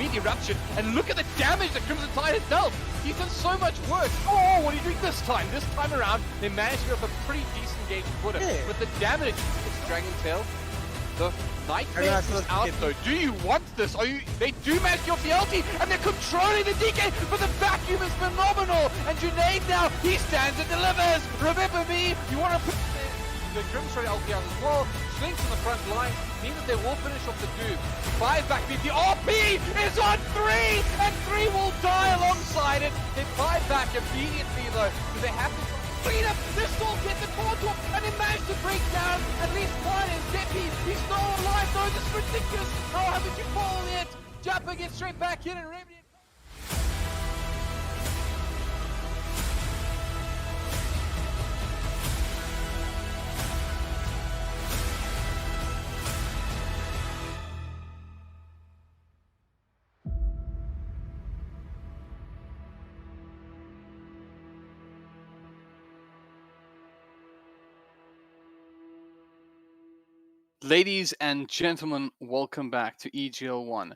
immediate eruption, and look at the damage that Crimson Tide has dealt. He's done so much work. Oh, what are you doing this time? This time around, they managed to have a pretty decent game to put him. Yeah. But the damage, it's Dragon Tail. The Nightmare is out though. Do you want this? They do manage to get off the LT, and they're controlling the DK, but the vacuum is phenomenal. And Junaid now, he stands and delivers. Remember me, you want to put the Grimstone LT out as well. Slinks on the front line means that they will finish off the Doom. 5 back BP. RP is on 3, and 3 will die alongside it. They 5 back immediately though, because they have to freedom. They still get the portal, and they managed to break down at least one. And Deppy, he's still alive. No, this is ridiculous. How haven't you fallen yet? Jappa gets straight back in, and Remedy. Ladies and gentlemen, welcome back to EGL 1.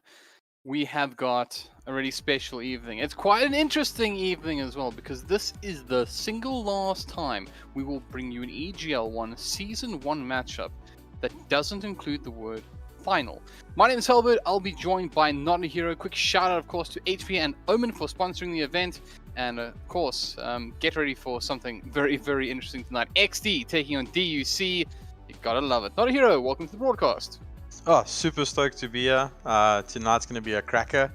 We have got a really special evening. It's quite an interesting evening as well, because this is the single last time we will bring you an EGL 1 Season 1 matchup that doesn't include the word final. My name is HellbirD. I'll be joined by notAhero. Quick shout out, of course, to HP and Omen for sponsoring the event. And of course, get ready for something very, very interesting tonight. Exdee taking on DUC. You gotta love it. notAhero, welcome to the broadcast. Oh, super stoked to be here. Tonight's going to be a cracker.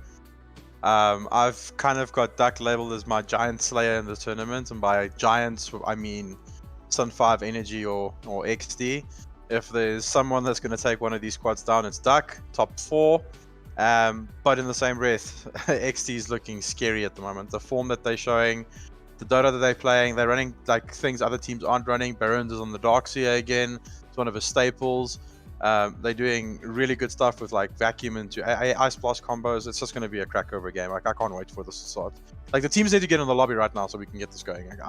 I've kind of got DUC labeled as my giant slayer in the tournament, and by giants I mean Sun5 Energy or Exdee. If there's someone that's going to take one of these squads down, it's DUC, top 4. But in the same breath, Exdee is looking scary at the moment. The form that they're showing, the Dota that they're playing, they're running like things other teams aren't running. Barons is on the dark sea again. It's one of his staples. They're doing really good stuff with like vacuum into ice blast combos. It's just going to be a crack over game. Like, I can't wait for this to start. Like, the teams need to get in the lobby right now so we can get this going. Like,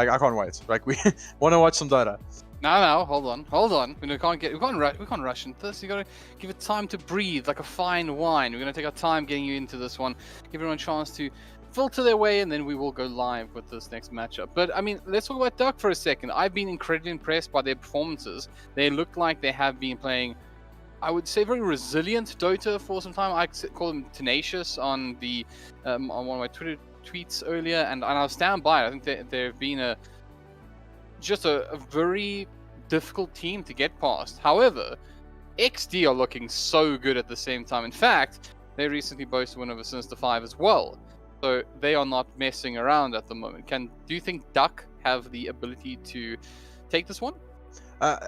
I can't wait. Like, we want to watch some Dota. No, hold on. We can't rush into this. You gotta give it time to breathe, like a fine wine. We're gonna take our time getting you into this one, give everyone a chance to filter their way, and then we will go live with this next matchup. But I mean, let's talk about DUC for a second. I've been incredibly impressed by their performances. They look like they have been playing, I would say, very resilient Dota for some time. I call them tenacious on the on one of my Twitter tweets earlier, and I'll stand by it. I think they've been just a very difficult team to get past. However, Exdee are looking so good at the same time. In fact, they recently boasted a win over Sinister 5 as well. So they are not messing around at the moment. Do you think DUC have the ability to take this one?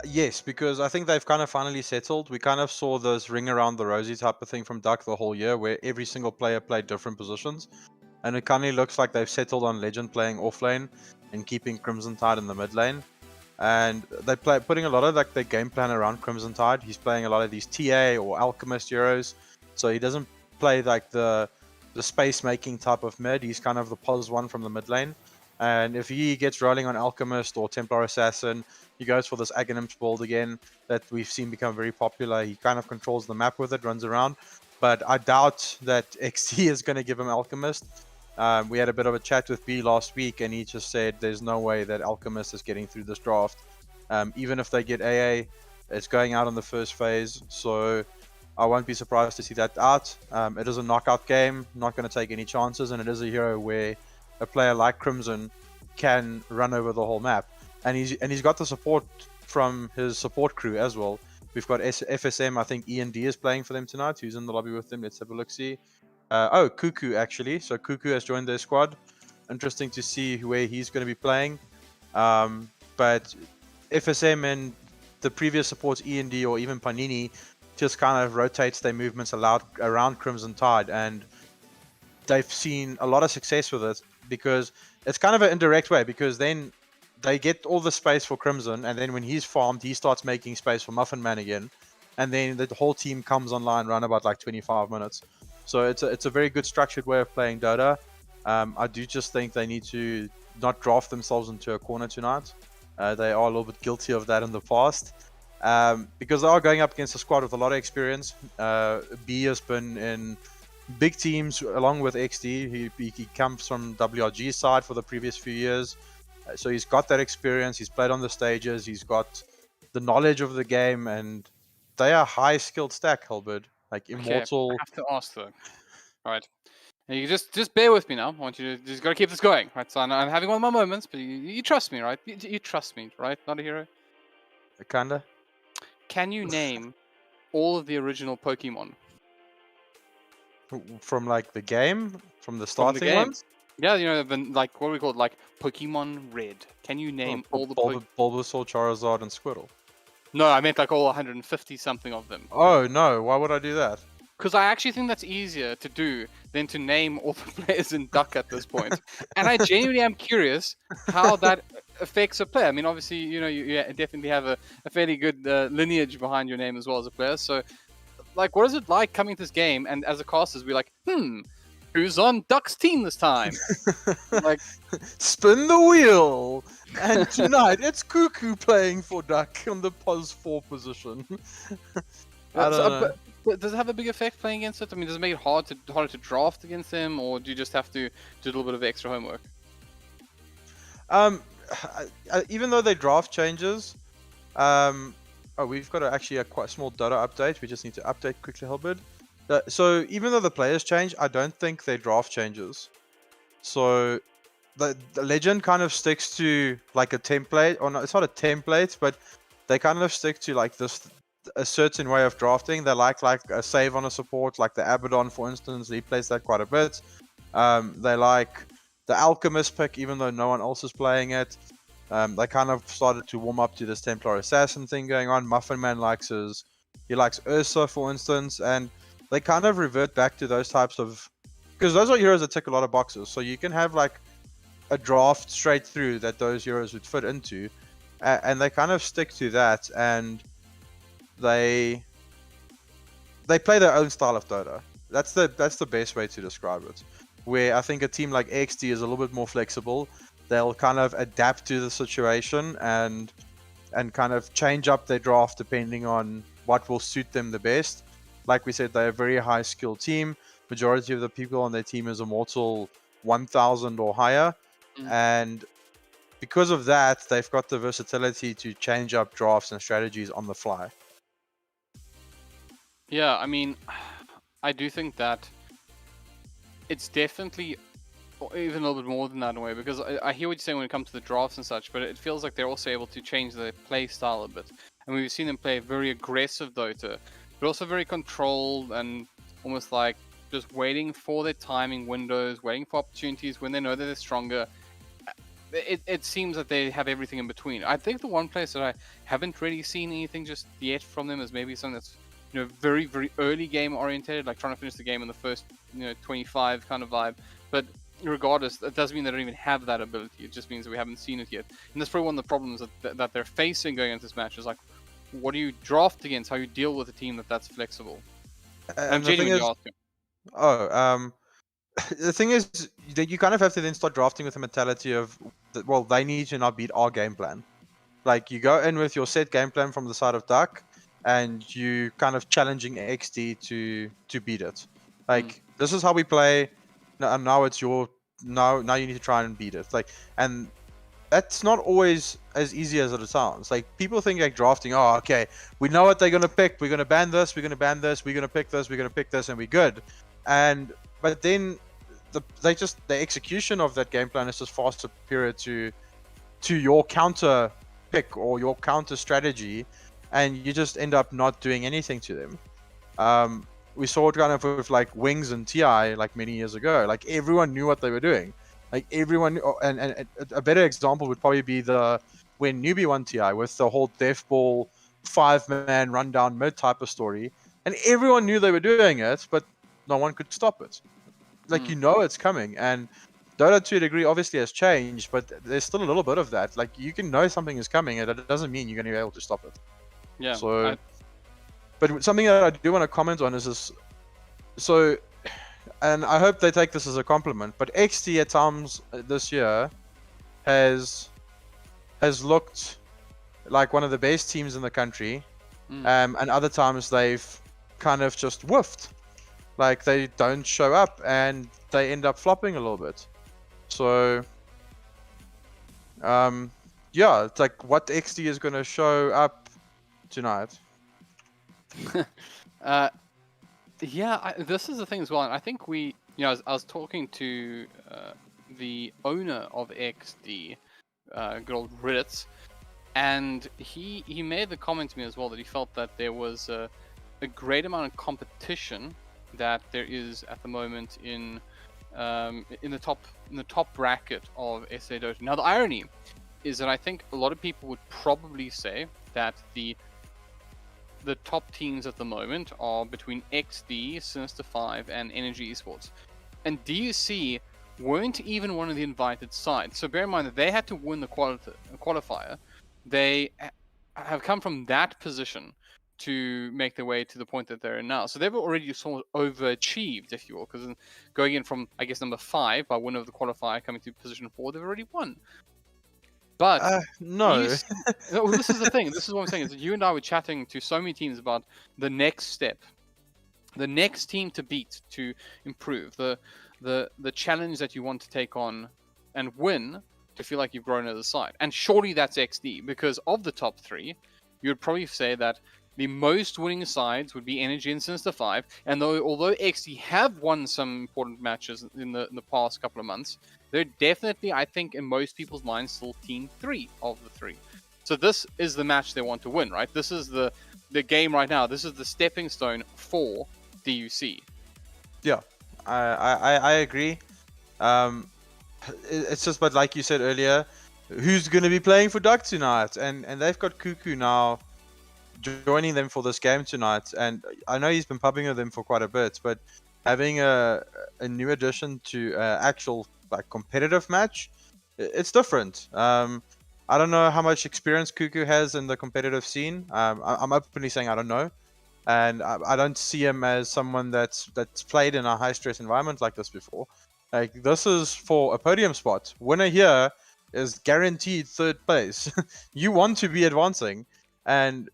Yes, because I think they've kind of finally settled. We kind of saw this ring around the rosy type of thing from DUC the whole year, where every single player played different positions. And it kind of looks like they've settled on Legend playing offlane and keeping Crimson Tide in the mid lane. And they putting a lot of like their game plan around Crimson Tide. He's playing a lot of these TA or Alchemist heroes. So he doesn't play like the space making type of mid. He's kind of the pos one from the mid lane. And if he gets rolling on Alchemist or Templar Assassin, he goes for this Aghanim's build again that we've seen become very popular. He kind of controls the map with it, runs around. But I doubt that Exdee is going to give him Alchemist. We had a bit of a chat with B last week, and he just said there's no way that Alchemist is getting through this draft. Even if they get AA, it's going out in the first phase, so I won't be surprised to see that out. It is a knockout game, not going to take any chances, and it is a hero where a player like Crimson can run over the whole map. And he's got the support from his support crew as well. We've got FSM, I think E&D is playing for them tonight. Who's in the lobby with them? Let's have a look-see. Cuckoo actually. So Cuckoo has joined their squad. Interesting to see where he's going to be playing. But FSM and the previous supports E&D or even Panini just kind of rotates their movements around Crimson Tide, and they've seen a lot of success with it because it's kind of an indirect way, because then they get all the space for Crimson, and then when he's farmed, he starts making space for Muffin Man again, and then the whole team comes online around about like 25 minutes. So it's a very good structured way of playing Dota. I do just think they need to not draft themselves into a corner tonight. They are a little bit guilty of that in the past. Because they are going up against a squad with a lot of experience. B has been in big teams along with Exdee. He comes from WRG side for the previous few years, so he's got that experience. He's played on the stages. He's got the knowledge of the game, and they are high skilled stack, HellbirD. Like Okay, I Immortal. have to ask though. All right. And you just bear with me now. I want you to just gotta keep this going, right? So I'm having one of my moments, but you trust me, right? You trust me, right? notAhero. Kinda. Can you name all of the original Pokemon From like the game, from the from the starting game? ones. Yeah, you know, like what do we call it? Like Pokemon Red. Can you name all the Bulbasaur, Charizard, and Squirtle. No, I meant like all 150 something of them. Oh no! Why would I do that? Because I actually think that's easier to do than to name all the players in Duck at this point. And I genuinely am curious how that affects a player. I mean, obviously, you know, you definitely have a fairly good lineage behind your name as well as a player. So, like, what is it like coming to this game and as a casters, we're like, who's on Duck's team this time? Like, spin the wheel, and tonight it's Cuckoo playing for Duck on the pos 4 position. I don't know. But does it have a big effect playing against it? I mean, does it make it harder to draft against them, or do you just have to do a little bit of extra homework? Even though they draft changes, we've got actually a quite small Dota update. We just need to update quickly, HellbirD. So even though the players change, I don't think they draft changes. So the legend kind of sticks to like a template, or no, it's not a template, but they kind of stick to like a certain way of drafting. They like a save on a support, like the Abaddon, for instance. He plays that quite a bit. They like the Alchemist pick, even though no one else is playing it. They kind of started to warm up to this Templar Assassin thing going on. Muffin Man likes Ursa, for instance, and they kind of revert back to those types of, because those are heroes that tick a lot of boxes. So you can have like a draft straight through that those heroes would fit into, and they kind of stick to that, and they play their own style of Dota. That's the best way to describe it. Where I think a team like Exdee is a little bit more flexible. They'll kind of adapt to the situation and kind of change up their draft depending on what will suit them the best. Like we said, they're a very high skill team. Majority of the people on their team is Immortal 1000 or higher, and because of that, they've got the versatility to change up drafts and strategies on the fly. Yeah, I mean, I do think that it's definitely even a little bit more than that in a way, because I hear what you're saying when it comes to the drafts and such, but it feels like they're also able to change their play style a bit. And we've seen them play very aggressive Dota, but also very controlled and almost like just waiting for their timing windows, waiting for opportunities when they know that they're stronger. It seems that they have everything in between. I think the one place that I haven't really seen anything just yet from them is maybe something that's, you know, very, very early game oriented, like trying to finish the game in the first, 25 kind of vibe. But regardless, that doesn't mean they don't even have that ability. It just means that we haven't seen it yet. And that's probably one of the problems that they're facing going into this match is like, what do you draft against? How you deal with a team that's flexible? I'm genuinely asking. The thing is that you kind of have to then start drafting with the mentality of, well, they need to not beat our game plan. Like, you go in with your set game plan from the side of Duck, and you kind of challenging Exdee to beat it. Like, this is how we play. Now it's your now you need to try and beat it. Like, and that's not always as easy as it sounds. Like, people think like drafting, oh, okay, we know what they're gonna pick. We're gonna ban this. We're gonna ban this. We're gonna pick this. We're gonna pick this, and we're good. But then the execution of that game plan is just far superior to your counter pick or your counter strategy, and you just end up not doing anything to them. We saw it kind of with like Wings and TI like many years ago. Like, everyone knew what they were doing. Like, everyone, and a better example would probably be when Newbie won TI with the whole Death Ball 5-man rundown mid type of story, and everyone knew they were doing it, but no one could stop it. Like, you know it's coming, and Dota to a degree obviously has changed, but there's still a little bit of that. Like, you can know something is coming, and it doesn't mean you're going to be able to stop it. Yeah. So, but something that I do want to comment on is this. So, and I hope they take this as a compliment, but Exdee at times this year has looked like one of the best teams in the country, and other times they've kind of just whiffed. Like they don't show up and they end up flopping a little bit. So yeah, it's like what Exdee is going to show up tonight. Yeah, this is the thing as well. And I think we, I was talking to the owner of Exdee, good old Reddit, and he made the comment to me as well that he felt that there was a great amount of competition that there is at the moment in the top bracket of SA Dota. Now the irony is that I think a lot of people would probably say that the top teams at the moment are between Exdee, Sinister5, and Energy Esports. And DUC weren't even one of the invited sides. So bear in mind that they had to win the qualifier. They have come from that position to make their way to the point that they're in now. So they've already sort of overachieved, if you will, because going in from, I guess, number 5 by winner of the qualifier coming to position 4, they've already won. But no. Well, this is the thing. This is what I'm saying. Is that you and I were chatting to so many teams about the next step, the next team to beat to improve, the challenge that you want to take on and win to feel like you've grown as a side. And surely that's Exdee, because of the top 3, you would probably say that the most winning sides would be Energy and Sinister5. And although Exdee have won some important matches in the past couple of months, they're definitely, I think, in most people's minds, still team 3 of the 3. So this is the match they want to win, right? This is the game right now. This is the stepping stone for DUC. Yeah, I agree. It's just, but like you said earlier, who's going to be playing for DUC tonight? And they've got Cuckoo now joining them for this game tonight. And I know he's been pubbing with them for quite a bit, but having a new addition to actual like competitive match, it's different. I don't know how much experience Cuckoo has in the competitive scene. I'm openly saying I don't know, and I don't see him as someone that's played in a high stress environment like this before. Like, this is for a podium spot. Winner here is guaranteed 3rd place. You want to be advancing, and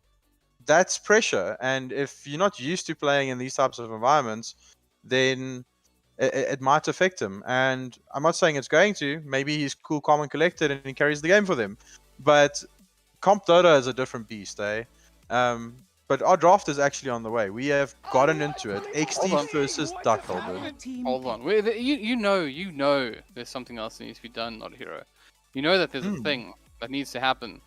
that's pressure. And if you're not used to playing in these types of environments, then it might affect him. And I'm not saying it's going to. Maybe he's cool, calm, and collected, and he carries the game for them. But Comp Dota is a different beast, eh? But our draft is actually on the way. We have gotten into it. Exdee versus DUC, HellbirD. Hold on. You know there's something else that needs to be done, notAhero. You know that there's a thing that needs to happen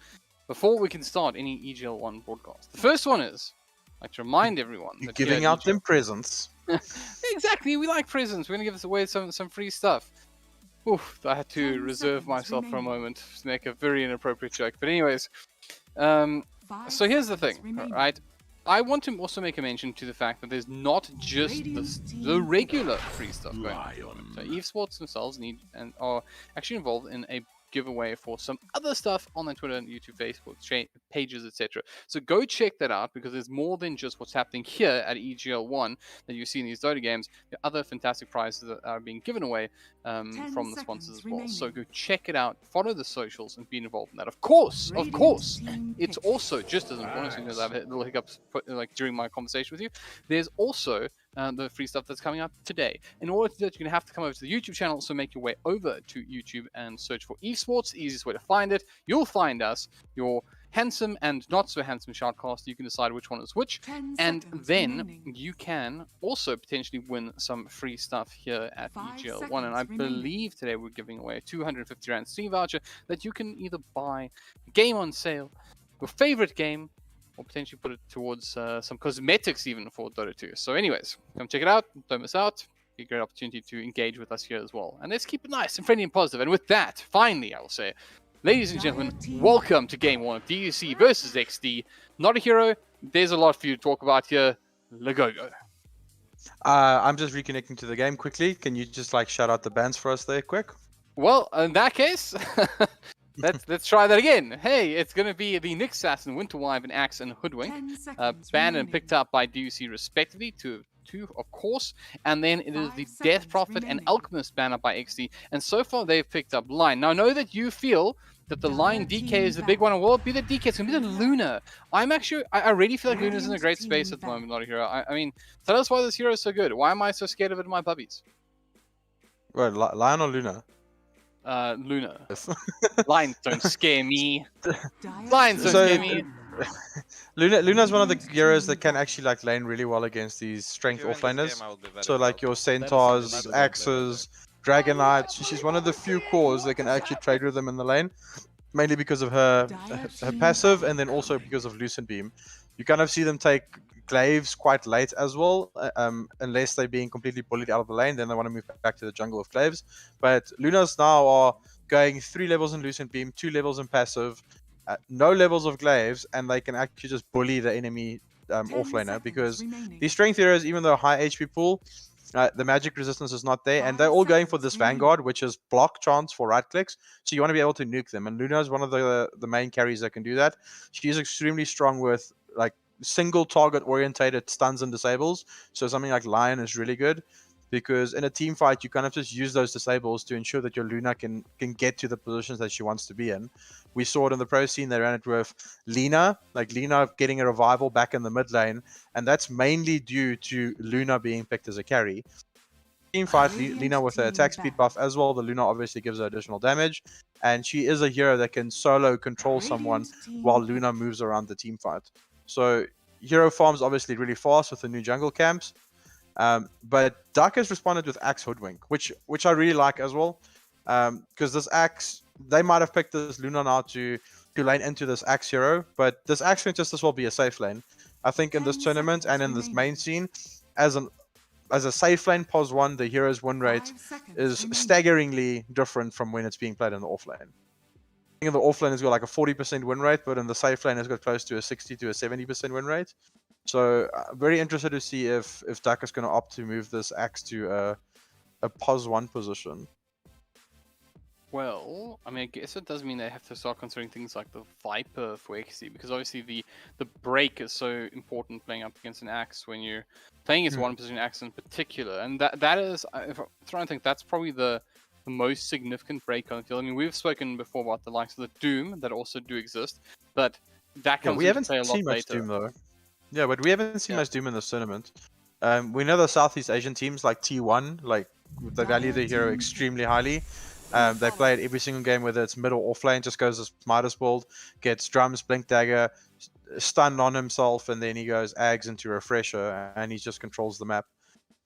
before we can start any EGL 1 broadcast. The first one is, I'd like to remind everyone You're that giving out them presents. Exactly, we like presents. We're going to give away some free stuff. Oof, I had to reserve myself for a moment to make a very inappropriate joke. But anyways, so here's the thing, right? I want to also make a mention to the fact that there's not just the regular free stuff going on. So Evesports themselves are actually involved in a giveaway for some other stuff on their Twitter and YouTube, Facebook pages, etc. So go check that out, because there's more than just what's happening here at EGL 1 that you see in these Dota games. There are other fantastic prizes that are being given away from the sponsors as well. So go check it out, follow the socials, and be involved in that. Of course, it's also just as important, as I've had little hiccups like during my conversation with you. There's also the free stuff that's coming up today. In order to do that, you're going to have to come over to the YouTube channel, so make your way over to YouTube and search for Evesports, the easiest way to find it. You'll find us, your handsome and not so handsome shoutcast. You can decide which one is which, and then you can also potentially win some free stuff here at EGL 1. And I believe today we're giving away a 250 Rand Steam voucher that you can either buy a game on sale, your favorite game, or potentially put it towards some cosmetics even for Dota 2. So anyways, come check it out. Don't miss out. Be a great opportunity to engage with us here as well. And let's keep it nice and friendly and positive. And with that, finally, I will say, ladies and gentlemen, welcome to Game 1 of DUC versus Exdee. notAhero, there's a lot for you to talk about here. Legogo. I'm just reconnecting to the game quickly. Can you just like shout out the bands for us there quick? Well, in that case... Let's try that again. Hey, it's going to be the Nyx Assassin, Winterwife, and Axe and Hoodwink, banned and picked up by DUC respectively, two of course, and then it is the Death Prophet and Alchemist banned up by Exdee, and so far they've picked up Line. Now I know that you feel that the line DK is the big one, or will it be the DK? It's going to be the Luna. I really feel like Luna's in a great space at the moment, notAhero. I mean, tell us why this hero is so good. Why am I so scared of it in my puppies? Wait, Lion or Luna? Luna. Yes. Lions don't scare me. Lions don't scare me. Luna's one of the heroes that can actually like lane really well against these strength offlaners. So like your centaurs, axes, dragon knights. She's one of the few cores that can actually trade with them in the lane, mainly because of her passive, and then also because of Lucent Beam. You kind of see them take glaives quite late as well, unless they're being completely bullied out of the lane, then they want to move back to the jungle with glaives. But Lunas now are going 3 levels in Lucent Beam, 2 levels in passive, no levels of glaives, and they can actually just bully the enemy offlaner, because these strength heroes, even though high HP pool, the magic resistance is not there, and they're all going for this Vanguard, which is block chance for right clicks, so you want to be able to nuke them, and Luna is one of the main carries that can do that. She is extremely strong with like single target orientated stuns and disables, so something like Lion is really good, because in a team fight you kind of just use those disables to ensure that your Luna can get to the positions that she wants to be in. We saw it in the pro scene, they ran it with Lina, like Lina getting a revival back in the mid lane, and that's mainly due to Luna being picked as a carry. Team fight, Lina with her attack speed buff as well, the Luna obviously gives her additional damage, and she is a hero that can solo control someone while Luna moves around the team fight. So hero farms obviously really fast with the new jungle camps. But DUC has responded with Axe Hoodwink, which I really like as well, because this Axe, they might have picked this Luna now to lane into this Axe hero, but this Axe can just as well be a safe lane. I think in this tournament and in this main scene, as a safe lane pos 1, the hero's win rate is staggeringly different from when it's being played in the off lane. I think in the off lane has got like a 40% win rate, but in the safe lane has got close to a 60 to a 70% win rate. So very interested to see if DUC is going to opt to move this Axe to a pos 1 position. Well, I mean, I guess it does mean they have to start considering things like the Viper for Exdee, because obviously the break is so important playing up against an Axe when you're playing against one position Axe in particular, and that is, if I'm trying to think, that's probably the most significant break on the field. I mean, we've spoken before about the likes of the Doom that also do exist, but that comes into play a lot later. Doom though. Yeah, but we haven't seen much Doom in this tournament. We know the Southeast Asian teams like T1, like they value the hero extremely highly. They play it every single game, whether it's mid or off lane, just goes as Midas build, gets drums, blink dagger, stun on himself, and then he goes Ags into Refresher, and he just controls the map.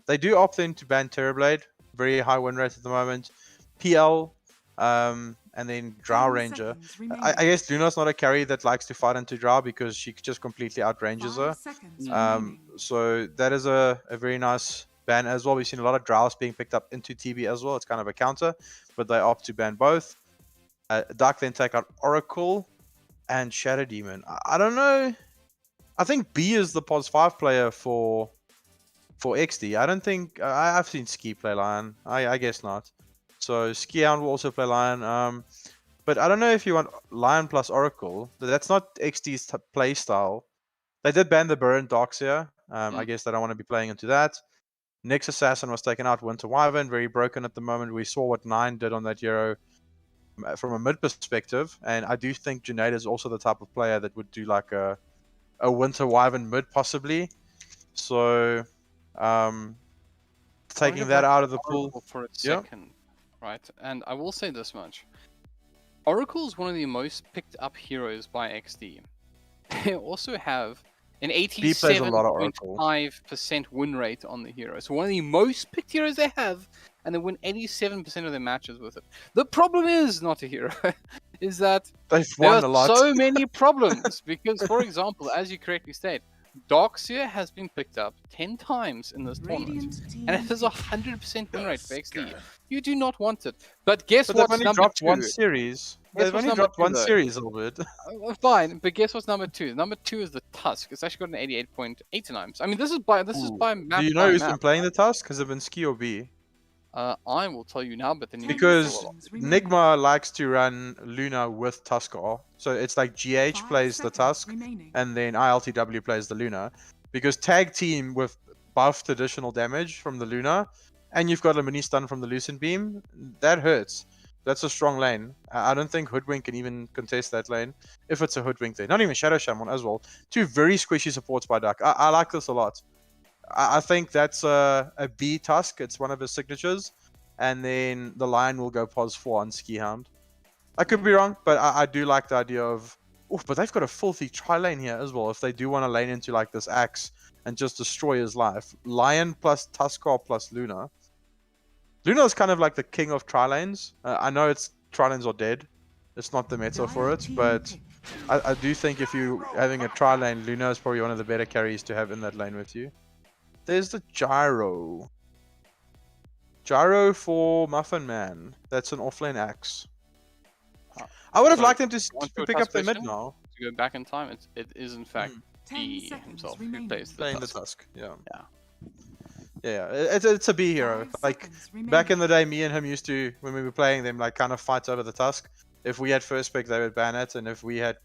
They do opt in to ban Terrorblade, very high win rate at the moment. PL, and then Drow Ranger. I guess Luna's not a carry that likes to fight into Drow because she just completely outranges her. So that is a very nice ban as well. We've seen a lot of Drows being picked up into TB as well. It's kind of a counter, but they opt to ban both. DUC then take out Oracle and Shadow Demon. I don't know. I think B is the pos 5 player for Exdee. I don't think I've seen Ski play Lion. I guess not. So Skihound will also play Lion. But I don't know if you want Lion plus Oracle. That's not Exdee's play style. They did ban the Burn Doxia. I guess they don't want to be playing into that. Nyx Assassin was taken out. Winter Wyvern, very broken at the moment. We saw what 9 did on that hero from a mid perspective. And I do think Junaid is also the type of player that would do like a Winter Wyvern mid possibly. So taking that out of the pool for a second, right? And I will say this much: Oracle is one of the most picked up heroes by Exdee. They also have an 87.5% win rate on the hero. So one of the most picked heroes they have, and they win 87% of their matches with it. The problem is, notAhero, is that they've won there a lot. are so many problems. Because, for example, as you correctly state, Doxia has been picked up 10 times in this tournament, and it has a 100% win rate for Exdee. You do not want it. But guess what's they've only number dropped 2? one series. They've only dropped one series, Albert. Fine, but guess what's number 2? Number 2 is the Tusk. It's actually got an 88.89. I mean, this is by map. Do you know who's been playing the Tusk? Has it been Ski or B? I will tell you now, but then because Nigma likes to run Luna with Tuskar, so it's like GH plays the Tusk, and then ILTW plays the Luna, because tag team with buffed additional damage from the Luna, and you've got a mini stun from the Lucent Beam, that hurts. That's a strong lane. I don't think Hoodwink can even contest that lane. If it's a Hoodwink there. Not even Shadow Shaman as well. Two very squishy supports by Duck. I like this a lot. I think that's a B Tusk. It's one of his signatures. And then the Lion will go pos 4 on Ski Hound. I could be wrong, but I do like the idea of... Oh, but they've got a filthy tri-lane here as well. If they do want to lane into like this axe and just destroy his life. Lion plus Tuskar plus Luna. Luna is kind of like the king of tri-lanes. I know it's tri-lanes are dead. It's not the meta for it, but I do think if you're having a tri-lane, Luna is probably one of the better carries to have in that lane with you. There's the Gyro. Gyro for Muffin Man. That's an offlane axe. I would have liked them to pick up their mid now. To go back in time, it is in fact B himself who plays playing the Tusk. Tusk. Yeah. Yeah. Yeah, it's a B hero. Like back in the day, me and him used to, when we were playing them, like kind of fight over the Tusk. If we had first pick, they would ban it, and if we had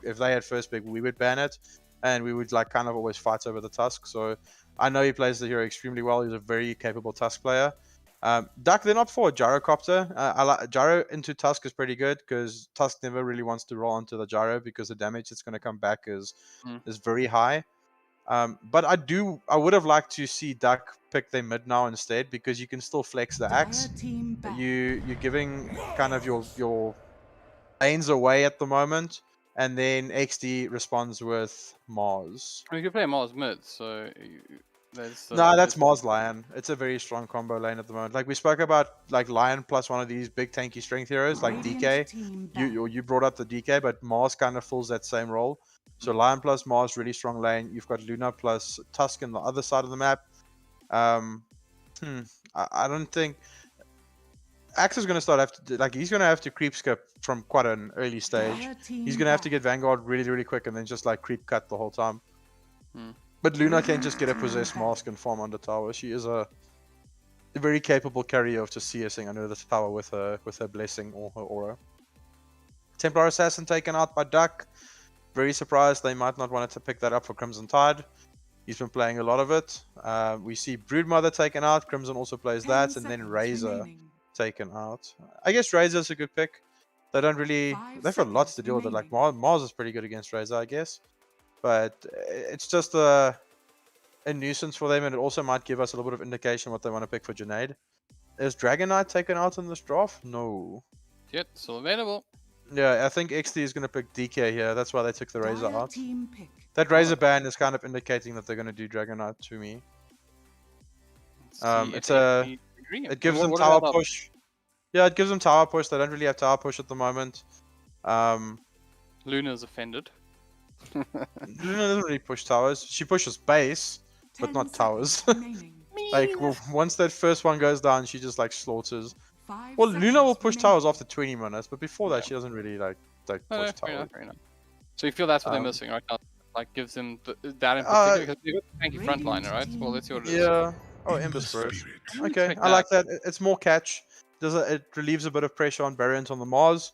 if they had first pick, we would ban it, and we would like kind of always fight over the Tusk. So I know he plays the hero extremely well. He's a very capable Tusk player. Duck, they're not for a Gyrocopter. I like Gyro into Tusk is pretty good because Tusk never really wants to roll onto the Gyro because the damage that's going to come back is very high. But I would have liked to see Duck pick their mid now instead because you can still flex the axe. You're giving kind of your lanes away at the moment, and then Exdee responds with Mars. You can play Mars mid, so that's Mars Lion. It's a very strong combo lane at the moment. Like we spoke about, like Lion plus one of these big tanky strength heroes like DK. You brought up the DK, but Mars kind of fills that same role. So Lion plus Mars, really strong lane. You've got Luna plus Tusk on the other side of the map. I don't think Axe is going to start he's going to have to creep skip from quite an early stage. He's going to have to get Vanguard really, really quick and then just like creep cut the whole time. But Luna can just get a possessed mask and farm under tower. She is a very capable carrier of just CSing under the tower with her blessing or her aura. Templar Assassin taken out by Duck. Very surprised they might not want to pick that up for Crimson Tide. He's been playing a lot of it. We see Broodmother taken out. Crimson also plays that, and then Razor taken out. I guess Razor's a good pick. They don't really... They've got lots to deal with it. Like Mars is pretty good against Razor, I guess. But it's just a nuisance for them, and it also might give us a little bit of indication what they want to pick for Janaid. Is Dragon Knight taken out in this draft? No. Yet, still available. Yeah, I think Exdee is going to pick DK here. That's why they took the Razor out. That Razor ban is kind of indicating that they're going to do Dragon Knight to me. It gives them tower push. Yeah, it gives them tower push. They don't really have tower push at the moment. Luna's offended. Luna doesn't really push towers. She pushes base, but not towers. Like once that first one goes down, she just like slaughters. Well, Luna will push towers after 20 minutes, but before that, she doesn't really like push towers. Fair enough. So you feel that's what they're missing right now? Like gives them that in particular because they've got a tanky frontliner, right? Well, let's see what it is. Yeah. Oh, Ember Spirit. Okay, I like that. It's more catch. It relieves a bit of pressure on Variant on the Mars.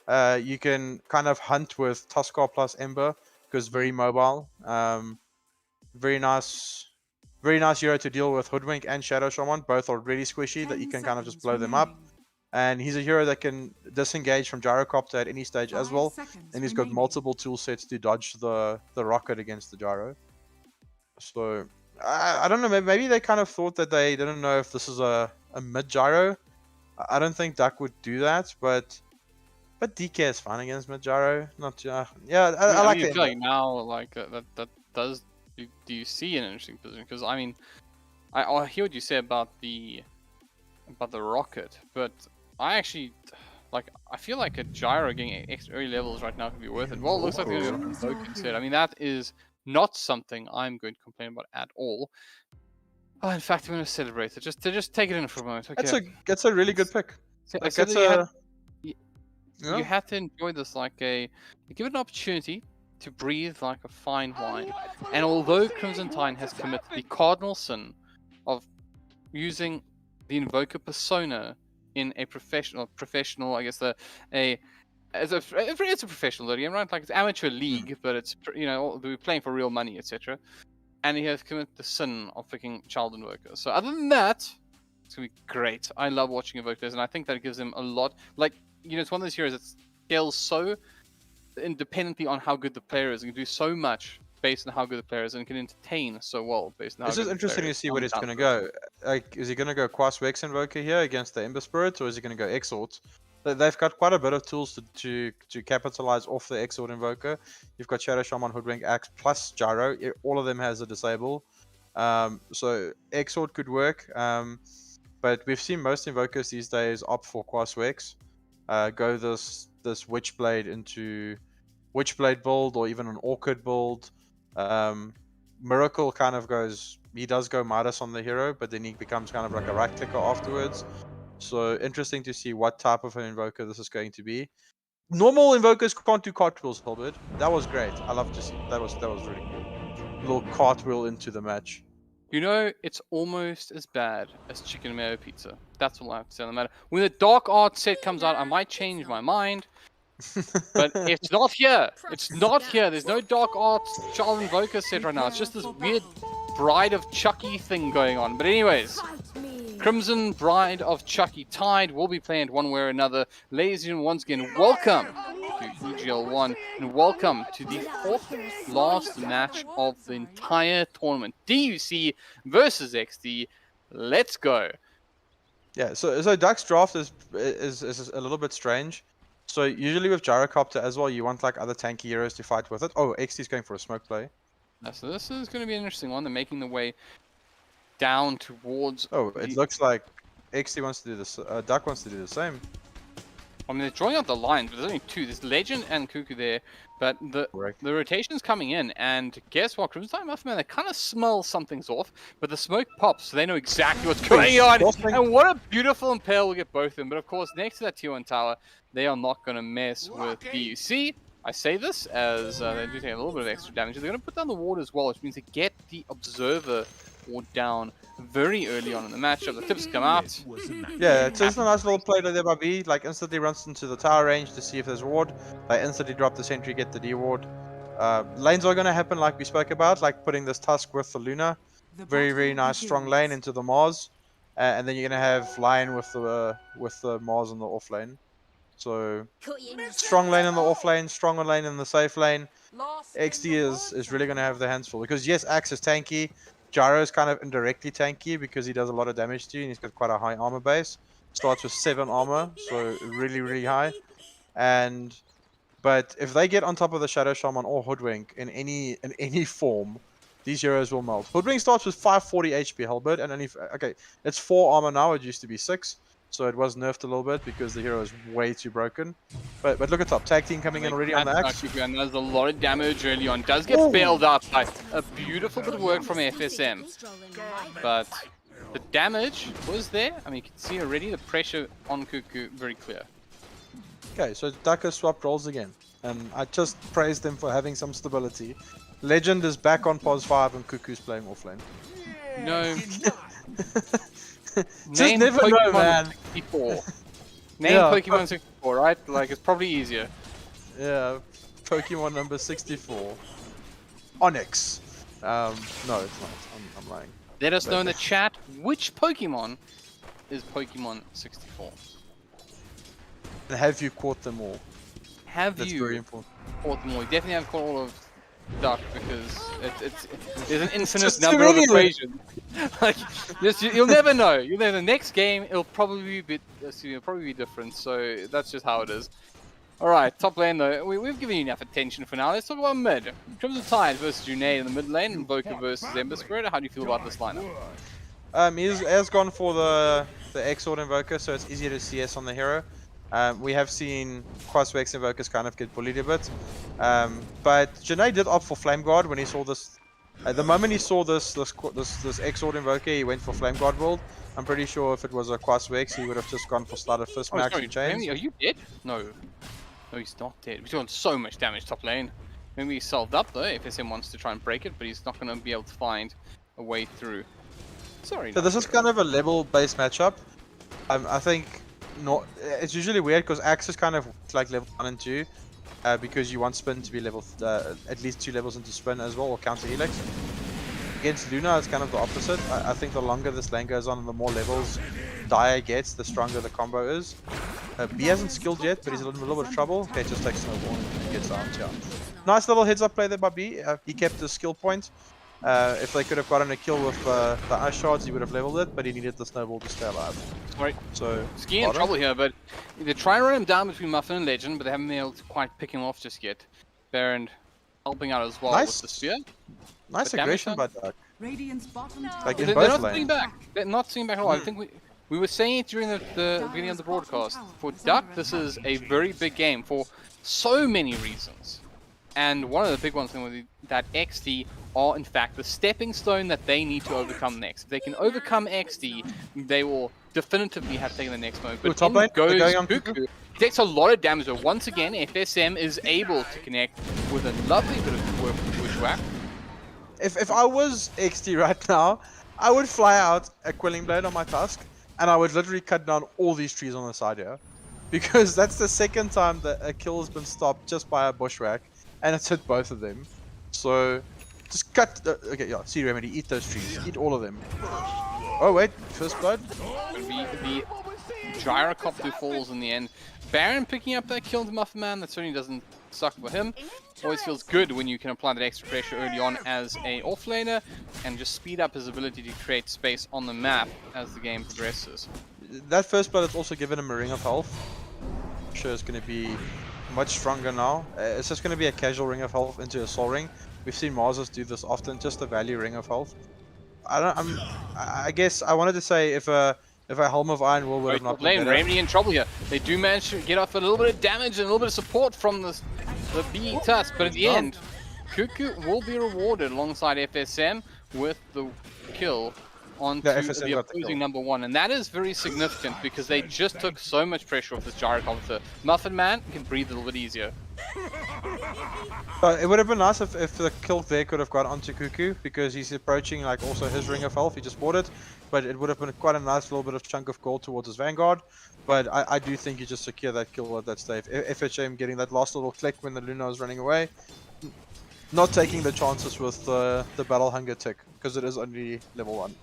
You can kind of hunt with Tuskar plus Ember because very mobile. Very nice hero to deal with Hoodwink and Shadow Shaman. Both are really squishy that you can kind of just blow them up. And he's a hero that can disengage from Gyrocopter at any stage as well. And he's got multiple tool sets to dodge the rocket against the Gyro. So I don't know, maybe they kind of thought that they didn't know if this is a mid Gyro. I don't think Duck would do that, but DK is fine against mid Gyro. Not I like it. Like now, like that does. Do you see an interesting position? Because I mean, I hear what you say about the rocket, but I actually I feel like a Gyro getting extra early levels right now could be worth it. Well, it looks like they're going to provoke instead. I mean, that is not something I'm going to complain about at all. Oh, in fact, I'm going to celebrate it. Just take it in for a moment. Okay. That's a really good pick. Like, you have to enjoy this you give it an opportunity to breathe like a fine wine. And although Crimson Tide has committed the cardinal sin of using the Invoker persona in a professional, I guess it's a professional game, right? Like it's amateur league, but it's we're playing for real money, etc. And he has committed the sin of picking Child Invoker. So other than that, It's gonna be great. I love watching Invokers, and I think that gives him a lot. Like, you know, it's one of those heroes that scales so independently on how good the player is. You can do so much based on how good the player is, and can entertain so well based on how This good is the interesting player to see is where it's going to go. Like, is he going to go Quas-Vex Invoker here against the Ember Spirit, or is he going to go Exort? They've got quite a bit of tools to capitalize off the Exort Invoker. You've got Shadow Shaman, Hoodwink, Axe, plus Gyro. All of them has a disable. So Exort could work. But we've seen most Invokers these days opt for Quas-Vex. Go this Witchblade into Witchblade build, or even an Orchid build. Miracle kind of goes, he does go Midas on the hero, but then he becomes kind of like a right clicker afterwards. So interesting to see what type of an invoker this is going to be. Normal invokers can't do cartwheels, HellbirD. That was great. I love to see that was really cool. Little cartwheel into the match. You know, it's almost as bad as chicken mayo pizza. That's all I have to say on the matter. When the Dark Art set comes out, I might change my mind. But it's not here. It's not here. There's no Dark Arts Child Invoker set right now. It's just this weird Bride of Chucky thing going on. But anyways, Crimson Bride of Chucky Tide will be planned one way or another. Ladies and gentlemen, once again, welcome to EGL 1 and welcome to the fourth last match of the entire tournament. DUC versus Exdee. Let's go. Yeah, so DUC's draft is a little bit strange. So usually with Gyrocopter as well, you want like other tanky heroes to fight with it. Oh, Exdee's going for a smoke play. So this is going to be an interesting one. They're making the way down towards... Oh, it looks like Exdee wants to do this. DUC wants to do the same. I mean, they're drawing out the lines, but there's only two. There's Legend and Cuckoo there, but the rotation's coming in, and guess what? Crimson Tide Muffin Man, they kind of smell something's off, but the smoke pops, so they know exactly what's going on. And what a beautiful impale will get both of them. But of course, next to that tier 1 tower, they are not going to mess with DUC. I say this as they do take a little bit of extra damage. They're going to put down the ward as well, which means they get the Observer ward down very early on in the matchup. The tips come out. Yeah, it's just a nice little play there by B. Like, instantly runs into the tower range to see if there's ward. They instantly drop the sentry, get the D ward. Lanes are going to happen like we spoke about, like putting this Tusk with the Luna. Very, very nice strong lane into the Mars. And then you're going to have Lion with the Mars on the off lane. So, strong lane in the off lane, stronger lane in the safe lane. Exdee is really going to have their hands full. Because yes, Axe is tanky. Gyro is kind of indirectly tanky because he does a lot of damage to you and he's got quite a high armor base. Starts with 7 armor, so really, really high. But if they get on top of the Shadow Shaman or Hoodwink in any form, these heroes will melt. Hoodwink starts with 540 HP, HellbirD, and only it's 4 armor now. It used to be 6. So it was nerfed a little bit because the hero is way too broken. But look at top. Tag team coming in already on the Axe. And does a lot of damage early on. Does get bailed up by a beautiful bit of work from FSM. But the damage was there. I mean, you can see already the pressure on Cuckoo very clear. Okay, so DUC has swapped roles again. And I just praised them for having some stability. Legend is back on pos 5 and Cuckoo's playing offlane. No. Just never know, man. 64. Name Pokemon 64, right? Like, it's probably easier. Yeah, Pokemon number 64. Onyx. No, it's not. I'm lying. Let us know in the chat which Pokemon is Pokemon 64. And have you caught them all? That's very important. Caught them all? You definitely have caught all of DUC because there's an infinite number of equations. Like, you'll never know. You'll know the next game it'll probably be different. So that's just how it is. All right, top lane though. We've given you enough attention for now. Let's talk about mid. Crimson Tide versus Junaid in the mid lane, Invoker versus Ember Spirit. How do you feel about this lineup? He has gone for the Exort Invoker, so it's easier to CS on the hero. We have seen Quas-Vex Invokers kind of get bullied a bit. But Junaid did opt for Flame Guard when he saw this. The moment he saw this Exort Invoker, he went for Flame Guard build. I'm pretty sure if it was a Quas-Vex, he would have just gone for Sleight of Fist Max and Chains. Are you dead? No. No, he's not dead. He's doing so much damage top lane. Maybe he's solved up though, if SM wants to try and break it, but he's not going to be able to find a way through. Sorry. So this is kind of a level-based matchup. I think it's usually weird because Axe is kind of like level 1 and 2 because you want Spin to be level at least 2 levels into Spin as well, or counter Helix. Against Luna, it's kind of the opposite. I think the longer this lane goes on and the more levels Dire gets, the stronger the combo is. B hasn't skilled yet, but he's in a little bit of trouble. Okay, just takes Snowball and he gets down. Yeah. Nice little heads up play there by B. He kept his skill point. If they could have gotten a kill with the ice shards, he would have leveled it, but he needed the Snowball to stay alive. Right. So Ski in trouble here, but they try and run him down between Muffin and Legend, but they haven't been able to quite pick him off just yet. Baron helping out as well with the spear. Nice aggression by DUC. Like in They're both not lanes. sitting back. They're not sitting back at all. I think we were saying it during the beginning of the broadcast. For DUC, this is a very big game for so many reasons. And one of the big ones is that Exdee are in fact the stepping stone that they need to overcome next. If they can overcome Exdee, they will definitively have taken the next moment. But top lane, goes going on Cuckoo. Takes a lot of damage, but once again, FSM is able to connect with a lovely bit of work with Bushwhack. If I was Exdee right now, I would fly out a Quelling Blade on my Tusk, and I would literally cut down all these trees on the side here. Because that's the second time that a kill has been stopped just by a Bushwhack, and it's hit both of them. So, just cut... okay, yeah, see Remedy, eat those trees. Eat all of them. Oh wait, first blood? The Gyrocopter falls in the end. Baron picking up that kill to Muffin Man, that certainly doesn't suck for him. Always feels good when you can apply that extra pressure early on as a offlaner and just speed up his ability to create space on the map as the game progresses. That first blood has also given him a ring of health. I'm sure it's going to be much stronger now. It's just going to be a casual ring of health into a soul ring. We've seen Marsus do this often, just a value ring of health. I guess I wanted to say if a Helm of Iron would have not been better. Remedy in trouble here. They do manage to get off a little bit of damage and a little bit of support from the B Tusk, but at the end, Cuckoo will be rewarded alongside FSM with the kill onto the opposing number one, and that is very significant because they just took so much pressure off this Gyrocopter. Muffin Man can breathe a little bit easier. It would have been nice if the kill there could have got onto Cuckoo, because he's approaching like also his ring of health. He just bought it, but it would have been quite a nice little bit of chunk of gold towards his Vanguard. But I do think you just secure that kill at that stage. FHM getting that last little click when the Luna was running away, not taking the chances with the battle hunger tick, because it is only level 1.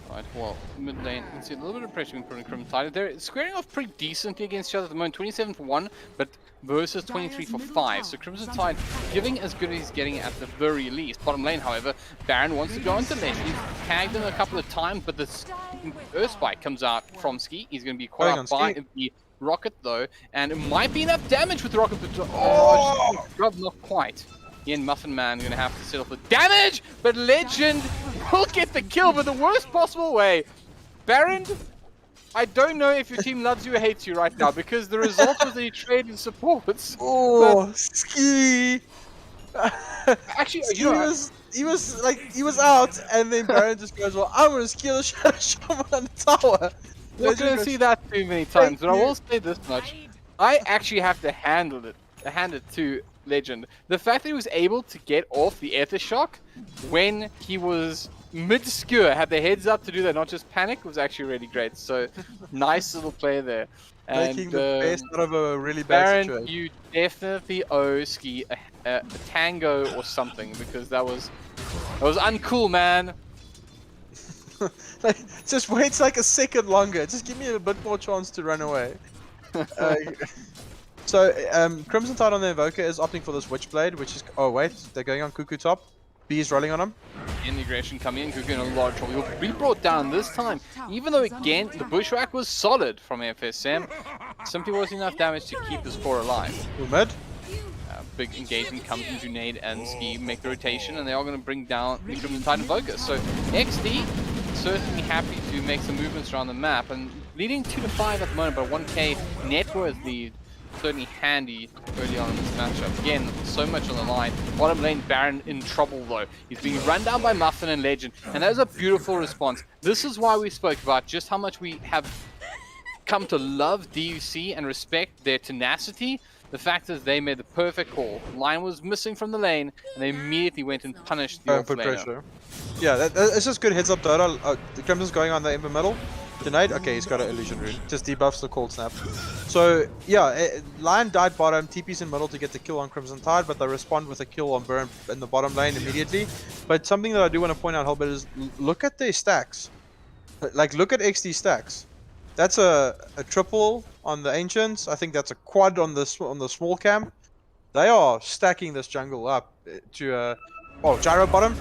Right, well, mid lane, you can see a little bit of pressure being put on Crimson Tide. They're squaring off pretty decently against each other at the moment, 27 for 1, but versus 23 for 5. So Crimson Tide giving as good as he's getting at the very least. Bottom lane, however, Baron wants to go into lane. He's tagged him a couple of times, but this Earth Spike comes out from Ski. He's going to be caught out by the Rocket, though, and it might be enough damage with the Rocket, but not quite. Again, Muffin Man going to have to settle for damage, but Legend will get the kill but the worst possible way. Baron, I don't know if your team loves you or hates you right now, because the result was that he traded supports. Oh, Ski! Actually, he was out, and then Baron just goes, well, I'm going to kill the Shadow on the tower. We're not going to see that too many times, but I will say this much. I actually have to hand it to Legend. The fact that he was able to get off the Ether Shock when he was mid-skewer, had the heads up to do that, not just panic, was actually really great. So, nice little play there. And, making the best out of a really bad Baron, situation. you definitely owe Ski a tango or something, because that was uncool, man. Like, just wait like a second longer. Just give me a bit more chance to run away. So, Crimson Tide on the Invoker is opting for this Witchblade, which is... oh wait, they're going on Cuckoo top. B is rolling on him. Integration coming in, Cuckoo in a lot of trouble. He'll be brought down this time, even though again, the Bushwhack was solid from FSM. Simply wasn't enough damage to keep the score alive. Mid. Big engagement comes into Nade and Ski, make the rotation, and they are going to bring down the Crimson Tide Invoker. So, Exdee certainly happy to make some movements around the map, and leading 2-5 at the moment, but 1k net worth lead. Certainly handy early on in this matchup. Again, so much on the line. Bottom lane, Baron in trouble though. He's being run down by Muffin and Legend, and that was a beautiful response. This is why we spoke about just how much we have come to love DUC and respect their tenacity. The fact is they made the perfect call. Line was missing from the lane, and they immediately went and punished the offlaner. Yeah, it's just good heads up Dota. The Crimson's going on the Ember middle. Junaid? Okay, he's got an illusion rune. Just debuffs the cold snap. So, yeah, Lion died bottom, TP's in middle to get the kill on Crimson Tide, but they respond with a kill on Burn in the bottom lane immediately. But something that I do want to point out, HellbirD, is look at their stacks. Like, look at XD stacks. That's a triple on the Ancients. I think that's a quad on the small camp. They are stacking this jungle up to oh, Gyro bottom.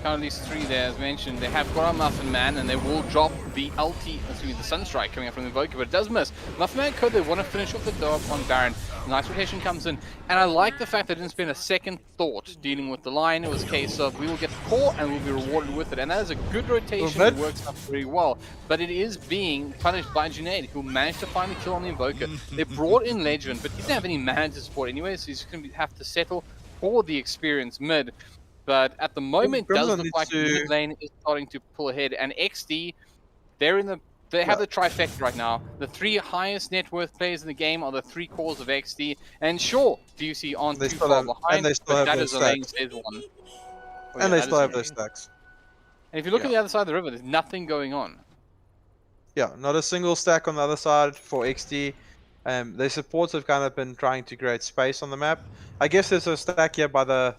Kind of these three there, as mentioned, they have got a Muffin Man, and they will drop the ulti, excuse me, the Sunstrike coming up from the Invoker, but it does miss. Muffin Man could, they want to finish off the job on Baron. Nice rotation comes in, and I like the fact that they didn't spend a second thought dealing with the line. It was a case of, we will get the core, and we'll be rewarded with it, and that is a good rotation that works out very well. But it is being punished by Junaid, who managed to find the kill on the Invoker. They brought in Legend, but he didn't have any mana to support anyway, so he's going to have to settle for the experience mid. But at the moment, it does look like the mid lane is starting to pull ahead. And Exdee, they have the trifecta right now. The three highest net worth players in the game are the three cores of Exdee. And sure, DUC aren't too far behind, but that is a lane says one. And they still have their stacks. And if you look at the other side of the river, there's nothing going on. Yeah, not a single stack on the other side for Exdee. Their supports have kind of been trying to create space on the map. I guess there's a stack here by the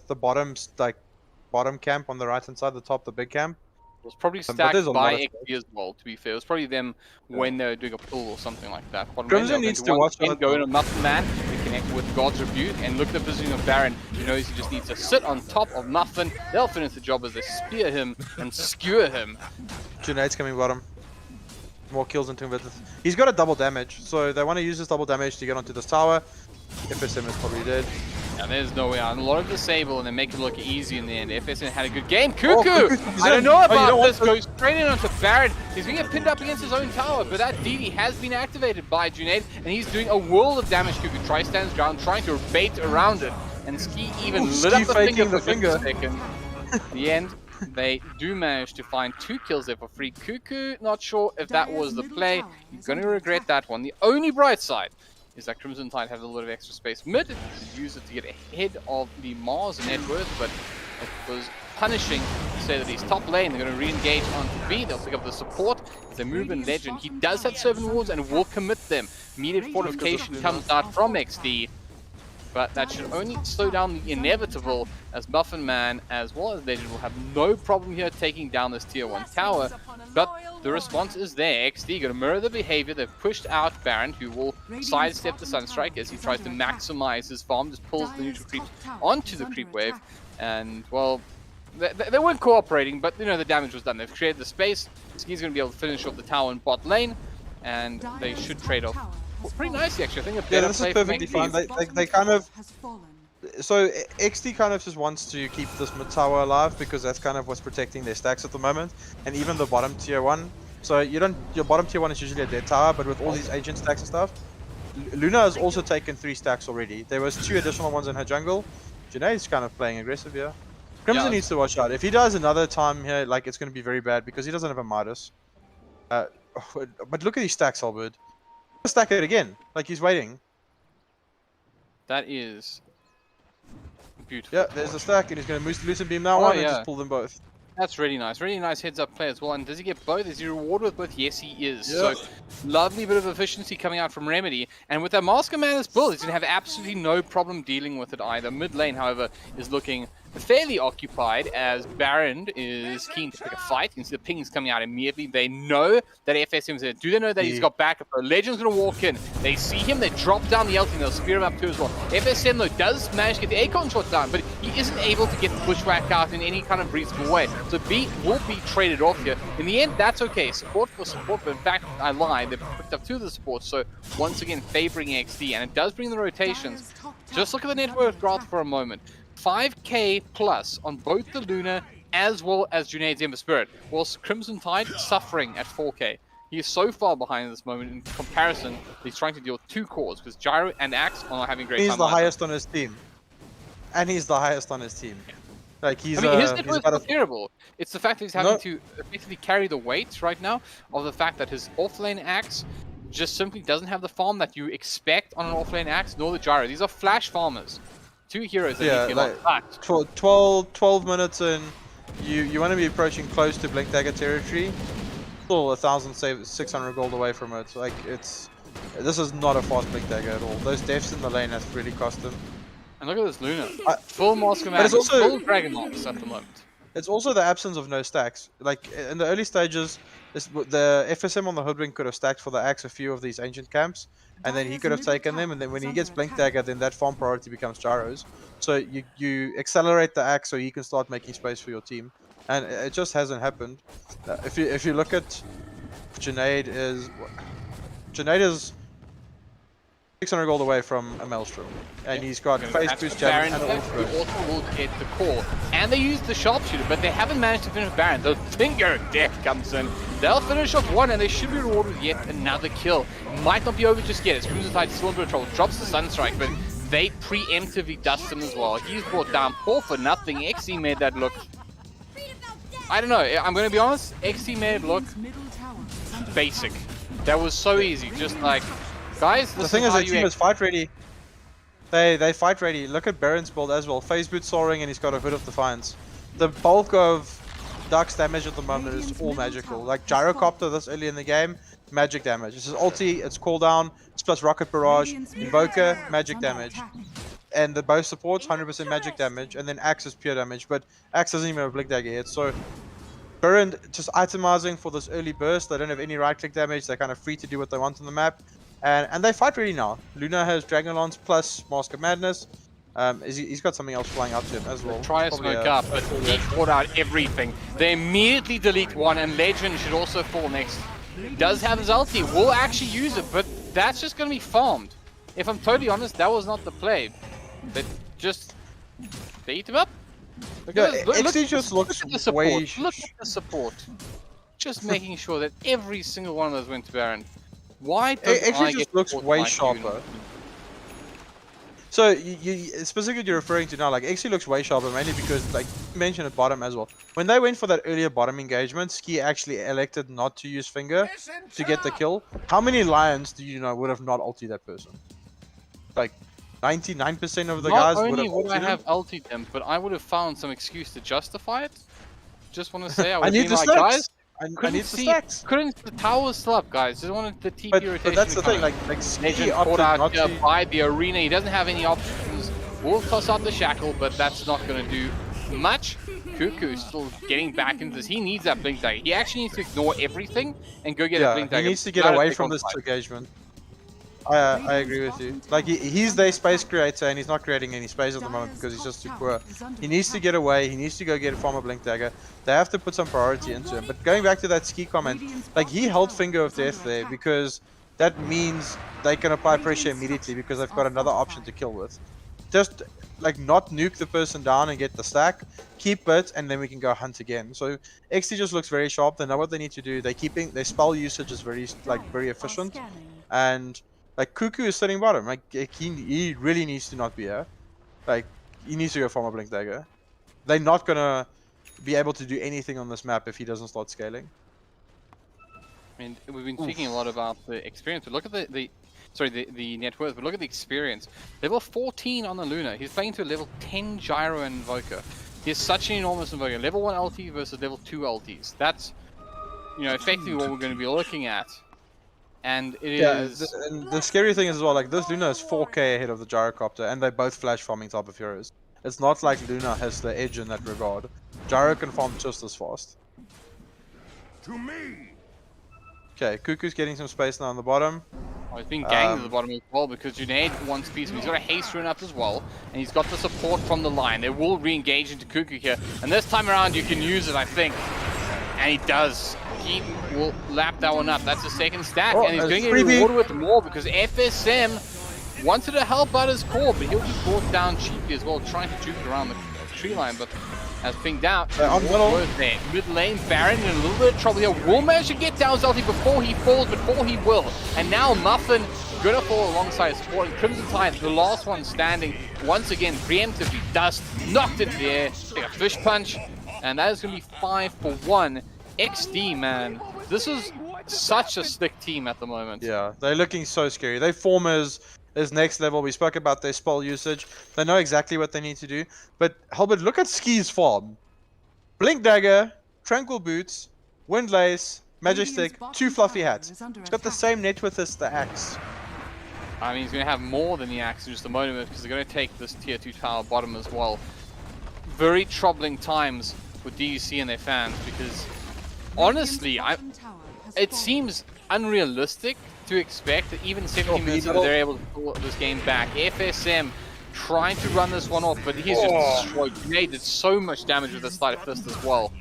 bottom camp on the right hand side, the top, the big camp. It was probably stacked by Exdee as well, to be fair. It was probably them when they were doing a pull or something like that. Crimson needs to watch out. Go in a Muffin Man, they connect with God's Rebuke, and look at the positioning of Baron. He knows he just needs to sit on top of Muffin. They'll finish the job as they spear him and skewer him. Junaid's coming bottom. More kills into him. He's got a double damage, so they want to use this double damage to get onto this tower. FSM is probably dead. Yeah, there's no way out. A lot of disable and they make it look easy in the end. FSM had a good game. Cuckoo! I don't know about this. Goes straight in onto Baron. He's going to get pinned up against his own tower, but that DD has been activated by Junaid, and he's doing a world of damage. Cuckoo tries stands ground, trying to bait around it, and Ski even lit up the finger for just a second. In the end, they do manage to find 2 kills there for free. Cuckoo, not sure if that was the play. He's going to regret that one. The only bright side is that Crimson Tide have a little bit of extra space mid to use it to get ahead of the Mars net worth, but it was punishing to say that he's top lane. They're going to re-engage onto B. They'll pick up the support. As they move in Legend, he does have 7 wards and will commit them. Immediate fortification comes out from Exdee, but that should only slow down the inevitable, as Muffin Man as well as Legend will have no problem here taking down this tier 1 tower. But the response is there. Exdee going to mirror the behavior. They've pushed out Baron, who will sidestep the Sunstrike as he tries to maximize his farm, just pulls the neutral creeps onto the creep wave. And, well, they weren't cooperating, but, you know, the damage was done. They've created the space. Ski's going to be able to finish off the tower in bot lane, and they should trade off pretty nicely, actually. I think a better this is perfectly fine. They kind of... So XD kind of just wants to keep this mid tower alive because that's kind of what's protecting their stacks at the moment, and even the bottom tier 1. So your bottom tier 1 is usually a dead tower, but with all these ancient stacks and stuff, Luna has also taken 3 stacks already. There was 2 additional ones in her jungle. Junaid's kind of playing aggressive here. Crimson needs to watch out. If he dies another time here, like, it's going to be very bad because he doesn't have a Midas. But look at these stacks, HellbirD. Stack it again, like he's waiting. That is beautiful. Yeah, there's the stack, and he's going to loosen beam now and just pull them both. That's really nice heads up play as well. And does he get both? Is he rewarded with both? Yes, he is. So lovely bit of efficiency coming out from Remedy. And with that Master Madness build, he's going to have absolutely no problem dealing with it either. Mid lane, however, is looking fairly occupied as Baron is keen to pick a fight. You can see the pings coming out immediately. They know that FSM is there. Do they know that he's got backup? The Legend's going to walk in. They see him. They drop down the ulti and they'll spear him up too as well. FSM, though, does manage to get the Acorn shot down, but he isn't able to get the pushback out in any kind of reasonable way. So B will be traded off here. In the end, that's okay. Support for support, but in fact, I lied. They picked up 2 of the supports, so once again, favoring XD, and it does bring the rotations. Just look at the net worth graph for a moment. 5k plus on both the Luna as well as Junaid's Ember Spirit, whilst Crimson Tide suffering at 4k. He is so far behind at this moment in comparison. He's trying to deal with 2 cores because Gyro and Axe are not having great time. He's the highest on his team. And he's the highest on his team. Like he's his net worth is terrible. It's the fact that he's having to effectively carry the weight right now of the fact that his offlane Axe just simply doesn't have the farm that you expect on an offlane Axe, nor the Gyro. These are flash farmers. 2 heroes that need to like 12 minutes in, you want to be approaching close to Blink Dagger territory. still 1,600 gold away from it. Like this is not a fast Blink Dagger at all. Those deaths in the lane have really cost them. And look at this Luna. Full Mask of but it's Madness, also- full Dragon Lance at the moment. It's also the absence of no stacks. Like in the early stages, the FSM on the Hoodwink could have stacked for the axe a few of these ancient camps, and then he could have taken them. And then when he gets Blink Dagger, then that farm priority becomes gyros. So you accelerate the axe so you can start making space for your team, and it just hasn't happened. If you look at Junaid is 600 gold away from a Maelstrom, and he's got face boost, jab, and Baron, all who also will get the core. And they use the sharpshooter, but they haven't managed to finish Baron. The Finger Death comes in. They'll finish off one, and they should be rewarded with yet another kill. Might not be over just yet. It's Cruiser Tide still in a bit of trouble. Drops the Sunstrike, but they preemptively dust him as well. He's brought down 4 for nothing. Exdee made that look... I don't know. I'm going to be honest. Exdee made it look basic. That was so easy. Just like... Guys, the thing is, the team is fight ready. They fight ready. Look at Baron's build as well. Phase boot soaring, and he's got a Hood of Defiance. The bulk of DUC's damage at the moment is all magical. Like Gyrocopter this early in the game, magic damage. This is ulti, it's cooldown, it's plus Rocket Barrage, Invoker, magic damage. And the both supports 100% magic damage, and then Axe is pure damage. But Axe doesn't even have a Blink Dagger yet, so Baron just itemizing for this early burst. They don't have any right click damage. They're kind of free to do what they want on the map. And they fight ready now. Luna has Dragon Lance plus Mask of Madness. He's got something else flying up to him as well. Try to smoke up, but he caught out everything. They immediately delete one, and Legend should also fall next. Does have his ulti, will actually use it, but that's just going to be farmed. If I'm totally honest, that was not the play. But just, they eat him up. Look at the support. Look at the support. Just making sure that every single one of those went to Baron. Why does it just looks way sharper. So specifically you're referring to now, like Exdee looks way sharper mainly because, like you mentioned at bottom as well. When they went for that earlier bottom engagement, Ski actually elected not to use Finger to get the kill. How many Lions do you know would have not ulted that person? Like 99% of the guys would have ulted him. Not only would I have ulted them, but I would have found some excuse to justify it. Just want to say I would be like, guys. I need the stacks. Couldn't the tower still up, guys? Just wanted the TP rotation. But that's the thing, like Ski caught out not to by the arena. He doesn't have any options. We'll toss out the shackle, but that's not going to do much. Cuckoo's still getting back into this. He needs that Blink Dagger. He actually needs to ignore everything and go get a Blink Dagger. He needs to get away from this engagement. I agree with you. Like he's their space creator, and he's not creating any space at the moment because he's just too poor. He needs to get away. He needs to go get a farm a Blink Dagger. They have to put some priority into him. But going back to that Ski comment, like he held Finger of Death there because that means they can apply pressure immediately because they've got another option to kill with. Just like not nuke the person down and get the stack, keep it, and then we can go hunt again. So Exdee just looks very sharp. They know what they need to do. Their spell usage is very efficient, and like Cuckoo is sitting bottom. Like he really needs to not be here. Like he needs to go farm a Blink Dagger. They're not gonna be able to do anything on this map if he doesn't start scaling. I mean, we've been speaking a lot about the experience, but look at the net worth, but look at the experience. Level 14 on the Luna. He's playing to a level 10 Gyro and Invoker. He has such an enormous Invoker. Level 1 LT versus level 2 LTs. That's, you know, effectively what we're going to be looking at. And it is... and the scary thing is as well, like this Luna is 4k ahead of the Gyrocopter, and they both flash farming type of heroes. It's not like Luna has the edge in that regard. Gyro can farm just as fast. To me. Okay, Cuckoo's getting some space now on the bottom. Oh, he's been ganged at the bottom as well because Junaid wants piece, but he's got a haste rune up as well, and he's got the support from the line. They will re-engage into Cuckoo here, and this time around you can use it, I think. And he does. He will lap that one up. That's the second stack, and he's going to get rewarded with more because FSM wanted to help out his core, but he'll be brought down cheaply as well, trying to juke around the tree line, but as pinged out, there. Mid lane, Baron in a little bit of trouble here. Will manage to get down Zelty before he falls, before he will. And now Muffin gonna fall alongside support. And Crimson Tide, the last one standing, once again preemptively dust, knocked it in the air, take a fish punch, and that is gonna be 5 for 1. Exdee, man, this is such a slick team at the moment. Yeah, they're looking so scary. They form as next level. We spoke about their spell usage. They know exactly what they need to do. But HellbirD, look at Ski's farm. Blink Dagger, Tranquil Boots, Windlace, magic stick, 2 fluffy hats. It's got the same net worth as the axe. I mean, he's going to have more than the axe in just a moment because they're going to take this tier 2 tower bottom as well. Very troubling times for DUC and their fans because honestly, it seems unrealistic to expect that even 17 minutes ago they're able to pull this game back. FSM trying to run this one off, but he's just destroyed. He did so much damage with the sleight of fist as well.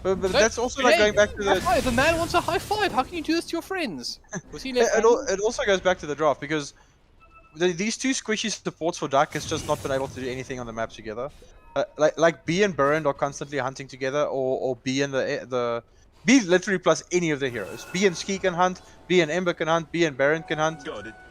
But that's also like going back to the man wants a high five. How can you do this to your friends? Was he it also goes back to the draft because these two squishy supports for Duck has just not been able to do anything on the map together. Like B and Burn are constantly hunting together, or B and the B literally plus any of the heroes. B and Ski can hunt, B and Ember can hunt, B and Baron can hunt.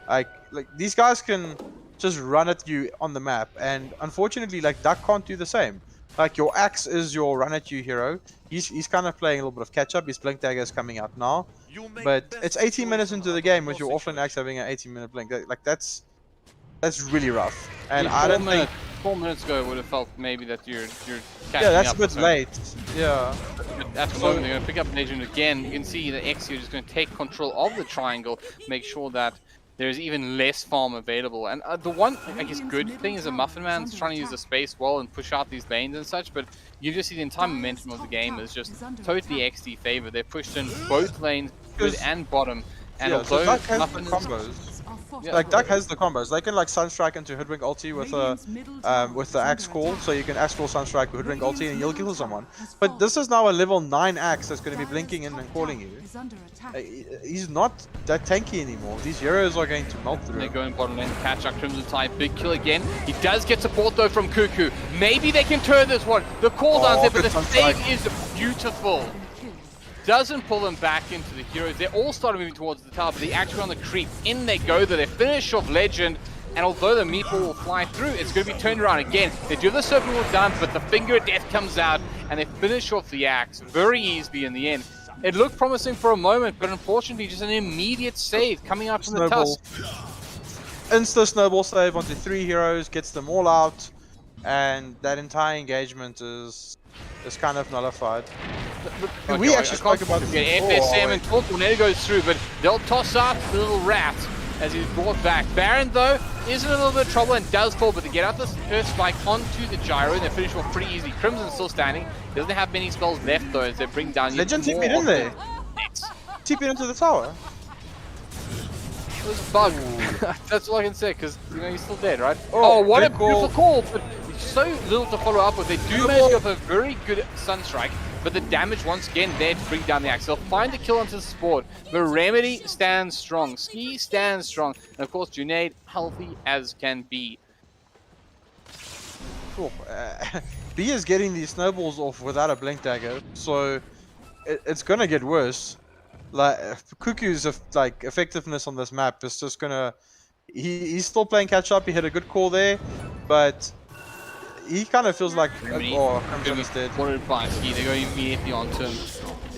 Like these guys can just run at you on the map, and unfortunately, like Duck can't do the same. Like your Axe is your run at you hero. He's kind of playing a little bit of catch up. His Blink Dagger is coming out now, but it's 18 minutes into the game with your offlane Axe having an 18-minute blink. Like that's really rough. And I don't think 4 minutes ago would have felt maybe that you're catching yeah, that's up a bit late. Yeah. But at the moment they're going to pick up Legend again. You can see that Exdee is just going to take control of the triangle, make sure that there's even less farm available. And the one, I guess, good thing is that Muffin Man's trying to use the space well and push out these lanes and such, but you just see the entire momentum of the game is just totally Exdee favor. They've pushed in both lanes, mid and bottom, and yeah, although so Duck has Muffin the combos. Like Duck has the combos. They can like Sunstrike into Hoodwink ulti with the Axe call, so you can Axe call Sunstrike with Hoodwink ulti and you'll kill someone. But this is now a level 9 Axe that's going to be blinking in and calling you. He's not that tanky anymore. These heroes are going to melt through. They go in bottom lane, catch up Crimson Tide, big kill again. He does get support though from Cuckoo. Maybe they can turn this one. The cooldown's there, but the save is beautiful. Doesn't pull them back into the heroes. They're all starting moving towards the tower, but they actually on the creep. In they go, they finish off Legend, and although the meatball will fly through, it's going to be turned around again. They do the Serpent Wall down, but the Finger of Death comes out, and they finish off the Axe very easily in the end. It looked promising for a moment, but unfortunately just an immediate save coming out from the Tusk. Insta snowball save onto 3 heroes, gets them all out, and that entire engagement is kind of nullified. Okay, we actually spoke about this FSM and Tornado goes through, but they'll toss out the little rat as he's brought back. Baron, though, is in a little bit of trouble and does fall, but they get out this Earth Spike onto the Gyro and they finish off pretty easy. Crimson still standing. Doesn't have many spells left, though, as they bring down... Legend TP'd in there. TP'd into the tower. It was a bug. That's all I can say, because you know he's still dead, right? Oh, what a beautiful call! But so little to follow up with. They do manage to go for a very good Sunstrike, but the damage once again there to bring down the Axe. They'll find the kill onto the support. But Remedy stands strong. Ski stands strong. And of course, Junaid healthy as can be. Cool. B is getting these snowballs off without a Blink Dagger, so it's gonna get worse. Like Cuckoo's effectiveness on this map is just gonna. He's still playing catch up. He hit a good call there, but he kind of feels like Crimson is dead. Wanted by Ski. They go immediately onto him,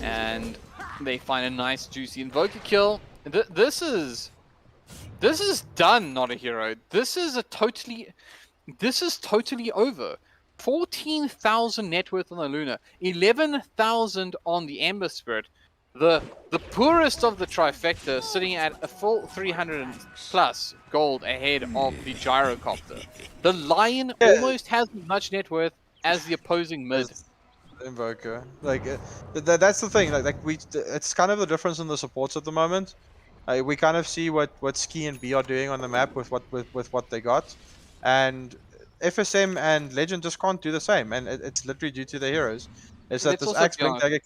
and they find a nice juicy Invoker kill. This is done. Not a hero. This is totally over. 14,000 net worth on the Luna, 11,000 on the Ember Spirit. The poorest of the trifecta sitting at a full 300 plus gold ahead of the Gyrocopter. The Lion almost has as much net worth as the opposing mid. Invoker. Like that's the thing. It's kind of the difference in the supports at the moment. We kind of see what Ski and B are doing on the map with what they got, and FSM and Legend just can't do the same. And it's literally due to the heroes. It's that this Axe Blink Dagger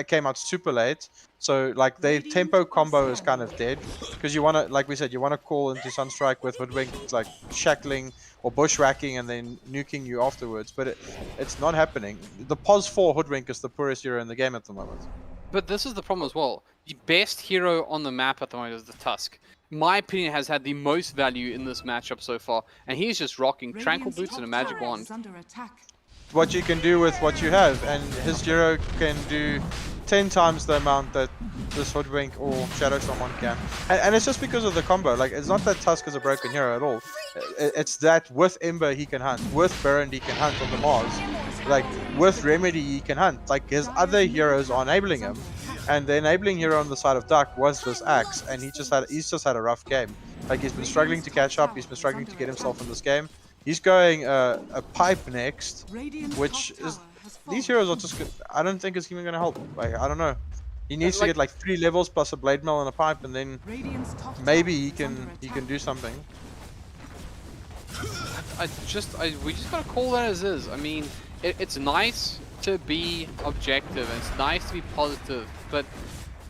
came out super late, so like their tempo combo is kind of dead, because you want to, like we said, you want to call into Sunstrike with Hoodwink, like shackling or bushwhacking and then nuking you afterwards, but it's not happening. The POS 4 Hoodwink is the poorest hero in the game at the moment. But this is the problem as well. The best hero on the map at the moment is the Tusk. In my opinion, has had the most value in this matchup so far, and he's just rocking Tranquil Boots and a Magic Wand. What you can do with what you have, and his hero can do 10 times the amount that this Hoodwink or Shadow someone can. And it's just because of the combo. Like, it's not that Tusk is a broken hero at all. It's that with Ember he can hunt, with Baron he can hunt on the Mars, like with Remedy he can hunt. Like, his other heroes are enabling him, And the enabling hero on the side of Duck was this Axe, and he's just had a rough game. Like he's been struggling to catch up, he's been struggling to get himself in this game. He's going a pipe next, which is these heroes are just I don't think it's even gonna help. Like I don't know. He needs to get like 3 levels plus a blade mail and a pipe, and then maybe he can do something. We just gotta call that as is. I mean, it's nice to be objective and it's nice to be positive, but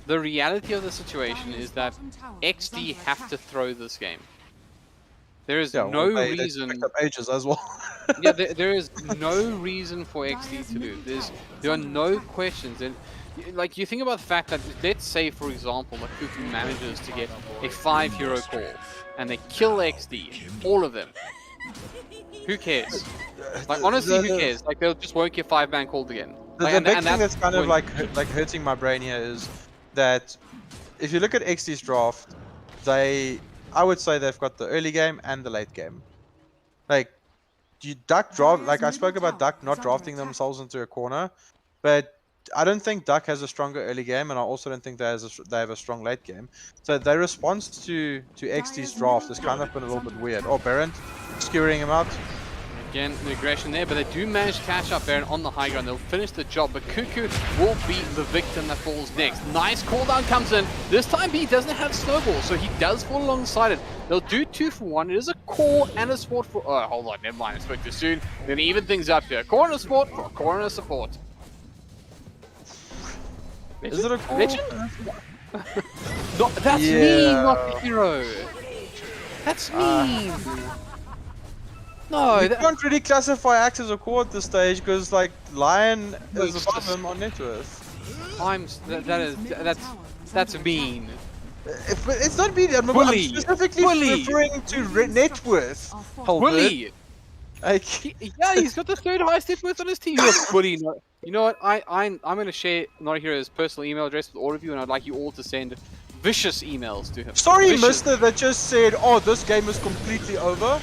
the reality of the situation is that Exdee have to throw this game. There is no reason. They picked up ages as well. Yeah, there is no reason for Exdee to do. There are no questions. And like you think about the fact that, let's say for example, that Cuckoo manages to get a 5 hero call and they kill Exdee, all of them. Who cares? Like honestly, who cares? Like they'll just won't get 5-man called again. The big thing that's kind of like hurting my brain here is that if you look at XD's draft, I would say they've got the early game and the late game. Like Duck draft, like I spoke about Duck not drafting themselves into a corner, but I don't think Duck has a stronger early game, and I also don't think they have a strong late game. So their response to XD's draft has kind of been a little bit weird. Oh, Baron skewering him out. Again, the aggression there, but they do manage to catch up Baron on the high ground. They'll finish the job, but Cuckoo will be the victim that falls next. Nice cooldown comes in. This time B doesn't have snowball, so he does fall alongside it. They'll do 2 for 1. It is a core and a support for... Oh, hold on, never mind. I spoke too soon. Then even things up here. Core and a support for a core and a support. Legend? Is it a core? Legend? No, that's me, not the hero. That's me. No, you can't really classify Axe as a core at this stage because like Lion is above him on net worth. That's mean. It's not mean. I'm specifically referring to net worth. Bully. Like, yeah, he's got the 3rd highest net worth on his team. Bully. You know what? I'm going to share notAhero's personal email address with all of you, and I'd like you all to send vicious emails to him. Sorry, mister, that just said, oh, this game is completely over.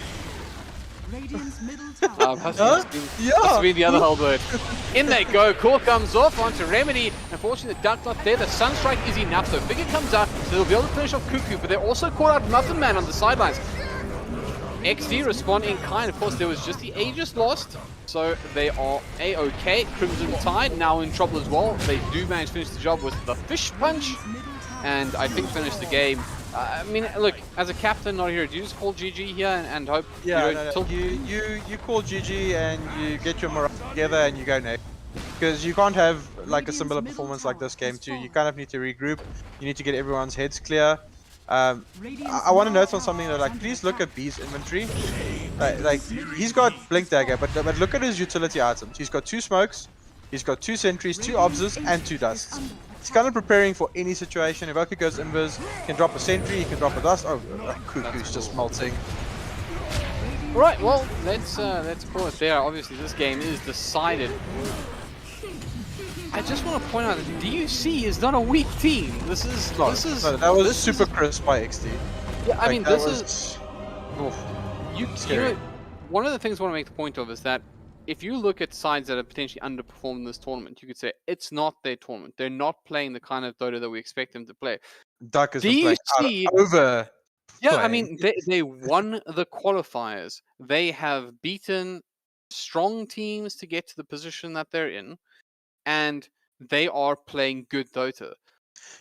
Has to be the other HellbirD. In they go. Core comes off onto Remedy. Unfortunately, the Duck not there. The Sunstrike is enough, so Figure comes out, so they'll be able to finish off Cuckoo, but they're also caught out Muffin Man on the sidelines. Exdee respond in kind. Of course, there was just the Aegis lost, so they are A-OK. Crimson Tide now in trouble as well. They do manage to finish the job with the Fish Punch, and I think finish the game. I mean, look, as a captain, notAhero, do you just call GG here and hope? Yeah, you call GG and you get your morale together and you go next. Because you can't have like a similar performance like this game too. You kind of need to regroup. You need to get everyone's heads clear. I want to note on something that, like, please look at B's inventory. Like he's got Blink Dagger, but look at his utility items. He's got 2 smokes, he's got 2 sentries, 2 obses, and 2 dusts. He's kind of preparing for any situation. If Oka goes invis, he can drop a sentry, he can drop a dust. Oh, Cuckoo's just melting. Right, well, let's call it there. Obviously, this game is decided. I just want to point out that DUC is not a weak team. That was super crisp by Exdee. Yeah, I mean, this is. You know, one of the things I want to make the point of is that if you look at sides that have potentially underperformed in this tournament, you could say it's not their tournament. They're not playing the kind of Dota that we expect them to play. Duck is playing over. Yeah, I mean, they won the qualifiers. They have beaten strong teams to get to the position that they're in, and they are playing good Dota.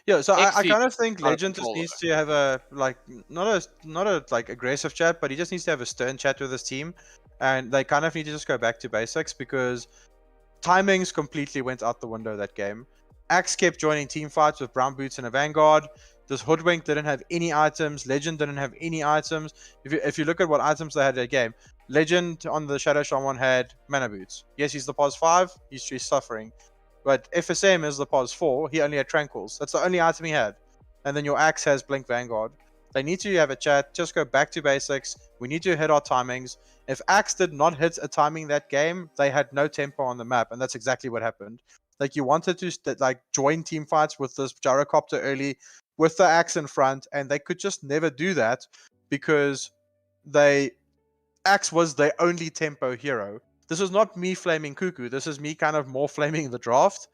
Yeah, so I kind of think Legend just needs to have a not a like aggressive chat, but he just needs to have a stern chat with his team, and they kind of need to just go back to basics because timings completely went out the window that game. Axe kept joining team fights with Brown Boots and a Vanguard. This Hoodwink didn't have any items. Legend didn't have any items. If you look at what items they had that game, Legend on the Shadow Shaman had Mana Boots. Yes, he's the POS 5. He's suffering. But FSM is the POS 4. He only had Tranquils. That's the only item he had. And then your Axe has Blink Vanguard. They need to have a chat. Just go back to basics. We need to hit our timings. If Axe did not hit a timing that game, they had no tempo on the map. And that's exactly what happened. Like, you wanted to like join team fights with this gyrocopter early with the Axe in front, and they could just never do that because Axe was their only tempo hero. This is not me flaming Cuckoo. This is me kind of more flaming the draft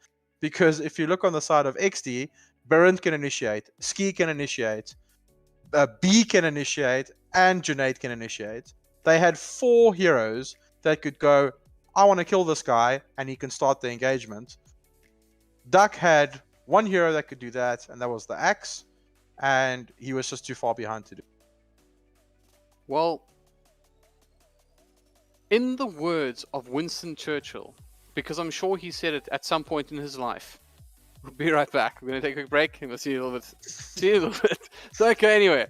Because if you look on the side of XD, Berend can initiate, Ski can initiate, B can initiate, and Junaid can initiate. They had 4 heroes that could go, I want to kill this guy, and he can start the engagement. DUC had 1 hero that could do that, and that was the axe, and he was just too far behind to do. Well, in the words of Winston Churchill, because I'm sure he said it at some point in his life. We'll be right back. We're going to take a quick break and we'll see you a little bit. See you a little bit. It's okay anyway.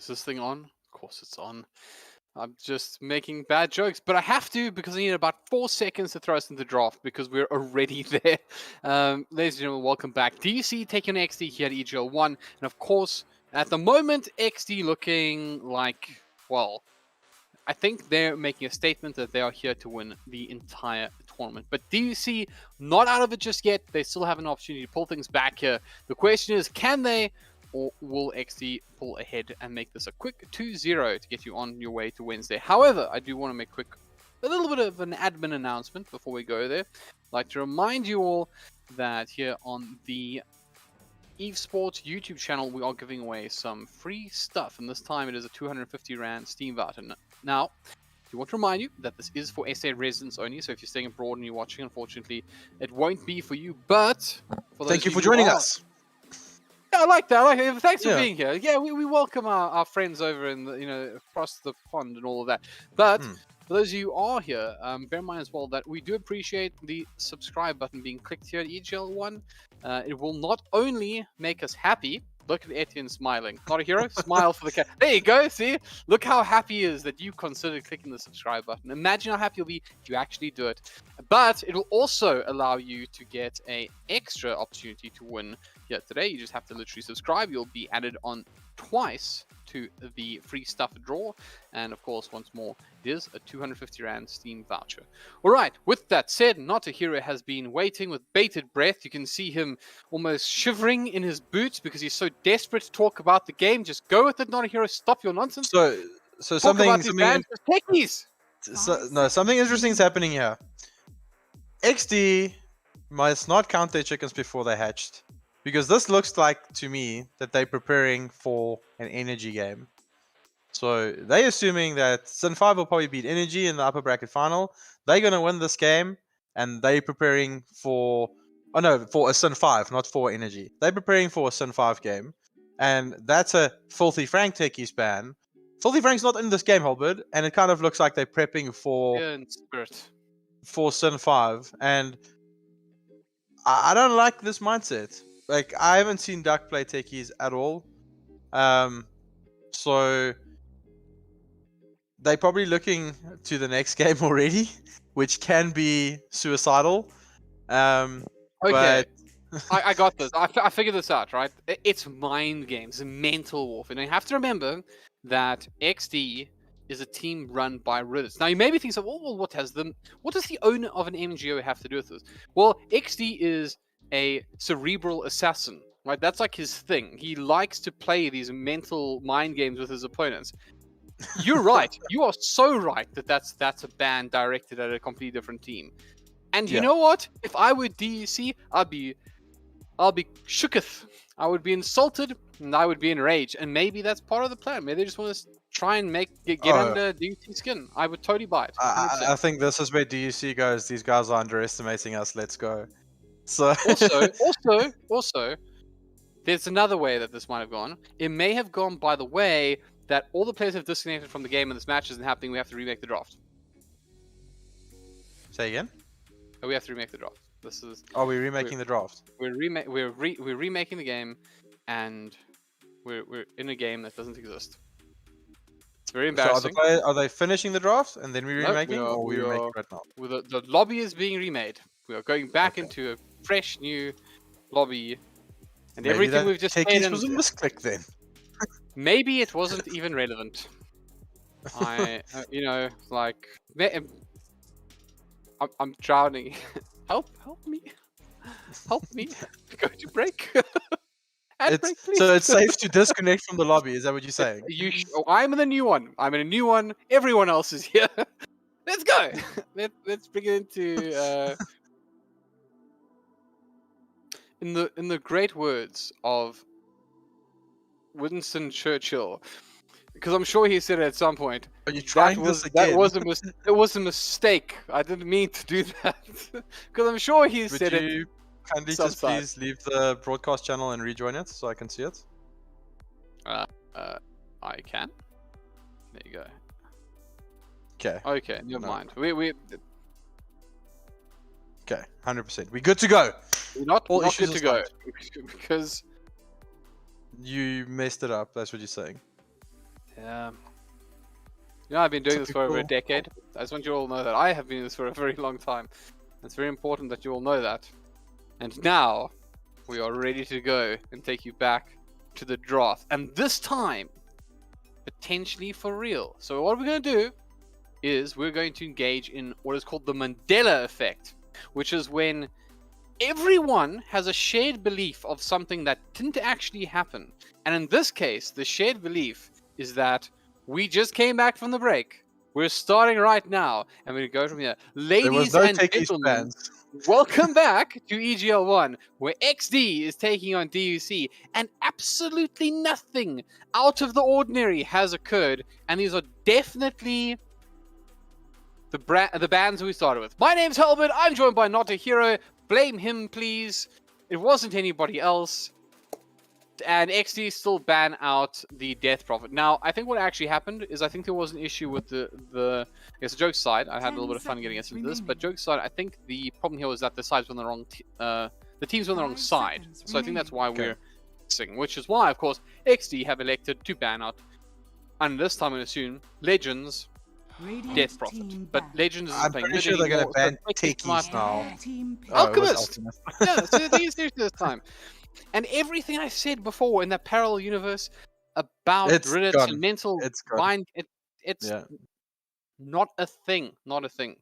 Is this thing on? Of course it's on. I'm just making bad jokes, but I have to because I need about 4 seconds to throw us into the draft because we're already there. Ladies and gentlemen, welcome back. DUC taking on Exdee here at EGL 1. And of course, at the moment, Exdee looking like, well, I think they're making a statement that they are here to win the entire tournament. But DUC, not out of it just yet. They still have an opportunity to pull things back here. The question is, can they? Or will Exdee pull ahead and make this a quick 2-0 to get you on your way to Wednesday? However, I do want to make a little bit of an admin announcement before we go there. I'd like to remind you all that here on the Evesports YouTube channel, we are giving away some free stuff. And this time it is a 250 Rand Steam voucher. Now, I want to remind you that this is for SA residents only. So if you're staying abroad and you're watching, unfortunately, it won't be for you. But for those Thank you for joining us. Yeah, I like that. I like it. Thanks for being here. Yeah, we welcome our friends over in the, across the pond and all of that. But for those of you who are here, bear in mind as well that we do appreciate the subscribe button being clicked here at EGL 1. It will not only make us happy. Look at Etienne smiling. notAhero, smile for the cat. There you go. See, look how happy he is that you considered clicking the subscribe button. Imagine how happy you'll be if you actually do it. But it will also allow you to get an extra opportunity to win here today. You just have to literally subscribe. You'll be added on twice to the free stuff draw. And of course, once more, it is a 250 Rand Steam voucher. All right, with that said, notAhero has been waiting with bated breath. You can see him almost shivering in his boots because he's so desperate to talk about the game. Just go with it, notAhero. Stop your nonsense. So something interesting is happening here. Exdee must not count their chickens before they hatched. Because this looks like, to me, that they're preparing for an energy game. So they're assuming that Sin 5 will probably beat Energy in the upper bracket final. They're going to win this game, and they're preparing for... Oh no, for a Sin 5, not for Energy. They're preparing for a Sin 5 game. And that's a Filthy Frank techies ban. Filthy Frank's not in this game, HellbirD, and it kind of looks like they're prepping for Sin 5. And I don't like this mindset. Like, I haven't seen DUC play techies at all. So they're probably looking to the next game already, which can be suicidal. Okay, but... I got this. I figured this out, right? It's mind games, mental warfare. Now, you have to remember that Exdee is a team run by Riddles. Now, you maybe think, so, well, what does the owner of an MGO have to do with this? Well, Exdee is a cerebral assassin, right? That's like his thing. He likes to play these mental mind games with his opponents. You're right. You are so right that that's a ban directed at a completely different team. And you know what? If I were DUC, I'll be shooketh. I would be insulted and I would be enraged. And maybe that's part of the plan. Maybe they just want to try and get under DUC skin. I would totally buy it. I think this is where DUC goes. These guys are underestimating us. Let's go. So also, there's another way that this might have gone. It may have gone by the way that all the players have disconnected from the game and this match isn't happening. We have to remake the draft. Say again? Oh, we have to remake the draft. This is. Oh, we're remaking the draft. We're remaking the game, and we're in a game that doesn't exist. It's very embarrassing. So are they finishing the draft and then we're remaking, or we remaking right now? The lobby is being remade. We are going back into a fresh new lobby, and maybe everything we've just played. Was a misclick then. Maybe it wasn't even relevant. I'm drowning. Help me! Go to break. Break, please. So it's safe to disconnect from the lobby. Is that what you're saying? I'm in the new one. Everyone else is here. Let's go. Let's bring it into. In the great words of Winston Churchill, because I'm sure he said it at some point. Are you trying this again? It was a mistake. I didn't mean to do that. Because I'm sure he said it. Would you kindly just please leave the broadcast channel and rejoin it so I can see it? I can. There you go. Okay. Okay, never mind. Okay, 100%. We're good to go. We're not good to go because you messed it up. That's what you're saying. Yeah. You know, I've been doing this for over a Typical. decade. I just want you all to know that I have been doing this for a very long time. It's very important that you all know that. And now, we are ready to go and take you back to the draft. And this time, potentially for real. So what we're going to do is we're going to engage in what is called the Mandela effect, which is when everyone has a shared belief of something that didn't actually happen. And in this case, the shared belief is that we just came back from the break. We're starting right now, and we're going to go from here. There was Ladies no and techies gentlemen, fans. welcome back to EGL 1, where Exdee is taking on DUC, and absolutely nothing out of the ordinary has occurred, and these are definitely the bands we started with. My name's HellbirD, I'm joined by notAhero. Blame him, please. It wasn't anybody else. And Exdee still ban out the Death Prophet. Now, I think what actually happened is I think there was an issue with the I guess the joke side. I had a little bit of fun getting into this, but joke side, I think the problem here was that the sides were on the wrong the teams were on the wrong side. So I think that's why we're missing, which is why, of course, Exdee have elected to ban out, and this time I assume, Legends Death Prophet. But Legends is I'm playing pretty sure they're going to ban techies now. Alchemist! Yeah, so these this time. And everything I said before in that parallel universe about It's Reddit gone. and mental It's gone. mind, it's Yeah. not a thing. Not a thing.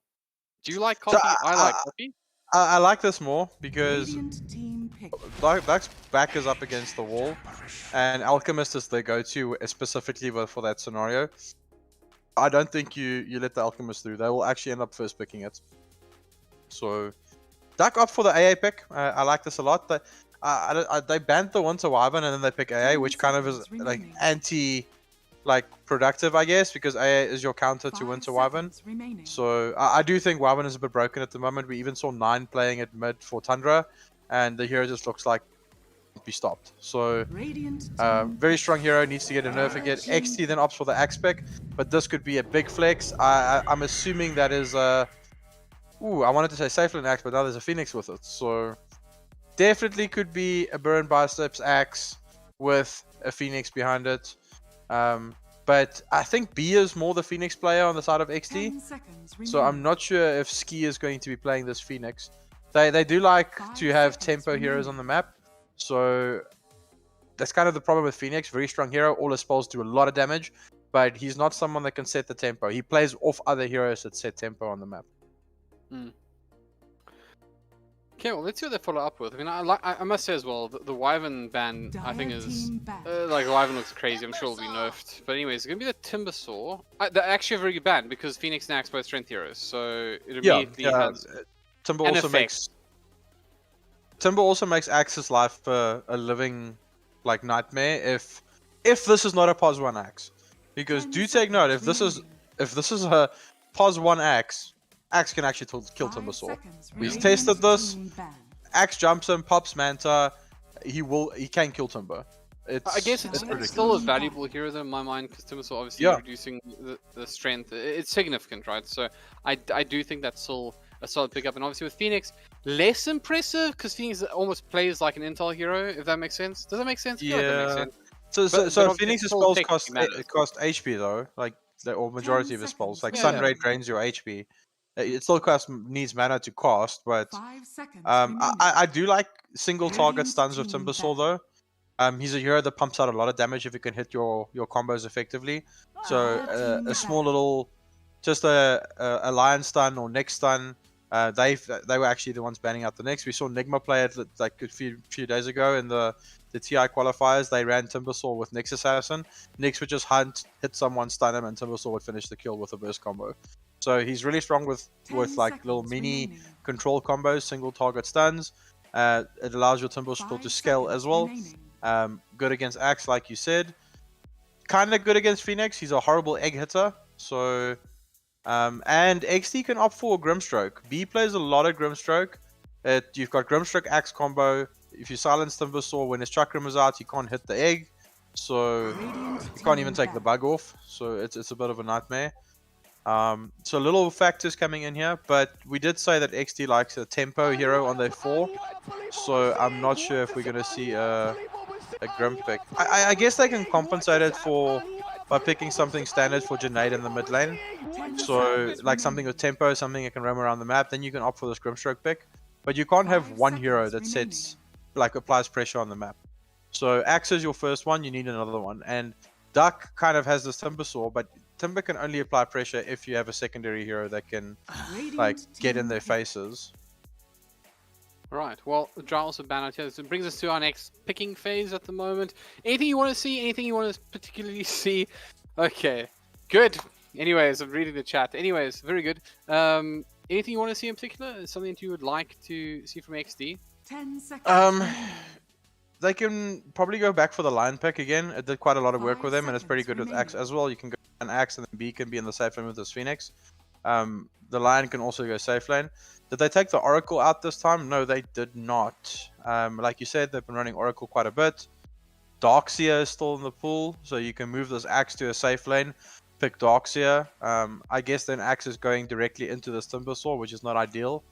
Do you like coffee? I like coffee. I like this more because Black's back is up against the wall, and Alchemist is the go-to specifically for that scenario. I don't think you let the Alchemist through. They will actually end up first picking it. So, Duck up for the AA pick. I like this a lot. They banned the Winter Wyvern and then they pick AA, which kind of is like productive, I guess, because AA is your counter to Winter Wyvern. So I do think Wyvern is a bit broken at the moment. We even saw 9 playing at mid for Tundra, and the hero just looks like be stopped. So very strong hero, needs to get a nerf again. Exdee then opts for the Axe pick, but this could be a big flex. I'm assuming that is ooh, I wanted to say Safely Axe, but now there's a Phoenix with it. So definitely could be a Burn Biceps Axe with a Phoenix behind it. But I think B is more the Phoenix player on the side of Exdee. So I'm not sure if Ski is going to be playing this Phoenix. They do like to have tempo heroes on the map. So that's kind of the problem with Phoenix. Very strong hero. All his spells do a lot of damage. But he's not someone that can set the tempo. He plays off other heroes that set tempo on the map. Okay, well, let's see what they follow up with. I mean, I must say as well, the Wyvern ban, I think is like Wyvern looks crazy. I'm sure it'll be nerfed. But anyways, it's gonna be the Timbersaw. They're actually a very good ban because Phoenix and Axe both strength heroes, so it immediately has Timber an also effect. Timber also makes Axe's life a living like nightmare if this is not a pos 1 Axe. Because do take note, if this is a pos 1 Axe can actually kill Timbersaw. We've tested this. Axe jumps him, pops Manta. He can kill Timber. I guess it's still a valuable hero though in my mind because Timbersaw obviously reducing the strength. It's significant, right? So I do think that's still a solid pickup. And obviously with Phoenix, less impressive because Phoenix almost plays like an intel hero. If that makes sense. Does that make sense? Yeah. That makes sense. So Phoenix's spells cost HP though, like or majority of his spells. Like Sun Ray drains your HP. It still needs mana to cast, but I do like single target stuns with Timbersaw though. He's a hero that pumps out a lot of damage if you can hit your combos effectively. So a small little, just a Lion stun or Nyx stun. They were actually the ones banning out the Nyx. We saw Nigma play it like a few days ago in the TI qualifiers. They ran Timbersaw with Nyx Assassin. Nyx would just hunt, hit someone, stun him, and Timbersaw would finish the kill with a burst combo. So he's really strong with like little mini control combos, single target stuns. It allows your Timbersaw to scale as well. Good against Axe, like you said. Kind of good against Phoenix. He's a horrible egg hitter. So, and Exdee can opt for Grimstroke. B plays a lot of Grimstroke. You've got Grimstroke Axe combo. If you silence Timbersaw when his Chakram is out, you can't hit the egg. So you can't even take the bug off. So it's a bit of a nightmare. So little factors coming in here, but we did say that Exdee likes a tempo hero on their 4, so I'm not sure if we're going to see a Grim pick. I guess they can compensate it for by picking something standard for Junaid in the mid lane. So like something with tempo, something that can roam around the map, then you can opt for the Scrimstroke pick. But you can't have one hero that sets, like applies pressure on the map. So Axe is your first one, you need another one. And Duck kind of has this Timber Saw, but Timber can only apply pressure if you have a secondary hero that can like get in their faces. Right, well, the draw also banned out here. So it brings us to our next picking phase at the moment. Anything you want to see? Anything you want to particularly see? Okay, good. Anyways, I'm reading the chat. Anyways, very good. Anything you want to see in particular? Something that you would like to see from Exdee? 10 seconds. They can probably go back for the Lion pick again. It did quite a lot of work 5 with them, and it's pretty good with seconds Axe as well. You can go an Axe, and then B can be in the safe lane with this Phoenix. The Lion can also go safe lane. Did they take the Oracle out this time? No, they did not. Like you said, they've been running Oracle quite a bit. Darkseer is still in the pool, so you can move this Axe to a safe lane, pick Darkseer. I guess then Axe is going directly into this Timber Saw, which is not ideal.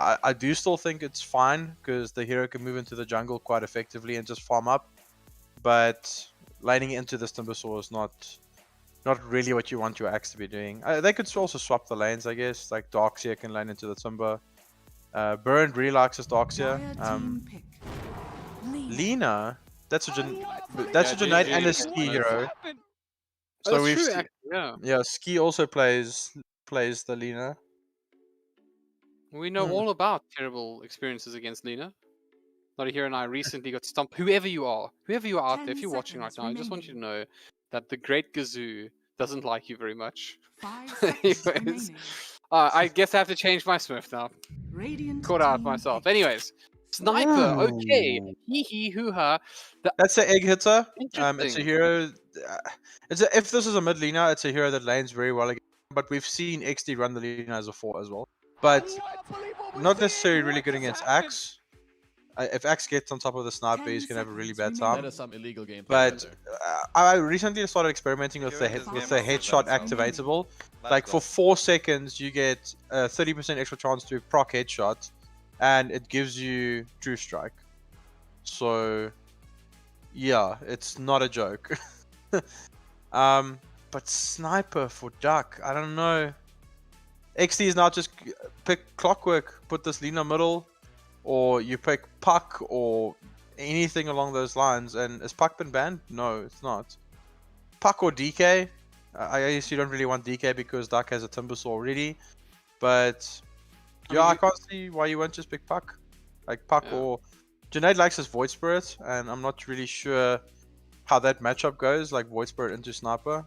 I do still think it's fine because the hero can move into the jungle quite effectively and just farm up, but laning into this Timber Saw is not really what you want your Axe to be doing. They could also swap the lanes, I guess. Like Darkseer can lane into the Timber. Burned really likes his Darkseer. Lina, that's a Junaid and a Ski hero. So That's we've true, seen, actually, yeah, Ski also plays the Lina. We know all about terrible experiences against Lina. notAhero and I recently got stumped. Whoever you are out there, if you're watching right now, I just want you to know that the Great Gazoo doesn't like you very much. 5 seconds Anyways, remaining. I guess I have to change my Smurf now. Radiant Caught out team myself. pick. Anyways, Sniper, okay. Ooh. Hee hee hoo ha. That's an egg hitter. It's a Interesting. hero. If this is a mid laner, it's a hero that lanes very well again. But we've seen Exdee run the laner as a 4 as well. But not necessarily really good against Axe. If Axe gets on top of the sniper, 10 he's gonna have a really seconds bad time. remaining. That is some illegal gameplay. But right I recently started experimenting with the Hero just headshot gave us activatable. Like for 4 seconds, you get a 30% extra chance to proc headshot, and it gives you True Strike. So yeah, it's not a joke. But Sniper for Duck, I don't know. Exdee is now just pick Clockwork, put this Lina middle, or you pick Puck or anything along those lines. And is Puck been banned? No, it's not. Puck or DK. I guess you don't really want DK because Duck has a Timber Saw already. But yeah, I can't see why you won't just pick Puck. Like Puck or Junaid likes his Void Spirit, and I'm not really sure how that matchup goes. Like Void Spirit into Sniper.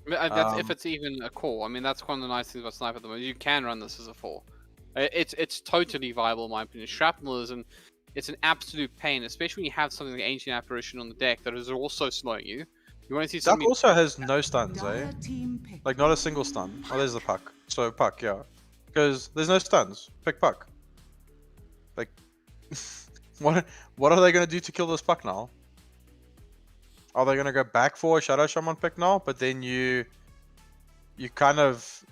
That's if it's even a core. I mean, that's one of the nice things about Sniper at the moment. You can run this as a 4. It's totally viable in my opinion. Shrapnel is it's an absolute pain, especially when you have something like Ancient Apparition on the deck that is also slowing you. You want to see Duck something. also has no stuns, eh? Dire team pick. Like not a single stun. Oh, there's the Puck. So Puck, yeah. Because there's no stuns. Pick Puck. Like, what are they gonna do to kill this Puck now? Are they gonna go back for a Shadow Shaman pick now? But then you kind of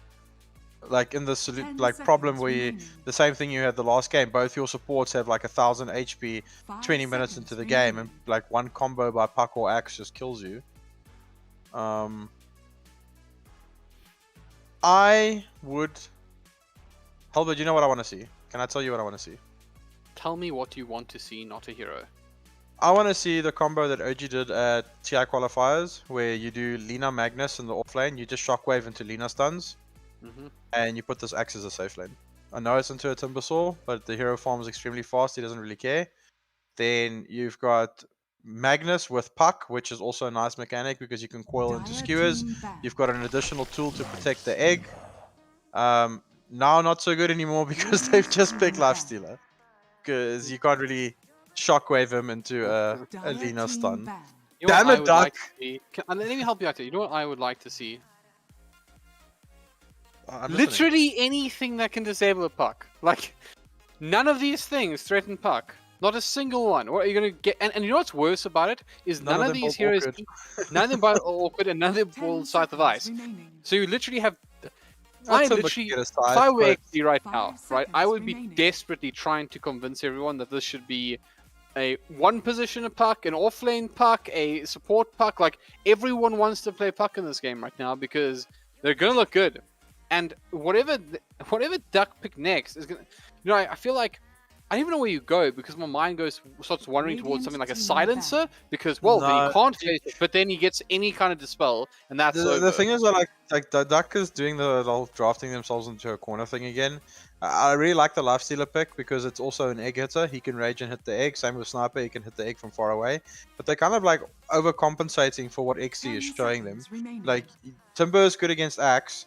like in this 10 problem seconds where remaining. the same thing you had the last game. Both your supports have like 1000 HP 5 20 minutes seconds into the game, and remaining. like one combo by Puck or Axe just kills you. I would. HellbirD, you know what I want to see? Can I tell you what I want to see? Tell me what you want to see, notAhero. I want to see the combo that OG did at TI qualifiers, where you do Lina Magnus in the off lane, you just shockwave into Lina stuns, and you put this Axe as a safe lane. I know it's into a Timber Saw, but the hero farms extremely fast, he doesn't really care. Then you've got Magnus with Puck, which is also a nice mechanic because you can coil into Dire skewers. team back. You've got an additional tool to protect the egg. Now not so good anymore because they've just picked Lifestealer. Because you can't really shockwave him into a Dire Lina team stun. back. You know Damn what it, I would Duck! like to see? Let me help you out here. You know what I would like to see? I'm listening. Literally anything that can disable a Puck. Like, none of these things threaten Puck. Not a single one. What are you gonna get? And you know what's worse about it is none of them these are heroes, awkward. none of them are awkward, and none of them 10 will Scythe of Ice. seconds remaining. So you literally have. Not I so much literally, to get a if scythe, I were but Exdee right 5 now, right, I seconds would be remaining. desperately trying to convince everyone that this should be a one position puck, an off lane puck, a support puck. Like everyone wants to play puck in this game right now because they're gonna look good. And whatever Duck pick next is gonna, I feel like I don't even know where you go because my mind starts wandering towards something like a silencer because then he can't face it, but then he gets any kind of dispel, and that's the thing is that like the Duck is doing the whole drafting themselves into a corner thing again. I really like the Lifestealer pick because it's also an egg hitter. He can rage and hit the egg. Same with Sniper, he can hit the egg from far away. But they're kind of like overcompensating for what Exdee is showing them. Like Timber is good against Axe.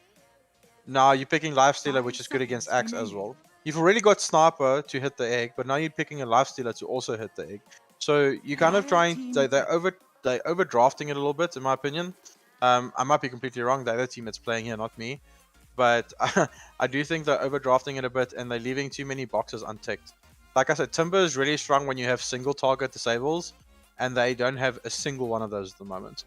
Now you're picking Lifestealer, which is good against Axe as well. You've already got Sniper to hit the egg, but now you're picking a Lifestealer to also hit the egg. So you're kind of trying. They're overdrafting it a little bit, in my opinion. I might be completely wrong. The other team that's playing here, not me. But I do think they're overdrafting it a bit, and they're leaving too many boxes unticked. Like I said, Timber is really strong when you have single target disables, and they don't have a single one of those at the moment.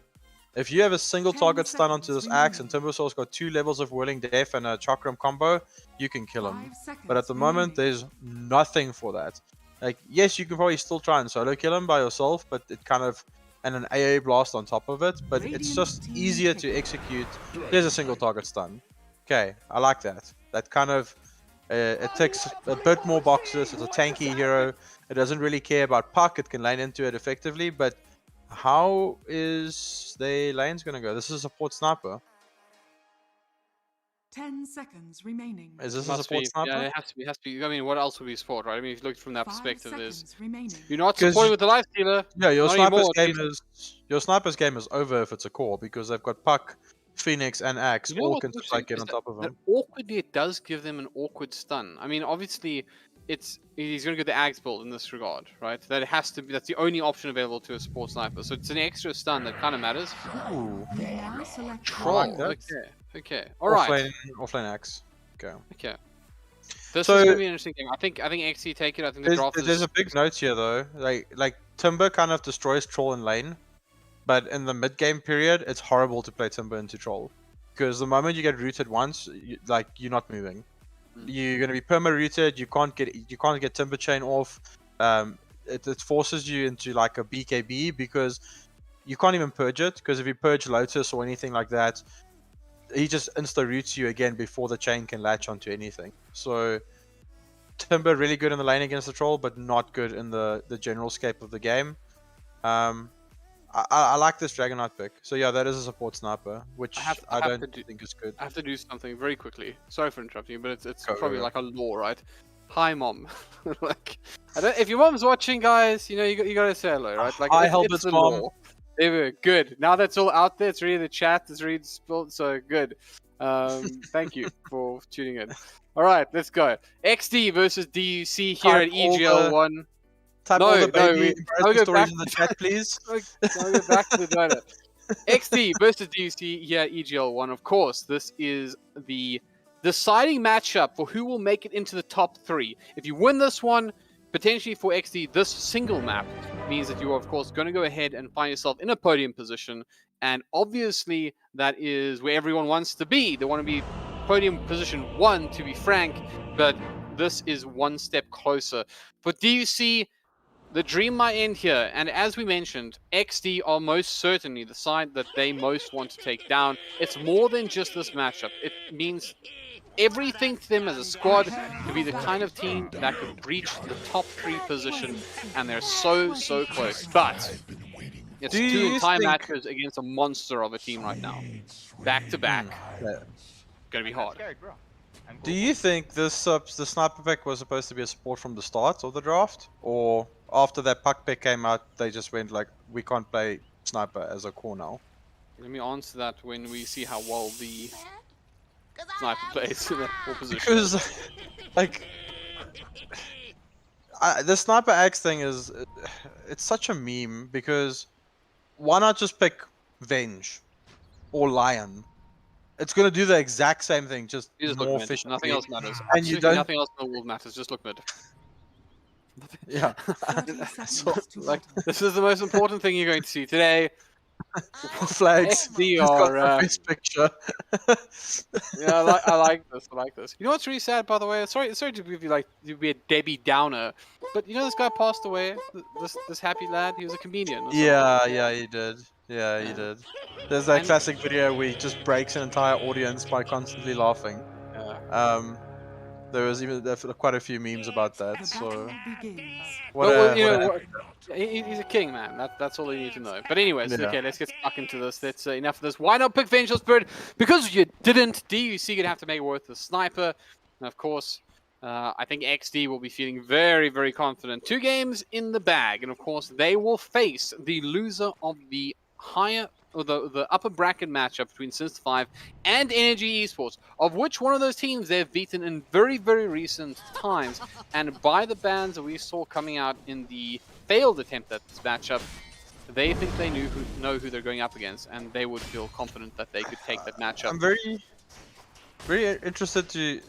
If you have a single target stun onto this Axe, and Timbersaur's got 2 levels of Whirling Death and a Chakram combo, you can kill him. But at the moment, there's nothing for that. Like, yes, you can probably still try and solo kill him by yourself, but it kind of... and an AA blast on top of it, but it's just easier to execute. There's a single target stun. Okay, I like that. That kind of, it ticks a bit more boxes. It's a tanky hero. It doesn't really care about puck. It can lane into it effectively, but how is the lanes going to go? This is a support sniper. 10 seconds remaining. Is this a support sniper? Yeah, it has to be. It has to be. I mean, what else would be support, right? I mean, if you look from that 5 perspective, seconds remaining. you're not supporting with the Lifestealer. Yeah, your not sniper's game is over if it's a core because they've got puck, Phoenix, and Axe all can just like get on top of him. Awkwardly, it does give them an awkward stun. I mean, obviously, he's going to go the Axe build in this regard, right? That it has to be. That's the only option available to a support sniper. So it's an extra stun that kind of matters. Ooh. Now select Troll. Like Okay. All right. Offlane Axe. Okay. Okay. This is going to be an interesting game. I think Exdee take it. I think the draft there's a big note here though. Like Timber kind of destroys Troll in lane, but in the mid game period, it's horrible to play Timber into Troll because the moment you get rooted once, you're not moving. You're going to be perma rooted. You can't get Timber Chain off. It forces you into like a BKB because you can't even purge it. Because if you purge Lotus or anything like that, he just insta roots you again before the chain can latch onto anything. So Timber really good in the lane against the Troll, but not good in the general scape of the game. I like this Dragon Knight pick. So yeah, that is a support sniper, which I don't think is good. I have to do something very quickly. Sorry for interrupting you, but it's probably like a law, right? Hi, mom. Like, if your mom's watching, guys, you gotta say hello, right? Like, hi, HellbirD's mom. There we go. Good. Now that's all out there. It's ready to chat. It's ready to spill. So good. Thank you for tuning in. All right, let's go. Exdee versus DUC here at EGL 1. Type all the baby stories in the chat, please. I'll go back to the donut. Exdee versus DUC here at EGL 1. Of course, this is the deciding matchup for who will make it into the top 3. If you win this one, potentially for Exdee, this single map means that you are, of course, going to go ahead and find yourself in a podium position. And obviously, that is where everyone wants to be. They want to be podium position 1, to be frank. But this is one step closer. For DUC, the dream might end here. And as we mentioned, Exdee are most certainly the side that they most want to take down. It's more than just this matchup. It means everything to them as a squad to be the kind of team that could reach the top 3 position, and they're so close. But it's 2 entire matches against a monster of a team right now, back to back. Gonna be hard. Do you think the sniper pick was supposed to be a support from the start of the draft, or after that puck pick came out, they just went like, we can't play sniper as a core now? Let me answer that when we see how well the sniper plays in that position. Because, like, the sniper axe thing is, it's such a meme because why not just pick Venge or Lion? It's gonna do the exact same thing, just more efficient. Nothing else matters. And you don't. Nothing else in the world matters. Just look mid. Yeah. So, like, this is the most important thing you're going to see today. Flags. Exdee He's got are, the best picture. Yeah, I like this. I like this. You know what's really sad, by the way? Sorry to be like to be a Debbie Downer, but you know this guy passed away. This happy lad. He was a comedian. Or Yeah, something. yeah, he did. Yeah, he Yeah. did. There's that And classic video where he just breaks an entire audience by constantly laughing. There was even quite a few memes about that. The So battle begins. what well, you a know, he's a king, man. That's all you need to know. But anyways, Yeah. okay, let's get stuck into this. That's enough of this. Why not pick Vengeful Spirit? Because you didn't. DUC gonna have to make it worth the sniper. And of course, I think Exdee will be feeling very, very confident. 2 games in the bag, and of course, they will face the loser of the higher or the upper bracket matchup between Sinister 5 and Energy Esports, of which one of those teams they've beaten in very, very recent times. And by the bans that we saw coming out in the failed attempt at this matchup, they think they know who they're going up against, and they would feel confident that they could take that matchup. I'm very interested to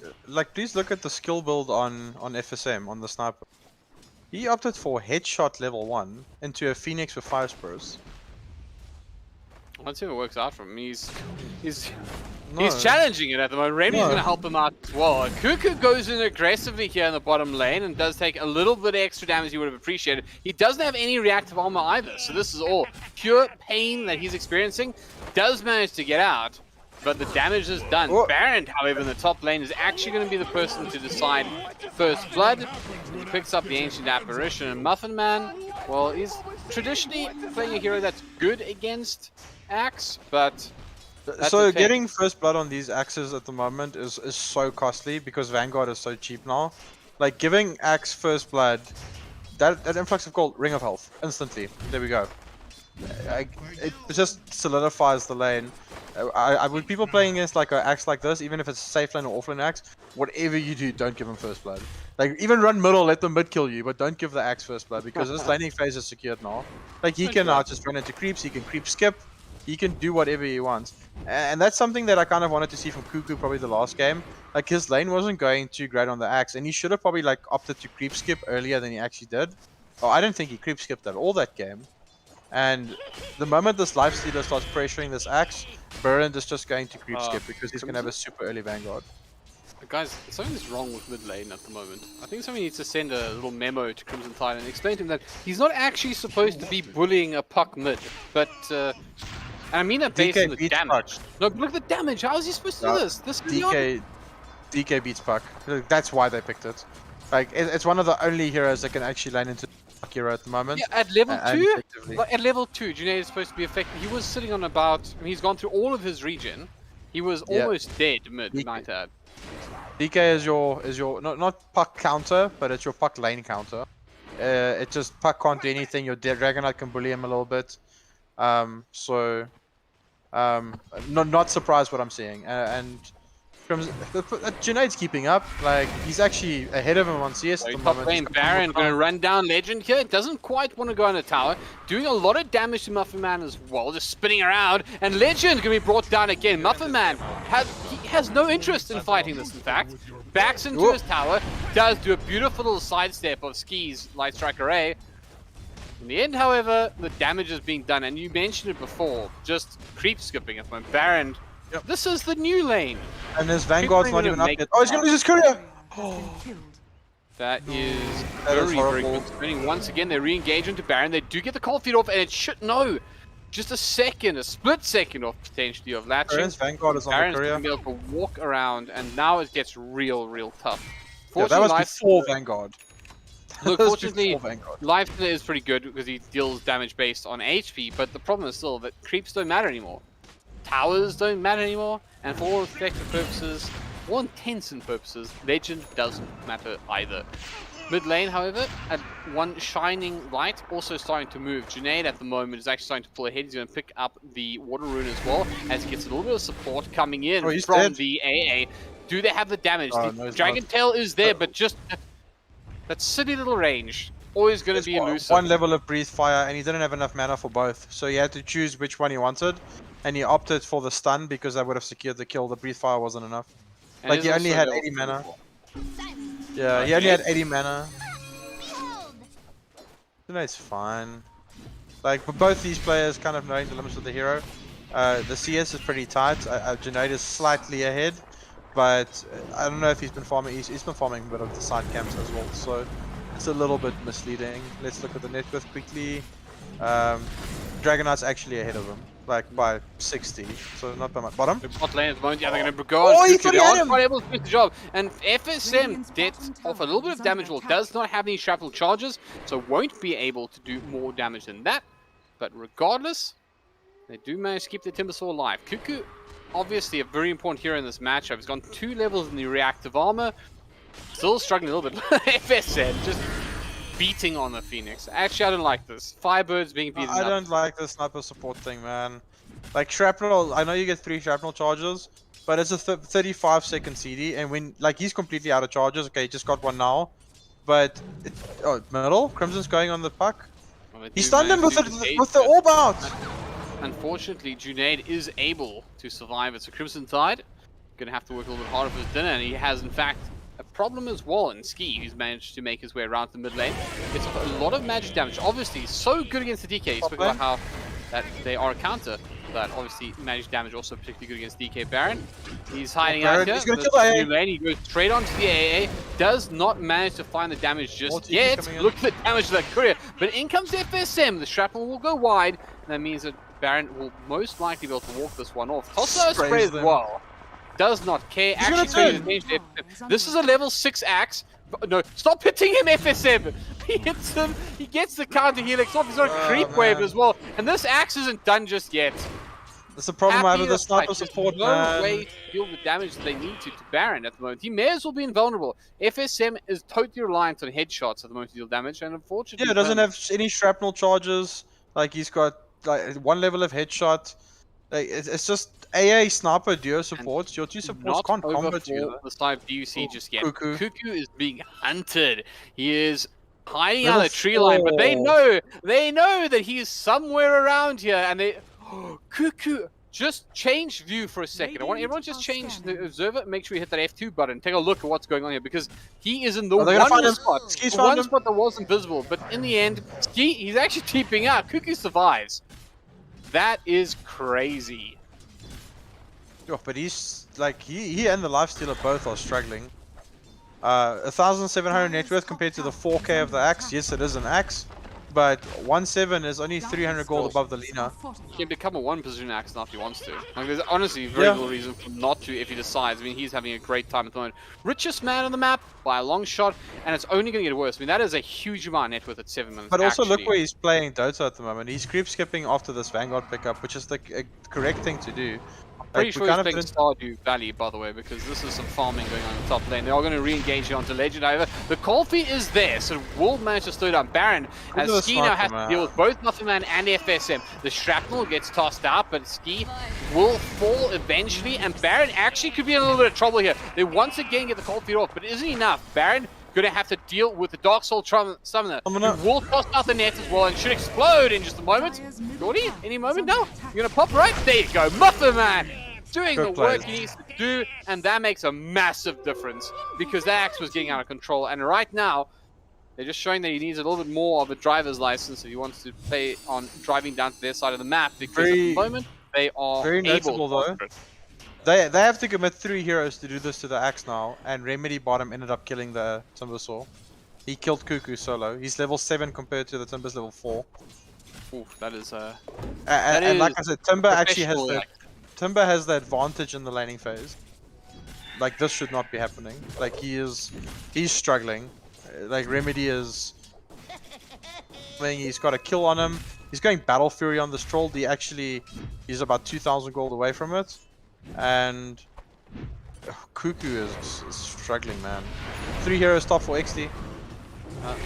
please look at the skill build on FSM on the sniper. He opted for headshot level 1 into a Phoenix with 5 spurs. Let's see if it works out for him. He's No. challenging it at the moment. Remy's No. going to help him out as well. Cuckoo goes in aggressively here in the bottom lane and does take a little bit extra damage you would have appreciated. He doesn't have any reactive armor either, so this is all pure pain that he's experiencing. Does manage to get out, but the damage is done. Oh. Baron, however, in the top lane is actually going to be the person to decide first blood. He picks up the Ancient Apparition, and Muffin Man, well, he's traditionally playing a hero that's good against Axe, but that's So the thing. getting first blood on these axes at the moment is so costly because Vanguard is so cheap now. Like giving Axe first blood, that influx of gold, Ring of Health, instantly. There we go. It just solidifies the lane. I would people playing against like an Axe like this, even if it's a safe lane or offlane Axe, whatever you do, don't give him first blood. Like even run middle, let them mid kill you, but don't give the Axe first blood because this laning phase is secured now. Like he can now just run into creeps, he can creep skip. He can do whatever he wants. And that's something that I kind of wanted to see from Cuckoo probably the last game. Like his lane wasn't going too great on the Axe, and he should have probably like opted to creep skip earlier than he actually did. Oh, I didn't think he creep skipped at all that game. And the moment this lifestealer starts pressuring this Axe, Burrend is just going to creep skip because he's going to have a super early Vanguard. Guys, something's wrong with mid lane at the moment. I think somebody needs to send a little memo to Crimson Tide and explain to him that he's not actually supposed to be bullying a puck mid, but and I mean that based on the beats damage. puck. No, but look at the damage. How is he supposed to do this? This is beyond. DK beats puck. That's why they picked it. Like it's one of the only heroes that can actually lane into puck hero at the moment. Yeah, at level and 2, effectively. like, at level 2, Junaid is supposed to be effective. He was sitting on about. I mean, he's gone through all of his regen. He was Yeah. almost dead mid. DK. Might add. DK is your not puck counter, but it's your puck lane counter. It just puck can't do anything. Your Dragonite can bully him a little bit. Not surprised what I'm seeing. And Junaid's keeping up. Like he's actually ahead of him on CS at the Top moment. lane, Baron going to run down Legend here. Doesn't quite want to go on the tower. Doing a lot of damage to Muffin Man as well. Just spinning around. And Legend going to be brought down again. Muffin Man has no interest in fighting this, in fact. Backs into his tower. Does do a beautiful little sidestep of Ski's Light Strike Array. In the end, however, the damage is being done. And you mentioned it before. Just creep skipping it when Baron... Yep. This is the new lane. And his Vanguard's not even up yet. Oh, he's gonna lose his courier! Has been killed. That is That is very horrible. concerning. Once again, they re-engage into Baron. They do get the cold feed off, and it should no, just a split second off potentially of latching. Baron's Vanguard is on the Baron's courier. gonna be able to walk around, and now it gets real tough. Yeah, that was Fortunately, before Vanguard. Look, That was fortunately, before Vanguard. Lifestealer is pretty good because he deals damage based on HP, but the problem is still that creeps don't matter anymore. Towers don't matter anymore, and for all effective purposes, all intents and purposes, Legend doesn't matter either. Mid lane, however, at one shining light, also starting to move. Junaid at the moment is actually starting to pull ahead. He's going to pick up the Water Rune as well, as he gets a little bit of support coming in Oh, he's from dead. the AA. Do they have the damage? Oh, The no, he's Dragon not. Tail is there, but just that silly little range. Always going to be elusive. One level of Breathe Fire, and he didn't have enough mana for both. So he had to choose which one he wanted. And he opted for the stun because that would have secured the kill. The Breathe Fire wasn't enough. And Like it he is only also had level 80 mana. 4. Yeah, he only had 80 mana. Junaid's fine. Like, but both these players kind of knowing the limits of the hero. The CS is pretty tight. Junaid is slightly ahead, but I don't know if he's been farming. He's been farming a bit of the side camps as well, so it's a little bit misleading. Let's look at the net worth quickly. Dragonite's actually ahead of him, like by 60, so not by much. Bottom. The bot lane at the moment, yeah, they're going to go. Oh, he they had are him! quite able to finish the job. And FSM did off a little bit of damage, well, does not have any shrapnel charges, so won't be able to do more damage than that. But regardless, they do manage to keep the Timbersaw alive. Cuckoo, obviously a very important hero in this matchup. He's gone 2 levels in the reactive armor. Still struggling a little bit. FSM just beating on the Phoenix. Actually, I don't like this. Firebird's being beaten I up. don't like the sniper support thing, man. Like shrapnel, I know you get 3 shrapnel charges, but it's a 35-second CD, and when like he's completely out of charges. Okay, he just got one now, but middle. Crimson's going on the puck. Well, He stunned him with the orb out. Unfortunately, Junaid is able to survive. It's a Crimson Tide. Gonna have to work a little bit harder for his dinner, and he has, in fact, a problem as well in Ski, who's managed to make his way around the mid lane. It's a lot of magic damage. Obviously, so good against the DK. You spoke about how that they are a counter, but obviously magic damage also particularly good against DK Baron. He's hiding out here. He's gonna kill the AA. Lane. He goes straight onto the AA. Does not manage to find the damage just yet. Look at the damage to that courier. But in comes FSM. The shrapnel will go wide. And that means that Baron will most likely be able to walk this one off. Tosso spray as well. Does not care. Actually, this is a level 6 axe. No, stop hitting him, FSM! He hits him, he gets the counter helix off, he's got a creep wave as well. And this axe isn't done just yet. That's the problem I have with the sniper support, no man. way to deal with the damage that they need to Baron at the moment. He may as well be invulnerable. FSM is totally reliant on headshots at the moment to deal damage, and unfortunately... Yeah, doesn't have any shrapnel charges. Like, he's got like 1 level of headshot. Like, it's just AA sniper duo supports. Your 2 supports can't combo together. The side of DUC just yet. Cuckoo. Cuckoo is being hunted. He is hiding out the tree line, but they know that he is somewhere around here, and they... Cuckoo, just change view for a second. I want everyone just change the observer. Make sure you hit that F2 button. Take a look at what's going on here, because he is in the one spot. Ski's The one spot that was invisible, but in the end, he's actually keeping out. Cuckoo survives. That is crazy. Oh, but he's like he and the lifestealer both are struggling. 1,700 net worth compared to the 4K of the axe. Yes, it is an axe, but 1.7 is only 300 gold above the Lina. He can become a 1-position axe now if he wants to. Like, there's honestly very little reason for him not to if he decides. I mean, he's having a great time at the moment. Richest man on the map by a long shot, and it's only going to get worse. I mean, that is a huge amount of net worth at 7 minutes. But also look where he's playing Dota at the moment. He's creep skipping after this Vanguard pickup, which is the correct thing to do. Pretty sure he's playing Stardew Valley, by the way, because this is some farming going on in the top lane. They are going to re-engage here onto Legend, however. The cold feet is there, so will manage to slow down Baron, as Ski now has to deal with both Muffin-Man and FSM. The shrapnel gets tossed out, but Ski will fall eventually, and Baron actually could be in a little bit of trouble here. They once again get the cold feet off, but it isn't enough. Baron going to have to deal with the Dark Soul Summoner, who will toss out the net as well and should explode in just a moment. Gordy, any moment now? You're going to pop right? There you go, Muffin Man! Doing the work he needs to do, and that makes a massive difference, because that axe was getting out of control, and right now, they're just showing that he needs a little bit more of a driver's license if he wants to play on driving down to their side of the map, because at the moment, they are very able noticeable though. They have to commit 3 heroes to do this to the axe now, and Remedy bottom ended up killing the Timbersaw. He killed Cuckoo solo. He's level 7 compared to the Timber's level 4. Oof, that is and like I said, Timber actually has the advantage in the laning phase. Like, this should not be happening. Like, he's struggling. Like, Remedy is... I mean, he's got a kill on him. He's going Battle Fury on this troll. He's about 2,000 gold away from it. And... Cuckoo is struggling, man. 3 heroes top for Exdee.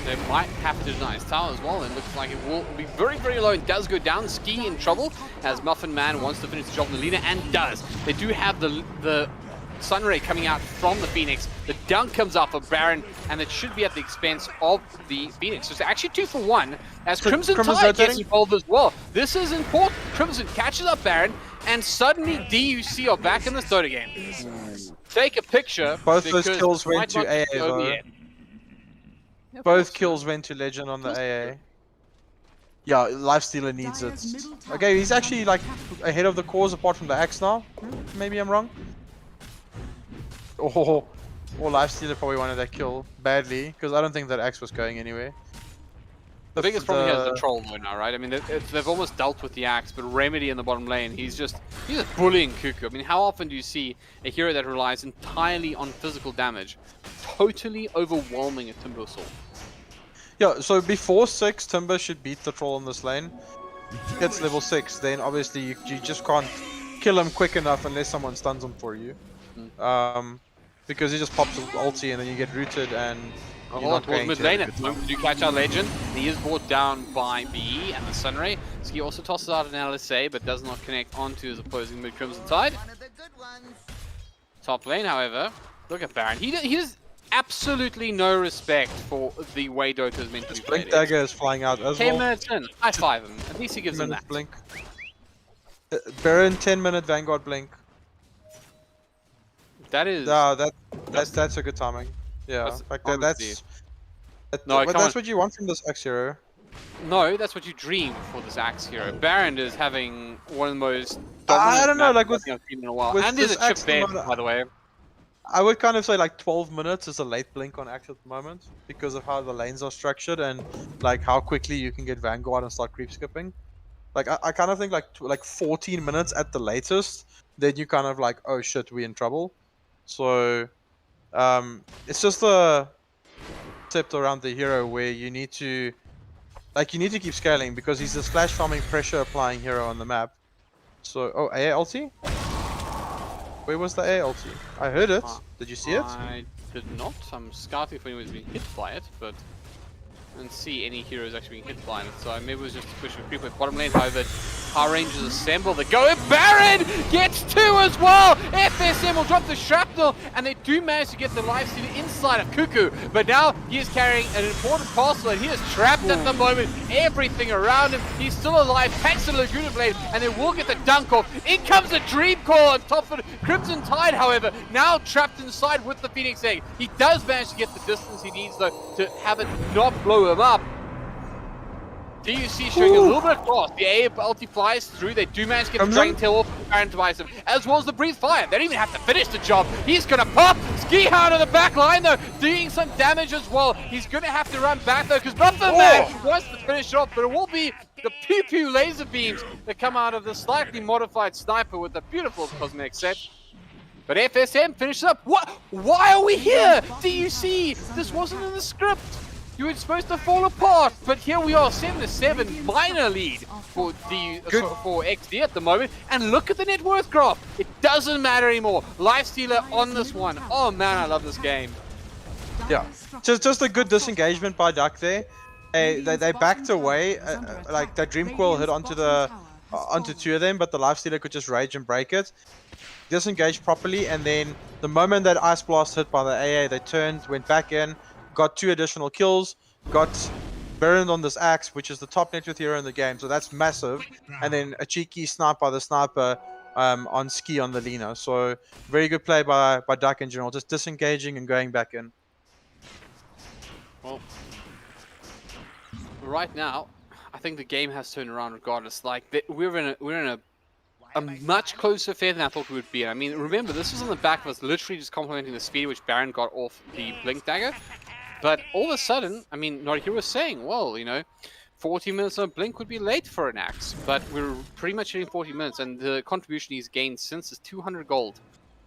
They might have to deny his tower as well, and it looks like it will be very, very low. It does go down. Ski in trouble, as Muffin Man wants to finish the job on the leader, and does. They do have the Sunray coming out from the Phoenix. The dunk comes up of Baron, and it should be at the expense of the Phoenix. So it's actually 2 for 1, as Crimson Tide gets involved as well. This is important. Crimson catches up Baron, and suddenly DUC are back in this Dota game. Take a picture. Both those kills went to AA though. Both kills went to Legend on the AA. Yeah, Lifestealer needs Dire's it. middle tower Okay, he's is actually under like attack. ahead of the cause apart from the axe now. Maybe I'm wrong. Oh, or Lifestealer probably wanted that kill badly because I don't think that axe was going anywhere. The biggest problem here is the the troll though now, right? I mean, they've almost dealt with the axe, but Remedy in the bottom lane, he's just bullying Cuckoo. I mean, how often do you see a hero that relies entirely on physical damage, totally overwhelming a Timber Saw? yeah. So before 6, Timber should beat the troll in this lane. Hits level 6, then obviously you just can't kill him quick enough unless someone stuns him for you. Because he just pops ulti and then you get rooted and Oh, you're hold on, not towards going mid to lane have at a the good moment. time. Did you catch our legend? He is brought down by BE and the Sunray. Ski also tosses out an LSA, but does not connect onto his opposing mid Crimson Tide. Top lane, however, look at Baron. He has absolutely no respect for the way Dota is meant to be His blink played. dagger is flying out as 10 well. minutes in, high five him. At least he gives him Minutes that. blink. Baron 10-minute Vanguard blink. That is. Yeah, that's a good timing. Yeah, That's like honestly- no, come that's on. what you want from this X hero. No, that's what you dream for this Axe hero. Baron is having one of the most. I don't know, dominant like matches I've seen in a while. with And there's a this chip Axe there, mode, by the way. I would kind of say like 12 minutes is a late blink on Axe at the moment because of how the lanes are structured and like how quickly you can get Vanguard and start creep skipping. Like I kind of think like 14 minutes at the latest, then you kind of like, oh shit, we're in trouble. So it's just a concept around the hero where you need to keep scaling because he's a splash farming pressure applying hero on the map. So oh, AA ulti? Where was the AA ulti? I heard it. Did you see it? I did not. I'm scouting if anyone was being hit by it, but I didn't see any heroes actually being hit by it. So maybe it was just a push of creep with bottom lane. However, Power Rangers assemble. They go in. Baron gets 2 as well. FSM will drop the shrapnel, and they do manage to get the lifesteal inside of Cuckoo. But now he is carrying an important parcel, and he is trapped at the moment. Everything around him. He's still alive. Packs the Laguna Blade, and they will get the dunk off. In comes a Dream Core on top of it. Crimson Tide, however, now trapped inside with the Phoenix Egg. He does manage to get the distance he needs, though, to have it not blow him up. DUC showing a little bit of cross. The A ulti flies through. They do manage to get the Dragon Tail off the Baron device, as well as the Breathe Fire. They don't even have to finish the job. He's going to pop. Ski Hound on the back line, though, doing some damage as well. He's going to have to run back, though, because Bufferman wants to finish it off, but it will be the pew-pew laser beams that come out of the slightly modified sniper with a beautiful cosmetic set. But FSM finishes up. What? Why are we here? DUC, this wasn't in the script. You were supposed to fall apart, but here we are, 7-7, minor lead for Exdee at the moment. And look at the net worth graph. It doesn't matter anymore. Lifestealer on this one. Oh man, I love this game. Yeah, just a good disengagement by Duck there. They backed away, like that Dream Coil hit onto the onto 2 of them, but the Lifestealer could just rage and break it. Disengaged properly, and then the moment that Ice Blast hit by the AA, they turned, went back in, got 2 additional kills, got burned on this axe, which is the top net worth hero in the game, so that's massive. And then a cheeky snipe by the sniper on Ski on the Lina. So very good play by Duck in general, just disengaging and going back in. Well, right now, I think the game has turned around regardless. Like we're in a much closer affair than I thought we would be. I mean, remember, this was on the back of us literally just complementing the speed which Baron got off the Blink Dagger. But all of a sudden, I mean, notAhero was saying, well, you know, 40 minutes on Blink would be late for an axe. But we're pretty much hitting 40 minutes, and the contribution he's gained since is 200 gold.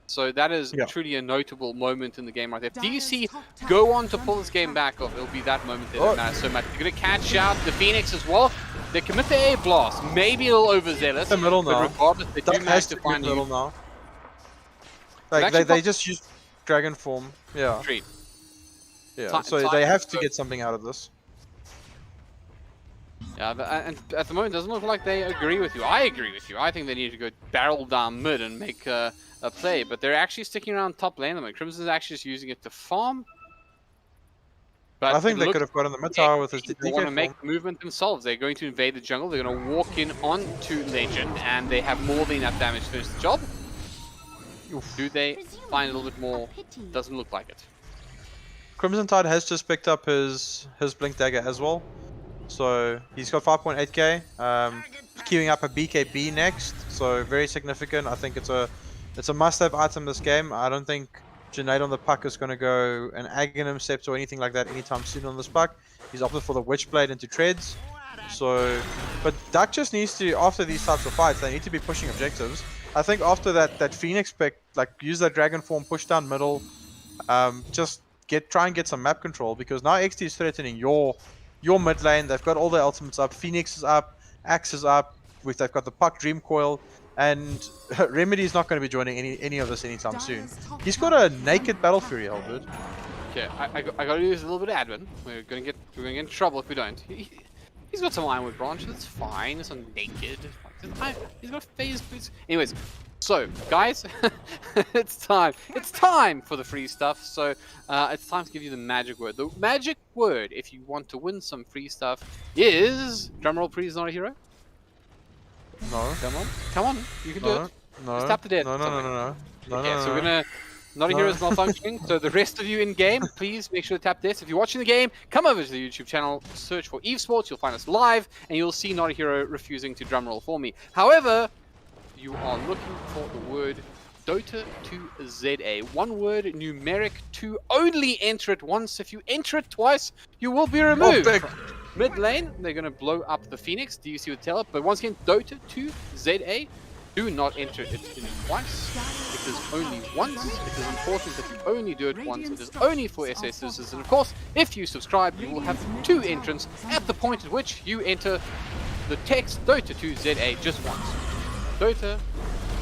So that is truly a notable moment in the game right there. If DUC go on to pull this game back off, it'll be that moment that matters so much. They're going to catch out the Phoenix as well. They commit the A blast, maybe a little overzealous, The middle now. but regardless, they do manage to find middle you. now. Like they just use Dragon Form. Yeah. Street. Yeah. So they have to get something out of this. Yeah, and at the moment, it doesn't look like they agree with you. I agree with you. I think they need to go barrel down mid and make a play, but they're actually sticking around top lane. I mean, Crimson's actually just using it to farm. But I think they could have got on the mid tower with his DK They want to form. make the movement themselves. They're going to invade the jungle. They're going to walk in onto Legend, and they have more than enough damage to finish the job. Do they find a little bit more? Doesn't look like it. Crimson Tide has just picked up his Blink Dagger as well. So he's got 5.8k. Queuing up a BKB next, so very significant. I think it's a must-have item this game. I don't think Junaid on the puck is going to go an Aghanim Scepter or anything like that anytime soon on this puck. He's opted for the Witchblade into Treads. So, but DUC just needs to, after these types of fights, they need to be pushing objectives. I think after that Phoenix pick, like use that Dragon form, push down middle, just try and get some map control, because now Exdee is threatening your mid lane. They've got all their ultimates up. Phoenix is up, Axe is up. They've got the puck Dream Coil, and Remedy is not going to be joining any of this anytime soon. He's got a naked Battle Fury, HellbirD. Okay, I got to use a little bit of admin. We're gonna get in trouble if we don't. He's got some Ironwood Branch. That's fine. It's not naked. He's got phase boots. Anyways, so guys, it's time. It's time for the free stuff. So it's time to give you the magic word. The magic word, if you want to win some free stuff, is drumroll. Please, notAhero. No. Come on, you can do it. No. Just tap the dead. No. Okay, so we're gonna. notAhero is malfunctioning, so the rest of you in game, please make sure to tap this. If you're watching the game, come over to the YouTube channel, search for Evesports, you'll find us live, and you'll see notAhero refusing to drumroll for me. However, you are looking for the word Dota 2 ZA. One word, numeric 2. Only enter it once. If you enter it twice, you will be removed. Mid lane, they're going to blow up the Phoenix. DUC would tell it. But once again, Dota 2 ZA. Do not enter it twice. It is only once. It is important that you only do it once. It is only for SSs. And of course, if you subscribe, you will have 2 entrants at the point at which you enter the text Dota 2 ZA just once. Dota,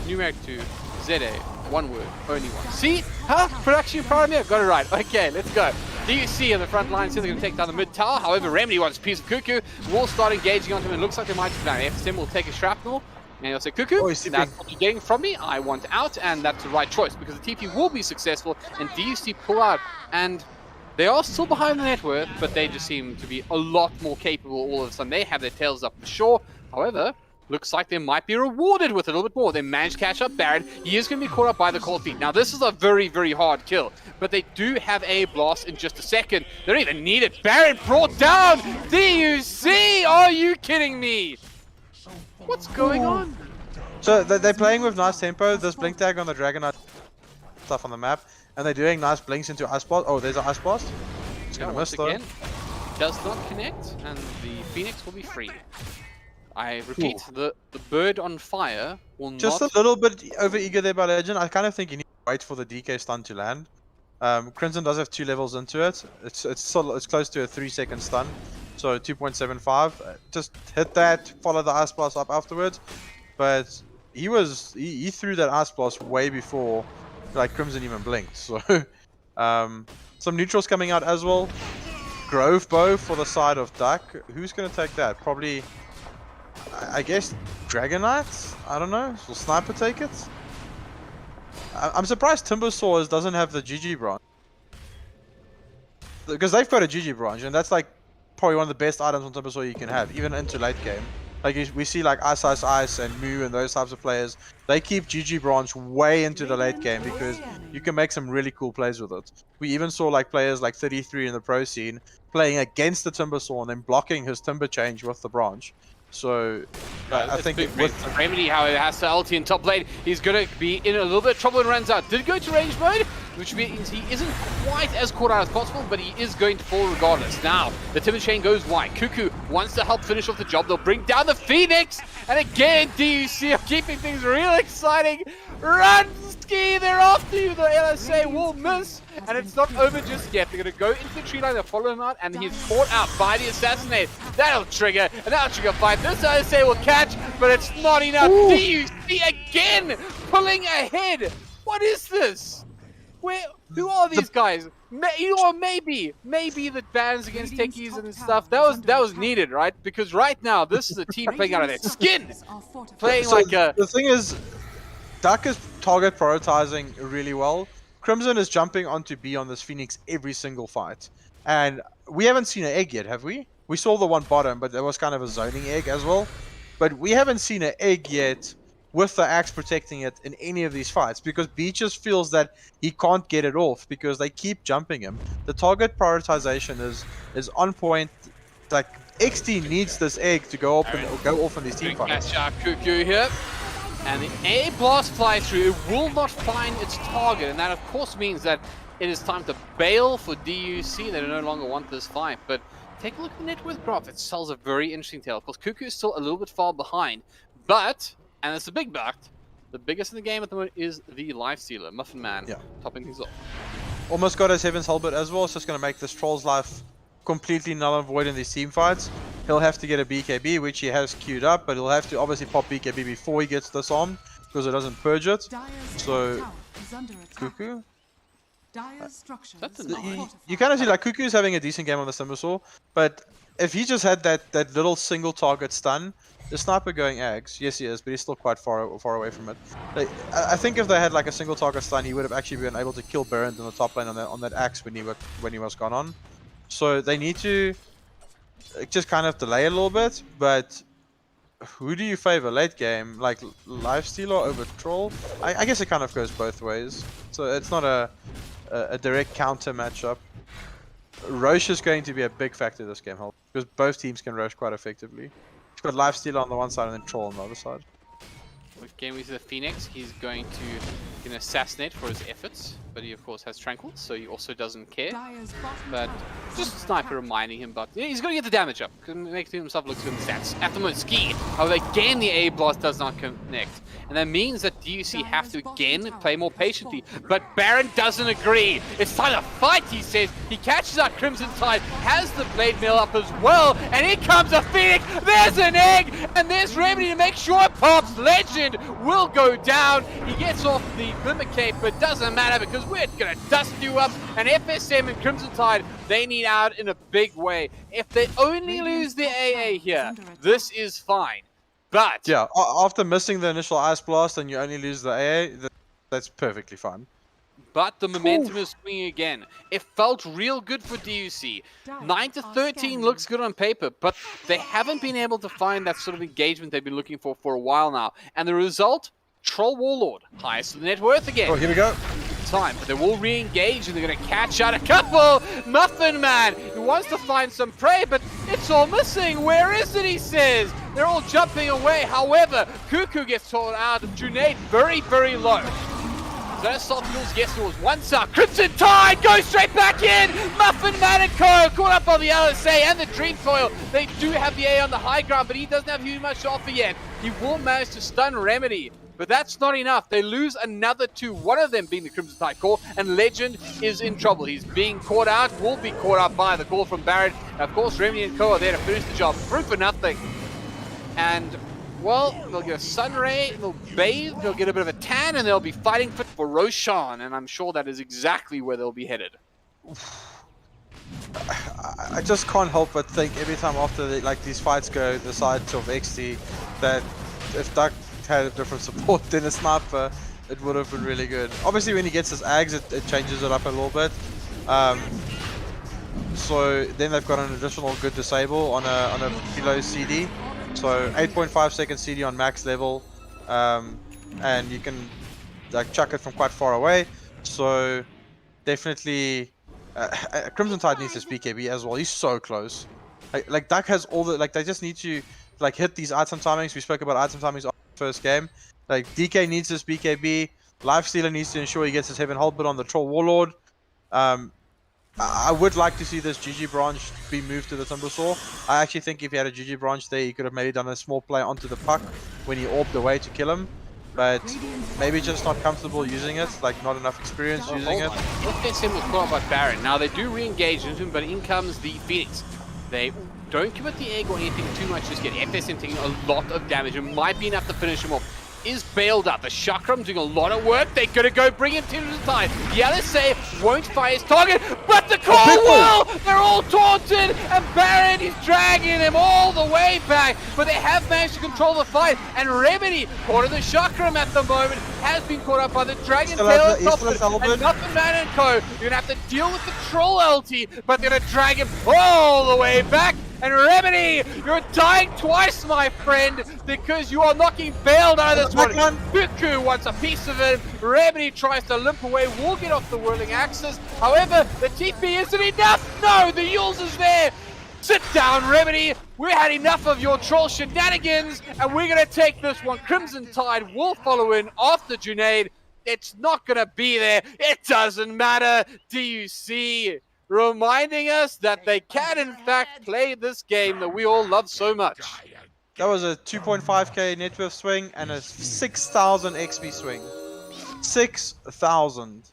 numeric 2, ZA, one word, only one. See? Huh? Production proud of me? I got it right. Okay, let's go. DUC on the front line says they're going to take down the mid tower. However, Remedy wants a piece of Cuckoo. Will start engaging onto him. It looks like they might do that. FSM will take a shrapnel. And he'll say, Cuckoo, that's what you're getting from me. I want out. And that's the right choice because the TP will be successful. And DUC pull out. And they are still behind the net worth, but they just seem to be a lot more capable all of a sudden. They have their tails up for sure. However, looks like they might be rewarded with a little bit more. They managed to catch up Baron. He is going to be caught up by the cold feet. Now, this is a very, very hard kill, but they do have a blast in just a second. They don't even need it. Baron brought down DUC! Are you kidding me? What's going on? So they're playing with nice tempo. There's blink tag on the Dragonite stuff on the map, and they're doing nice blinks into Ice Blast. Oh, there's an Ice Blast. It's going to miss though. Does not connect, and the Phoenix will be free. I repeat, the bird on fire will just not... a little bit over eager there by Legend. I kind of think you need to wait for the DK stun to land. Crimson does have 2 levels into it. It's close to a 3-second stun, so 2.75. Just hit that, follow the Ice Blast up afterwards. But he threw that Ice Blast way before like Crimson even blinked. So some neutrals coming out as well. Grove Bow for the side of DUC. Who's going to take that? Probably, I guess, Dragonites? I don't know. Will Sniper take it? I'm surprised Timbersaws doesn't have the GG branch. Because they've got a GG branch, and that's like probably one of the best items on Timbersaw you can have, even into late game. Like we see like Ice and Moo and those types of players, they keep GG branch way into the late game because you can make some really cool plays with it. We even saw like players like 33 in the pro scene playing against the Timbersaw and then blocking his Timber change with the branch. So I think with Remedy, how it has to ulti in top lane, he's going to be in a little bit of trouble and runs out. Did go to range mode, which means he isn't quite as caught out as possible, but he is going to fall regardless. Now, the Timber chain goes wide. Cuckoo wants to help finish off the job. They'll bring down the Phoenix, and again, DUC are keeping things real exciting. Run, Ski, they're after you. The LSA will miss, and it's not over just yet. They're going to go into the tree line, they'll follow him out, and he's caught out by the Assassinate. That'll trigger, and that'll trigger fight. This LSA will catch, but it's not enough. DUC again pulling ahead. What is this? Who are these guys? You know, maybe the bans against techies and stuff, that was needed, right? Because right now, this is a team playing out of their skin. Playing so like a... The thing is, DUC is target prioritizing really well. Crimson is jumping onto B on this Phoenix every single fight. And we haven't seen an egg yet, have we? We saw the one bottom, but there was kind of a zoning egg as well. But we haven't seen an egg yet with the Axe protecting it in any of these fights, because B just feels that he can't get it off because they keep jumping him. The target prioritization is on point. Like Exdee needs this egg to go off in these team fights. Catch Cuckoo here. And the A blast flies through. It will not find its target, and that of course means that it is time to bail for DUC. They no longer want this fight, but take a look at the net worth graph. It sells a very interesting tale. Of course, Cuckoo is still a little bit far behind, but, and it's a big but, the biggest in the game at the moment is the Lifestealer, Muffin Man, topping things off. Almost got his Heaven's HellbirD as well. It's just going to make this Troll's life completely null and void in these team fights. He'll have to get a BKB, which he has queued up, but he'll have to obviously pop BKB before he gets this on, because it doesn't purge it. So, Cuckoo. You kind of see like Cuckoo's having a decent game on the Timbersaw, but if he just had that little single target stun, the sniper going Ags, yes he is, but he's still quite far away from it. Like, I think if they had like a single target stun, he would have actually been able to kill Baron in the top lane on that Axe when he was gone on. So they need to just kind of delay a little bit, but who do you favor late game? Like Lifestealer over Troll? I guess it kind of goes both ways. So it's not a direct counter matchup. Roche is going to be a big factor this game, because both teams can Roche quite effectively. You've got Lifestealer on the one side and then Troll on the other side. Game with the Phoenix, he's going to assassinate for his efforts, but he of course has Tranquil, so he also doesn't care. But just Sniper reminding him, but he's going to get the damage up, making himself look good in the stats. At the moment, Ski, however, again the A blast does not connect, and that means that DUC have to again play more patiently. But Baron doesn't agree. It's time to fight, he says. He catches out Crimson Tide, has the Blade Mail up as well, and here comes a Phoenix. There's an egg, and there's Remedy to make sure it pops. Legend will go down. He gets off the Glimmer Cape, but doesn't matter because we're gonna dust you up. And FSM and Crimson Tide, they need out in a big way. If they only lose the AA here, this is fine. But yeah, after missing the initial Ice Blast and you only lose the AA, that's perfectly fine. But the momentum is swinging again. It felt real good for DUC. 9-13 looks good on paper, but they haven't been able to find that sort of engagement they've been looking for a while now. And the result? Troll Warlord, highest of the net worth again. Oh, here we go. Time, but they will re-engage and they're going to catch out a couple. Muffin Man, he wants to find some prey, but it's all missing. Where is it, he says? They're all jumping away. However, Cuckoo gets torn out. Junaid very, very low. Those soft kills, yes, there was one suck. Crimson Tide goes straight back in. Muffin Man and Co. caught up on the LSA and the Dream Coil. They do have the A on the high ground, but he doesn't have too much to offer yet. He will manage to stun Remedy, but that's not enough. They lose another two, one of them being the Crimson Tide core, and Legend is in trouble. He's being caught out, will be caught out by the call from Barrett. And of course, Remedy and Co. are there to finish the job. Through for nothing. And well, they'll get a sun ray, they'll bathe, they'll get a bit of a tan, and they'll be fighting fit for Roshan, and I'm sure that is exactly where they'll be headed. I just can't help but think every time after these fights go the side of Exdee, that if DUC had a different support than a sniper, it would have been really good. Obviously when he gets his Ags, it changes it up a little bit. So then they've got an additional good disable on a below CD. So 8.5 second CD on max level, and you can like chuck it from quite far away. So definitely, Crimson Tide needs this BKB as well. He's so close. Like DUC has all the they just need to like hit these item timings. We spoke about item timings after the first game. Like DK needs this BKB. Lifestealer needs to ensure he gets his Heaven HellbirD on the Troll Warlord. I would like to see this GG branch be moved to the Timbersaw. I actually think if he had a GG branch there, he could have maybe done a small play onto the puck when he orbed away to kill him. But maybe just not comfortable using it, like not enough experience using it. FSM was caught up by Baron. Now they do re-engage into him, but in comes the Phoenix. They don't commit the egg or anything too much just yet. FSM taking a lot of damage. It might be enough to finish him off. Is bailed up. The Chakram doing a lot of work. They're going to go bring him to the side. The LSA won't fire his target, but the call will! They're all taunted, and Baron is dragging them all the way back, but they have managed to control the fight, and Remedy, caught in the Chakram at the moment, has been caught up by the Dragon Tail on top of it, and Muffin Man and Co. You're going to have to deal with the Troll LT, but they're going to drag him all the way back. And Remedy, you're dying twice, my friend, because you are knocking bailed out of this one. Cuckoo wants a piece of it. Remedy tries to limp away, will get off the whirling axis. However, the TP isn't enough. No, the Yules is there. Sit down, Remedy. We had enough of your troll shenanigans, and we're gonna take this one. Crimson Tide will follow in after Junaid. It's not gonna be there. It doesn't matter. DUC reminding us that they can in fact play this game that we all love so much. That was a 2.5k net worth swing and a 6,000 XP swing. 6,000.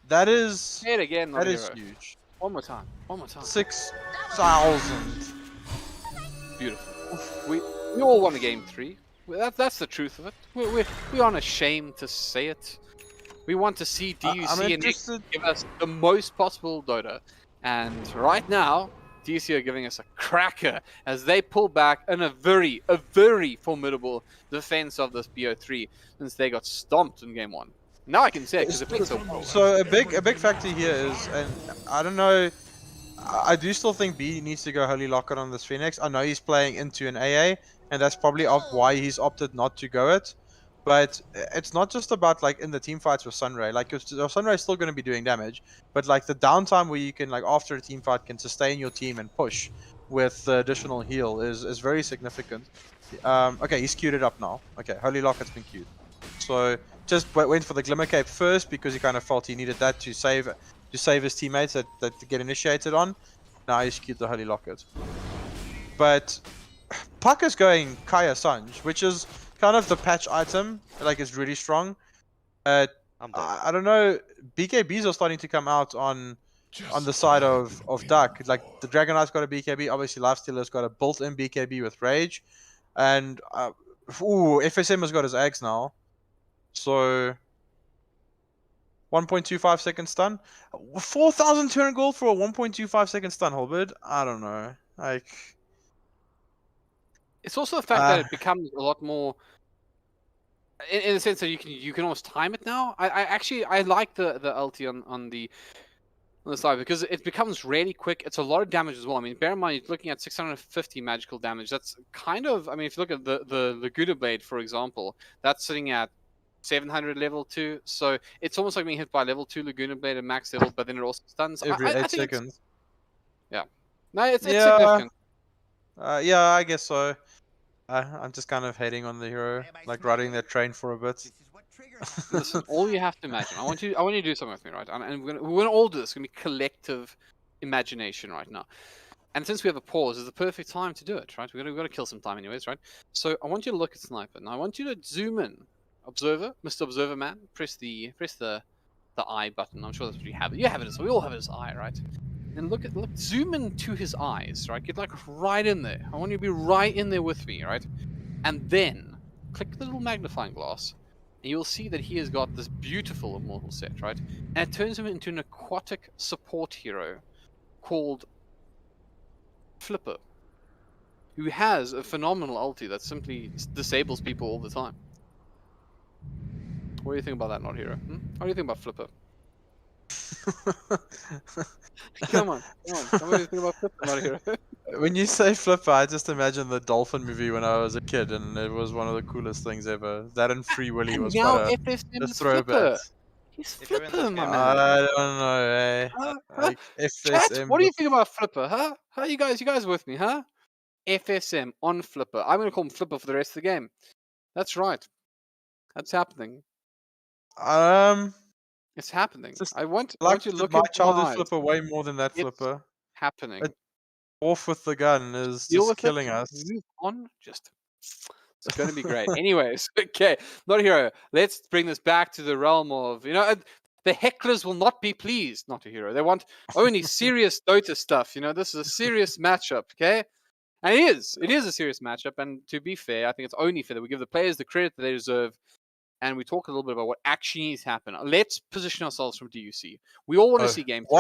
That is. Say it again, That is notAhero. huge. One more time. One more time. 6,000. Beautiful. We all won a game 3. That's the truth of it. We aren't ashamed to say it. We want to see DUC and Exdee give us the most possible Dota. And right now, DUC are giving us a cracker as they pull back in a very formidable defense of this BO3 since they got stomped in game 1. Now I can say it because it makes so. So a big factor here is, and I don't know, I do still think B needs to go Holy Locket on this Phoenix. I know he's playing into an AA, and that's probably why he's opted not to go it. But it's not just about like in the team fights with Sunray. Like Sunray is still going to be doing damage, but like the downtime where you can like after a team fight can sustain your team and push with the additional heal is very significant. Okay, he's queued it up now. Okay, Holy Locket's been queued. So just went for the Glimmer Cape first because he kind of felt he needed that to save his teammates that to get initiated on. Now he's queued the Holy Locket. But Puck is going Kaya Sanj, which is kind of the patch item, like it's really strong. I don't know, BKBs are starting to come out on the side of DUC. Like the Dragon Knight's got a BKB, obviously Lifestealer's got a built-in BKB with Rage, and FSM has got his eggs now. So 1.25 second stun, 4,200 gold for a 1.25 second stun, HellbirD. I don't know, like. It's also the fact that it becomes a lot more, in the sense that you can almost time it now. I like the ulti on the side because it becomes really quick. It's a lot of damage as well. I mean, bear in mind you're looking at 650 magical damage. That's kind of, I mean, if you look at the Laguna Blade, for example, that's sitting at 700 level 2. So it's almost like being hit by level 2 Laguna Blade at max level, but then it also stuns Every 8 seconds. Yeah. No, it's significant. Yeah, I guess so. I'm just kind of hating on the hero, like riding that train for a bit. Listen, all you have to imagine. I want you to do something with me, right? And we're gonna all do this. It's gonna be collective imagination right now. And since we have a pause, it's the perfect time to do it, right? We're gonna kill some time anyways, right? So I want you to look at Sniper, and I want you to zoom in. Observer, Mr. Observer Man, press the I button. I'm sure that's what you have. You have it. So we all have it as I, right? And look, zoom into his eyes, right? Get like right in there. I want you to be right in there with me, right? And then click the little magnifying glass, and you'll see that he has got this beautiful immortal set, right? And it turns him into an aquatic support hero called Flipper, who has a phenomenal ulti that simply disables people all the time. What do you think about that, notAhero? What do you think about Flipper? Come on. What do you think about Flipper, notAhero? When you say Flipper, I just imagine the Dolphin movie when I was a kid, and it was one of the coolest things ever. That and Free Willy was quite a throwback. He's Flipper, my man. I don't know, eh? Like, Chat, what do you think about Flipper, huh? How you guys with me, huh? FSM on Flipper. I'm gonna call him Flipper for the rest of the game. That's right. That's happening. It's happening. I want you to look my at childhood Flipper way more than that it's Flipper. Happening. Off with the gun is just killing us. Move on. It's going to be great. Anyways, okay, notAhero. Let's bring this back to the realm of, the hecklers will not be pleased, notAhero. They want only serious Dota stuff. This is a serious matchup, okay? And it is a serious matchup. And to be fair, I think it's only fair that we give the players the credit that they deserve. And we talk a little bit about what actually needs to happen. Let's position ourselves from DUC. We all want to see game 3.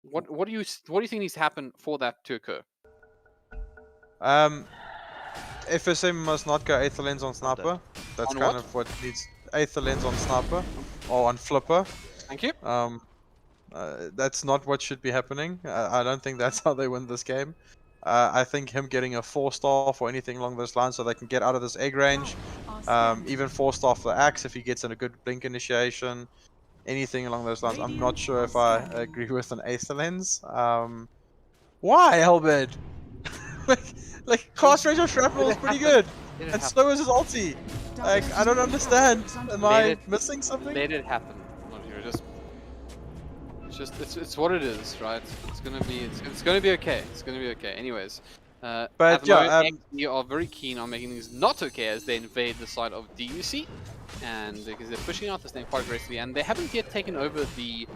What do you think needs to happen for that to occur? FSM must not go Aether Lens on Sniper. That's kind of what needs. Aether Lens on Sniper or on Flipper. Thank you. That's not what should be happening. I don't think that's how they win this game. I think him getting a 4-star or anything along those lines so they can get out of this egg range. Even 4-star for the axe if he gets in a good blink initiation. Anything along those lines. I'm not sure if I agree with an Aether Lens. Why, HellbirD? like cast range of shrapnel is pretty good, and so is his ulti. Like, I don't understand. Am I missing something? Let it happen. It's what it is, right? It's gonna be okay. It's gonna be okay. Anyways, But at the yeah, moment, XD are very keen on making things not okay as they invade the side of DUC, and because they're pushing out this thing quite aggressively, and they haven't yet taken over the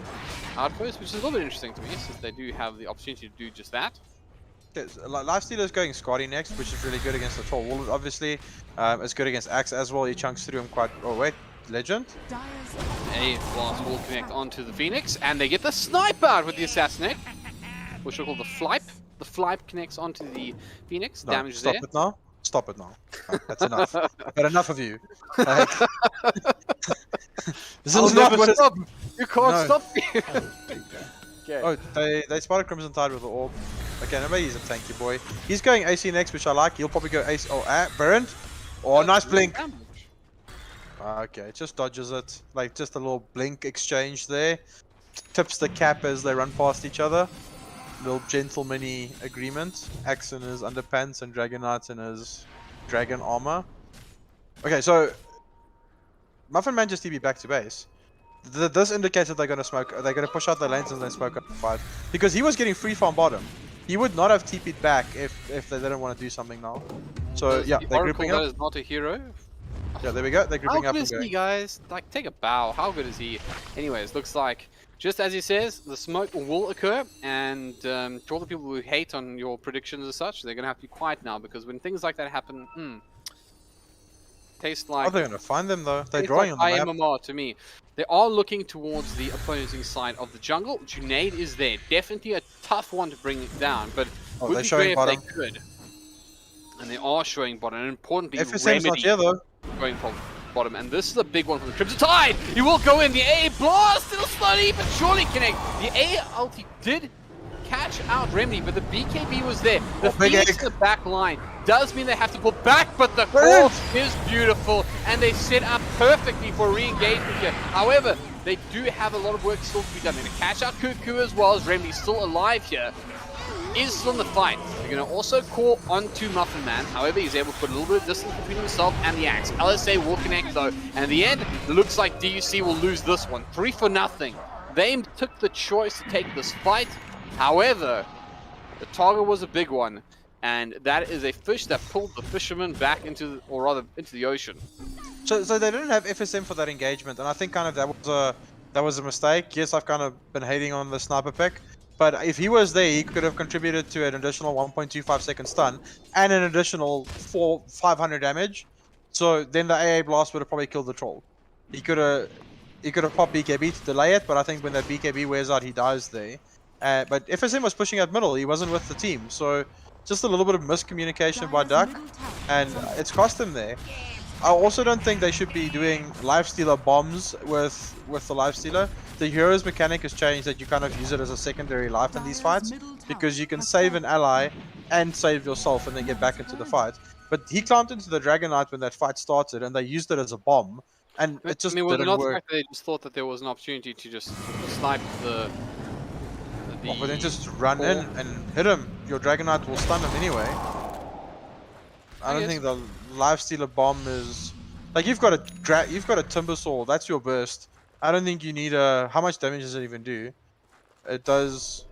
outpost, which is a little bit interesting to me, since they do have the opportunity to do just that. Lifestealer's going Scotty next, which is really good against the Troll Wall, obviously. It's good against Axe as well. He chunks through him quite. Oh wait, Legend. A blast will connect onto the Phoenix, and they get the snipe out with the Assassinate, which we call the Flipe. The Flipe connects onto the Phoenix, No, damage stop there. it now. Stop it now. No, that's enough. I've had enough of you. Like, this I'll is not never what it's... stop. You can't No. stop me. Okay. Oh, they spotted Crimson Tide with the orb. Okay, no, maybe he's a tanky boy. He's going AC next, which I like. He'll probably go AC. Oh, Verand. Oh, nice blink. Okay, just dodges it. Like, just a little blink exchange there. Tips the cap as they run past each other. Little gentlemanly agreement. Axe in his underpants and Dragonite in his dragon armor. Okay, so Muffin Man just TB back to base. This indicates that they're gonna smoke. They're gonna push out the lanes and then smoke up the fight because he was getting free farm bottom. He would not have TP'd back if they didn't want to do something now. So yeah, The they're Oracle grouping that up. is not a hero. Yeah, there we go. They're How grouping up good and is he, going. guys? Like, take a bow. How good is he? Anyways, looks like, just as he says, the smoke will occur, and to all the people who hate on your predictions as such, they're going to have to be quiet now, because when things like that happen, tastes like... Oh, they're gonna find them though. They're tastes drawing like on the map. IMMR to me. They are looking towards the opposing side of the jungle. Junaid is there. Definitely a tough one to bring down, but Oh, would they're be showing great if bottom. they could. And they are showing bottom, and importantly, FSM's Remedy not here though. going for bottom, and this is a big one for the Crimson Tide. He will go in. The A blast still slowly but surely connect. The A ulti did catch out Remedy, but the BKB was there. The big Phoenix egg. in the back line does mean they have to pull back, but the Where course is beautiful, and they set up perfectly for re-engagement here. However, they do have a lot of work still to be done. They're going to catch out Cuckoo as well, as Remedy's still alive here. Is still in the fight. They're going to also call onto Muffin Man. However, he's able to put a little bit of distance between himself and the Axe. LSA will connect though, and in the end, it looks like DUC will lose this one. 3-0. They took the choice to take this fight. However, the target was a big one, and that is a fish that pulled the fisherman back into, or rather, into the ocean. So they didn't have FSM for that engagement, and I think kind of that was a mistake. Yes, I've kind of been hating on the sniper pick, but if he was there, he could have contributed to an additional 1.25 second stun and an additional 500 damage. So then the AA blast would have probably killed the troll. He could have popped BKB to delay it, but I think when that BKB wears out, he dies there. But FSM was pushing out middle. He wasn't with the team, so just a little bit of miscommunication by Duck, and it's cost him there. I also don't think they should be doing lifestealer bombs with the lifestealer. The hero's mechanic has changed that you kind of use it as a secondary life in these fights, because you can save an ally and save yourself and then get back into the fight. But he climbed into the Dragonite when that fight started, and they used it as a bomb, and it just was it didn't not the work. fact that they just thought that there was an opportunity to just snipe the Well, but then just run in and hit him. Your Dragonite will stun him anyway. I don't think the lifestealer bomb is like you've got a Timber Saw. That's your burst. I don't think you need a. How much damage does it even do? It does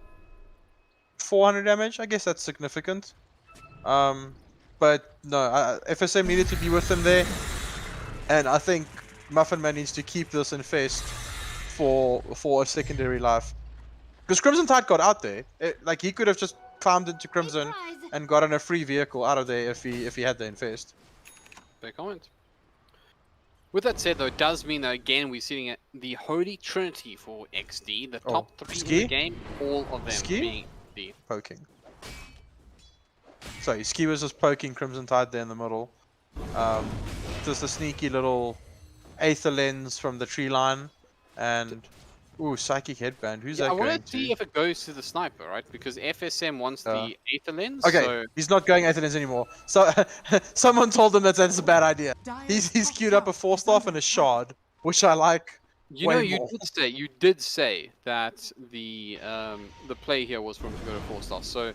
400 damage. I guess that's significant. But no, FSM needed to be with him there, and I think Muffin Man needs to keep this infest for a secondary life. Because Crimson Tide got out there. Like he could have just climbed into Crimson and gotten a free vehicle out of there if he had the infest. Fair comment. With that said, though, it does mean that again we're sitting at the Holy Trinity for XD, the top 3 in the game, all of them being the poking. Sorry, Ski was just poking Crimson Tide there in the middle. Just a sneaky little Aether Lens from the tree line, and ooh, Psychic Headband. Who's that I going want to see if it goes to the sniper, right? Because FSM wants the Aether Lens. Okay, so... he's not going Aether Lens anymore. So someone told him that's a bad idea. He's queued up a 4-staff and a shard, which I like. You way know, more. you did say that the play here was for him to go to 4-star. So,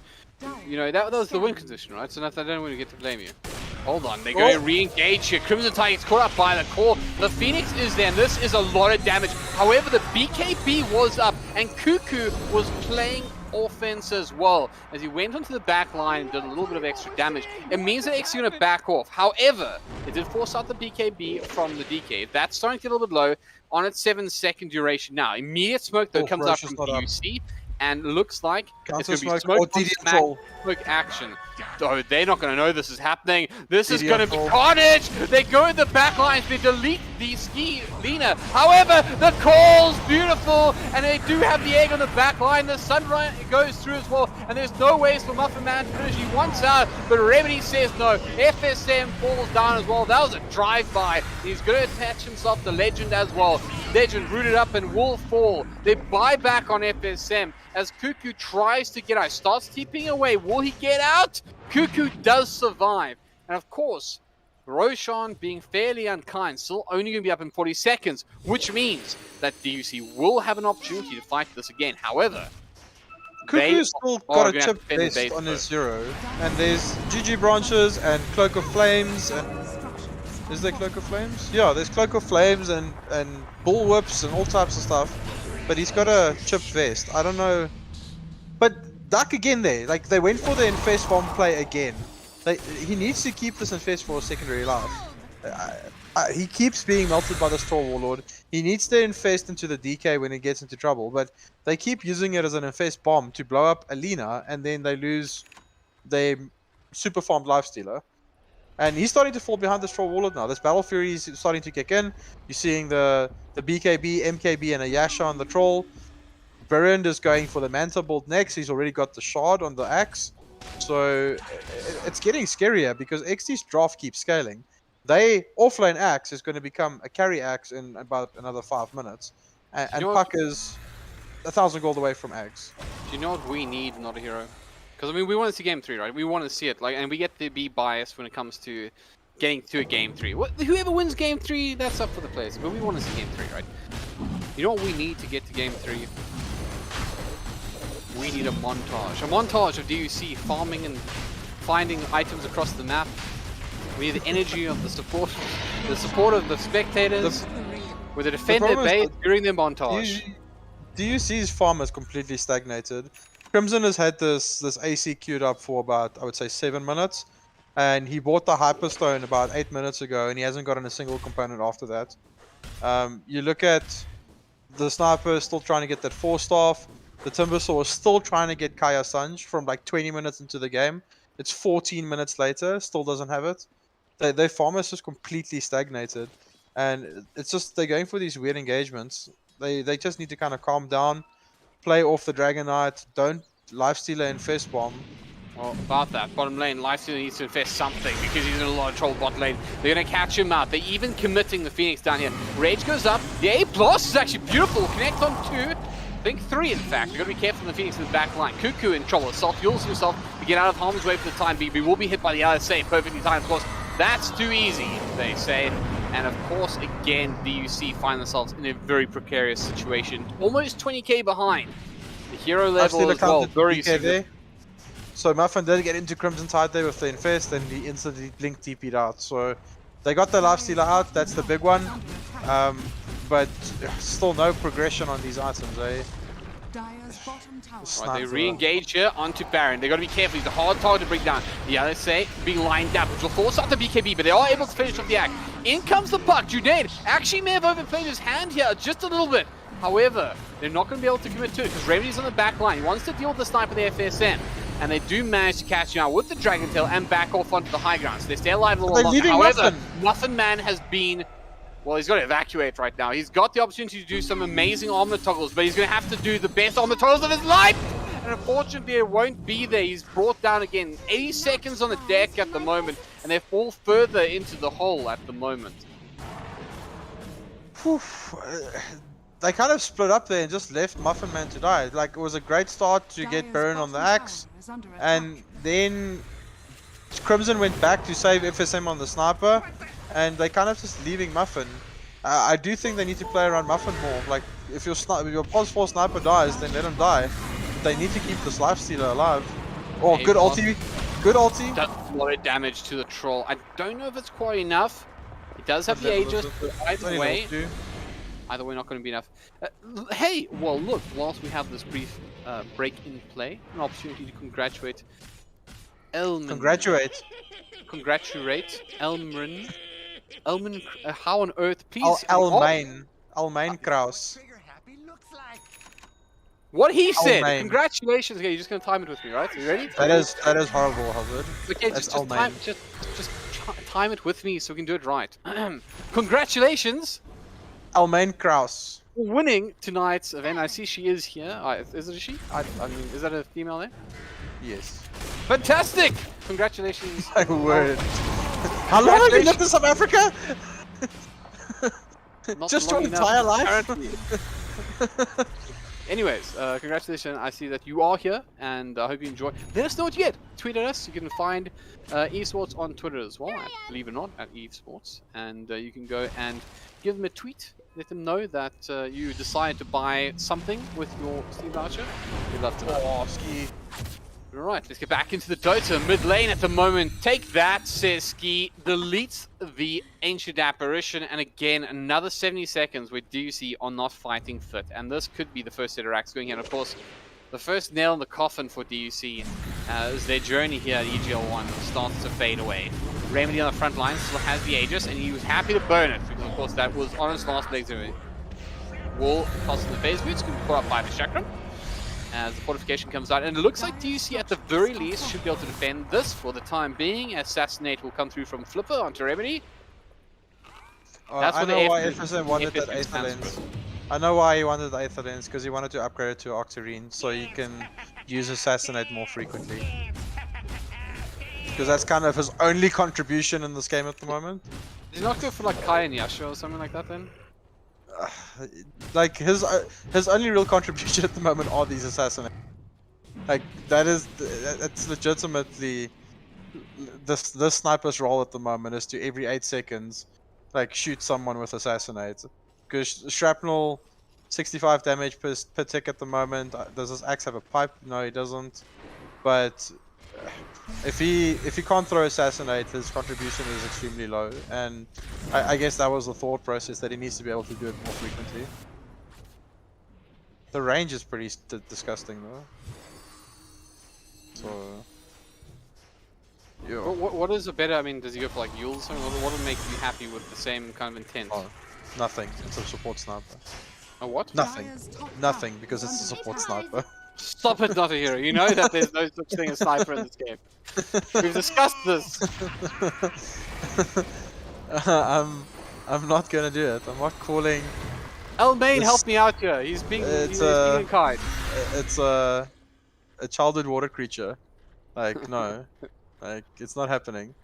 you know, that was the win condition, right? So I don't really get to blame you. Hold on, they're going to re-engage here. Crimson Tide gets caught up by the core. The Phoenix is there, and this is a lot of damage. However, the BKB was up, and Cuckoo was playing offense as well. As he went onto the back line and did a little bit of extra damage, it means that X is going to back off. However, it did force out the BKB from the DK. That's starting to get a little bit low on its 7-second duration now. Immediate smoke, though, comes out from DUC. And looks like it's going to be smoke on smoke action. Oh, they're not going to know this is happening. This is going to be carnage. They go in the back lines. They delete the ski Lina. However, the call's beautiful, and they do have the egg on the back line. The sunrise goes through as well, and there's no ways for Muffin Man to finish. He wants out, but Remedy says no. FSM falls down as well. That was a drive-by. He's going to attach himself to Legend as well. Legend rooted up and will fall. They buy back on FSM as Cuckoo tries to get out. Starts TPing away. Will he get out? Cuckoo does survive. And of course, Roshan being fairly unkind, still only going to be up in 40 seconds, which means that DUC will have an opportunity to fight this again. However, Cuckoo's still got a chip vest on his Zero, and there's GG branches and Cloak of Flames, and is there Cloak of Flames? Yeah, there's Cloak of Flames and bull whips and all types of stuff, but he's got a chip vest. I don't know, but Duck again there, like they went for the Infest bomb play again. He needs to keep this Infest for a secondary life. He keeps being melted by the Straw Warlord. He needs to Infest into the DK when he gets into trouble, but they keep using it as an Infest bomb to blow up Alina, and then they lose their super farmed Lifestealer. And he's starting to fall behind the Straw Warlord now. This Battle Fury is starting to kick in. You're seeing the BKB, MKB, and a Yasha on the Troll. Berend is going for the Manta build next. He's already got the Shard on the Axe. So it's getting scarier because Exdee's draft keeps scaling. They offlane Axe is going to become a carry Axe in about another 5 minutes. And Puck is 1,000 gold away from Axe. Do you know what we need, notAhero? Because I mean, we want to see game 3, right? We want to see it, and we get to be biased when it comes to getting to a game 3. Whoever wins game 3, that's up for the players. But we want to see game 3, right? You know what we need to get to game 3? We need a montage of DUC farming and finding items across the map. We need the energy of the support of the spectators, where they defend their base during their montage. DUC's farm has completely stagnated. Crimson has had this AC queued up for about, I would say, 7 minutes, and he bought the Hyperstone about 8 minutes ago, and he hasn't gotten a single component after that. You look at the Sniper still trying to get that 4-staff. The Timbersaw is still trying to get Kaya Sanj from like 20 minutes into the game. It's 14 minutes later, still doesn't have it. Their farm is just completely stagnated, and it's just they're going for these weird engagements. They just need to kind of calm down, play off the Dragon Knight, don't Lifestealer Infest bomb. Well, about that, bottom lane, Lifestealer needs to infest something because he's in a lot of trouble bot lane. They're going to catch him out. They're even committing the Phoenix down here. Rage goes up. The A+ is actually beautiful. Connect on 2. I think 3, in fact. We've got to be careful in the Phoenix in the back line. Cuckoo in trouble. Self-fuels himself to get out of harm's way for the time being. We will be hit by the LSA. Perfectly timed, of course. That's too easy, they say. And of course, again, DUC find themselves in a very precarious situation. Almost 20k behind. The hero level as well, very significant. So Muffin did get into Crimson Tide there with the Infest, and he instantly Blink TP'd out. So they got the Lifestealer out, that's the big one. But still no progression on these items, eh? Right, they re-engage here onto Baron. They got to be careful. He's a hard target to bring down. The LSA being lined up, which will force out the BKB, but they are able to finish off the act. In comes the puck. Junaid actually may have overplayed his hand here just a little bit. However, they're not going to be able to commit to it because Remedy's on the back line. He wants to deal with the sniper, the FSM. And they do manage to catch him out with the Dragon Tail and back off onto the high ground. So they stay alive a little longer. However, Muffin Man has been... Well, he's got to evacuate right now. He's got the opportunity to do some amazing armor toggles, but he's going to have to do the best armor toggles of his life! And unfortunately, it won't be there. He's brought down again. 80 seconds on the deck at the moment, and they fall further into the hole at the moment. They kind of split up there and just left Muffin Man to die. Like, it was a great start to get Baron on the axe, and then Crimson went back to save FSM on the sniper, and they kind of just leaving Muffin. I do think they need to play around Muffin more. Like, if your pos 4 sniper dies, then let him die. They need to keep this lifestealer alive. Oh, good ulti. Good ulti. Does a lot of damage to the troll. I don't know if it's quite enough. He does have the Aegis, but either way, not going to be enough. Hey, well look, whilst we have this brief break in play, an opportunity to congratulate Elman. Congratulate Elman. Elman, how on earth, please? Almain Kraus. What he said. Omen. Congratulations. Okay, you're just gonna time it with me, right? Are you ready? That is horrible, HellbirD. Okay, just time it with me so we can do it right. Congratulations, Almain Kraus. for winning tonight's event. I see she is here. Is it a she? I mean, is that a female there? Yes. Fantastic! Congratulations. My word. How long have you lived in South Africa? Not Just long your enough, entire life? apparently. Anyways, congratulations. I see that you are here, and I hope you enjoy. Let us know what you get. Tweet at us. You can find Evesports on Twitter as well, believe it or not, at Evesports. And you can go and give them a tweet. Let them know that you decided to buy something with your Steam voucher. We'd love to know. Oh, Ski. Alright, let's get back into the Dota. Mid lane at the moment. Take that, says Ski. Deletes the Ancient Apparition. And again, another 70 seconds where DUC are not fighting fit. And this could be the first set of racks going in. Of course, the first nail in the coffin for DUC as their journey here at EGL 1 starts to fade away. Remedy on the front line still has the Aegis, and he was happy to burn it. Because, of course, that was on his last legs. Wall tossing the phase boots. Can be caught up by the Chakram as the fortification comes out, and it looks like DUC at the very least should be able to defend this for the time being. Assassinate will come through from Flipper onto Remedy. I know why FSM wanted that Aether Lens. I know why he wanted the Aether Lens, because he wanted to upgrade it to Octarine, so he can use Assassinate more frequently. Because that's kind of his only contribution in this game at the moment. Did he not go for like Kai and Yasha or something like that then? Like his only real contribution at the moment are these assassinates. Like that's legitimately this sniper's role at the moment is to every 8 seconds like shoot someone with assassinate. Because shrapnel 65 damage per tick at the moment. Does this axe have a pipe? No, he doesn't. But if he can't throw assassinate, his contribution is extremely low, and I guess that was the thought process, that he needs to be able to do it more frequently. The range is pretty disgusting though. So yeah. What is a better? I mean, does he go for like Yule or something? What would make you happy with the same kind of intent? Oh, nothing. It's a support sniper. A what? Nothing, because it's a support sniper. Stop it, notAhero. You know that there's no such thing as sniper in this game. We've discussed this. I'm not gonna do it. I'm not calling. Elmain, help me out here. He's being kind. It's a childhood water creature. Like no, like it's not happening.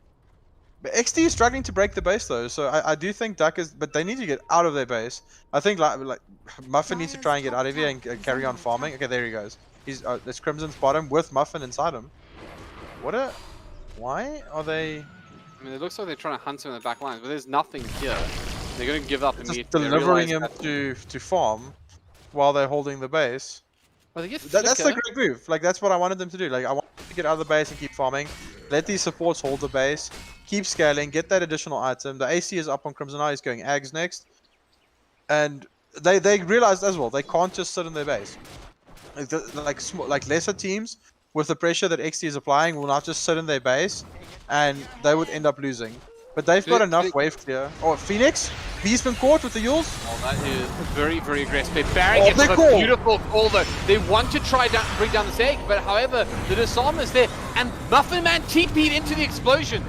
But Exdee is struggling to break the base though, so I do think DUC is, but they need to get out of their base. I think like Muffin needs to try and get out of here and carry on farming. Okay, there he goes. He's there's Crimson's bottom with Muffin inside him. Why are they? I mean, it looks like they're trying to hunt him in the back lines, but there's nothing here. They're going to give up immediately. Just delivering him to farm while they're holding the base. Well, that's the great move. Like that's what I wanted them to do. Like I want them to get out of the base and keep farming. Let these supports hold the base. Keep scaling. Get that additional item. The AC is up on Crimson now. He's going Ags next. And they realized as well they can't just sit in their base. Like lesser teams with the pressure that Exdee is applying will not just sit in their base, and they would end up losing. But they've got enough wave clear. Oh, Phoenix! He's been caught with the Yules. Oh, that is very, very aggressive. Baron gets a beautiful call though. They want to try to bring down the Sage, but however, the disarm is there. And Muffin Man TP'd into the explosion.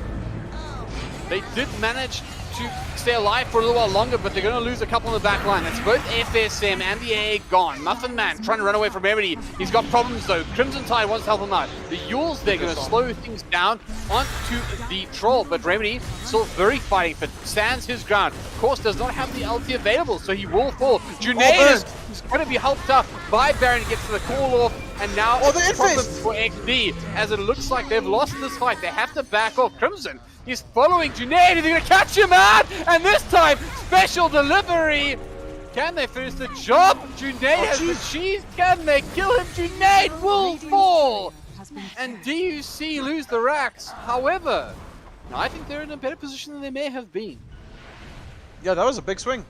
They did manage to stay alive for a little while longer, but they're going to lose a couple on the back line. That's both FSM and the AA gone. Muffin Man trying to run away from Remedy. He's got problems though. Crimson Tide wants to help him out. The Yules, they're going to slow things down onto the Troll, but Remedy still very fighting fit. Stands his ground. Of course, does not have the LT available, so he will fall. Junaid is going to be helped up by Baron. Gets to the call off, and now it's problems for Exdee, as it looks like they've lost this fight. They have to back off. Crimson He's following Junaid. He's going to catch him out. And this time, special delivery. Can they finish the job? Junaid has the cheese. Can they kill him? Junaid will fall. And DUC lose the racks. However, I think they're in a better position than they may have been. Yeah, that was a big swing. It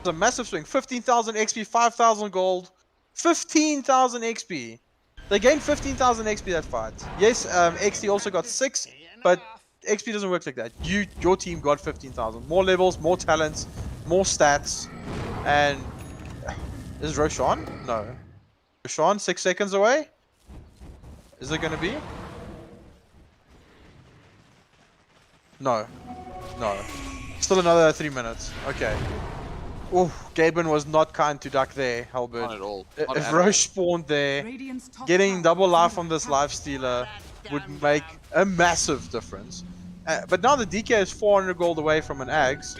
was a massive swing. 15,000 XP, 5,000 gold, 15,000 XP. They gained 15,000 XP that fight. Yes, XD also got 6, but XP doesn't work like that. Your team got 15,000. More levels, more talents, more stats. And is Roshan? No. Roshan 6 seconds away? Is it going to be? No. No. Still another 3 minutes. Okay. Oh, Gaben was not kind to duck there, HellbirD. Not at all. If Roche spawned there, getting double life on this life stealer would make a massive difference. But now the DK is 400 gold away from an Ags.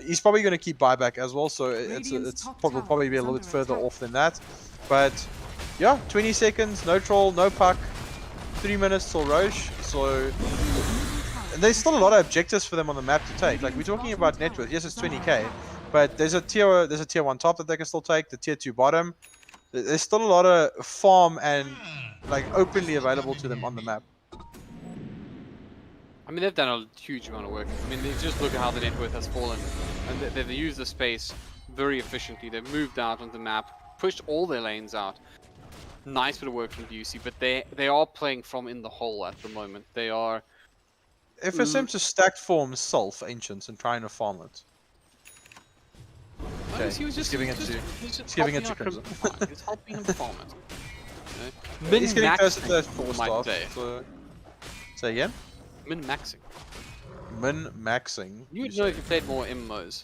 He's probably going to keep buyback as well, so it's probably be a little bit further off than that. But yeah, 20 seconds, no troll, no puck, 3 minutes till Roche. So there's still a lot of objectives for them on the map to take. Like we're talking about net worth. Yes, it's 20k, but there's a tier 1 top that they can still take, the tier 2 bottom. There's still a lot of farm and like openly available to them on the map. I mean, they've done a huge amount of work. I mean, they just look at how the net worth has fallen. And they've used the space very efficiently. They've moved out on the map, pushed all their lanes out. Nice bit of work from DUC, but they are playing from in the hole at the moment. They are... FSM to stacked form Self Ancients and trying to farm it. Okay, he was just giving it to Crimson. He's helping him farm it. You know? He's getting close to the 4 might star. say. So... Say again? Min-maxing. Min-maxing. You would know if you played more MMOs.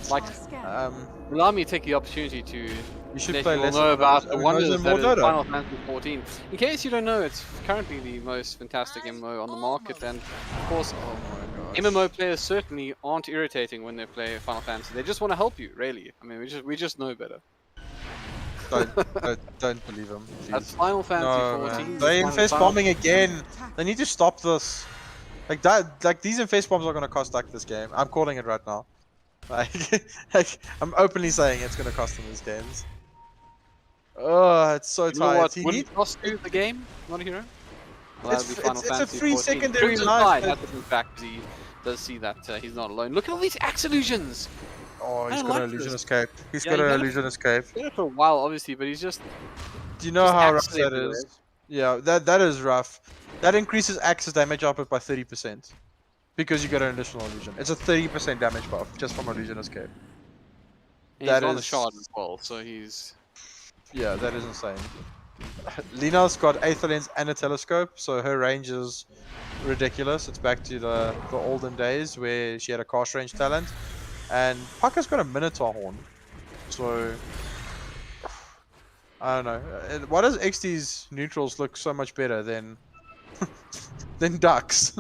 Like, Um, allow me to take the opportunity to you should let play you all less know of about those the MMOs wonders and that more is Dota. Final Fantasy 14. In case you don't know, it's currently the most fantastic MMO on the market, and of course, MMO players certainly aren't irritating when they play Final Fantasy. They just want to help you, really. I mean, we just know better. Don't believe him. That's Final Fantasy 14. Man. They infest bombing again. They need to stop this. Like that, like these infest bombs are gonna cost like this game. I'm calling it right now. Like I'm openly saying it's gonna cost them these games. Oh, it's so You know tired. what He wouldn't needs- cost you the game, notAhero? Well, It's- that would be Final it's a Fantasy free 14. secondary Crimson life, Tide, but- that's in fact, because he does see that he's not alone. Look at all these axe illusions! Oh, he's I got like an illusion this. escape. He's Yeah, got you an gotta- illusion escape. He's been there for a while, obviously, but he's just... Do you know Just how rough axes that everywhere. is? Yeah, that is rough. That increases axis damage output by 30%. Because you got an additional illusion. It's a 30% damage buff just from illusion escape. And That he's on the is- shard as well, so he's... Yeah, that is insane. Lina's got Aether Lens and a telescope, so her range is ridiculous. It's back to the olden days where she had a cast range talent. And Pucker's got a Minotaur horn. So... I don't know. Why does XD's neutrals look so much better than... than Ducks?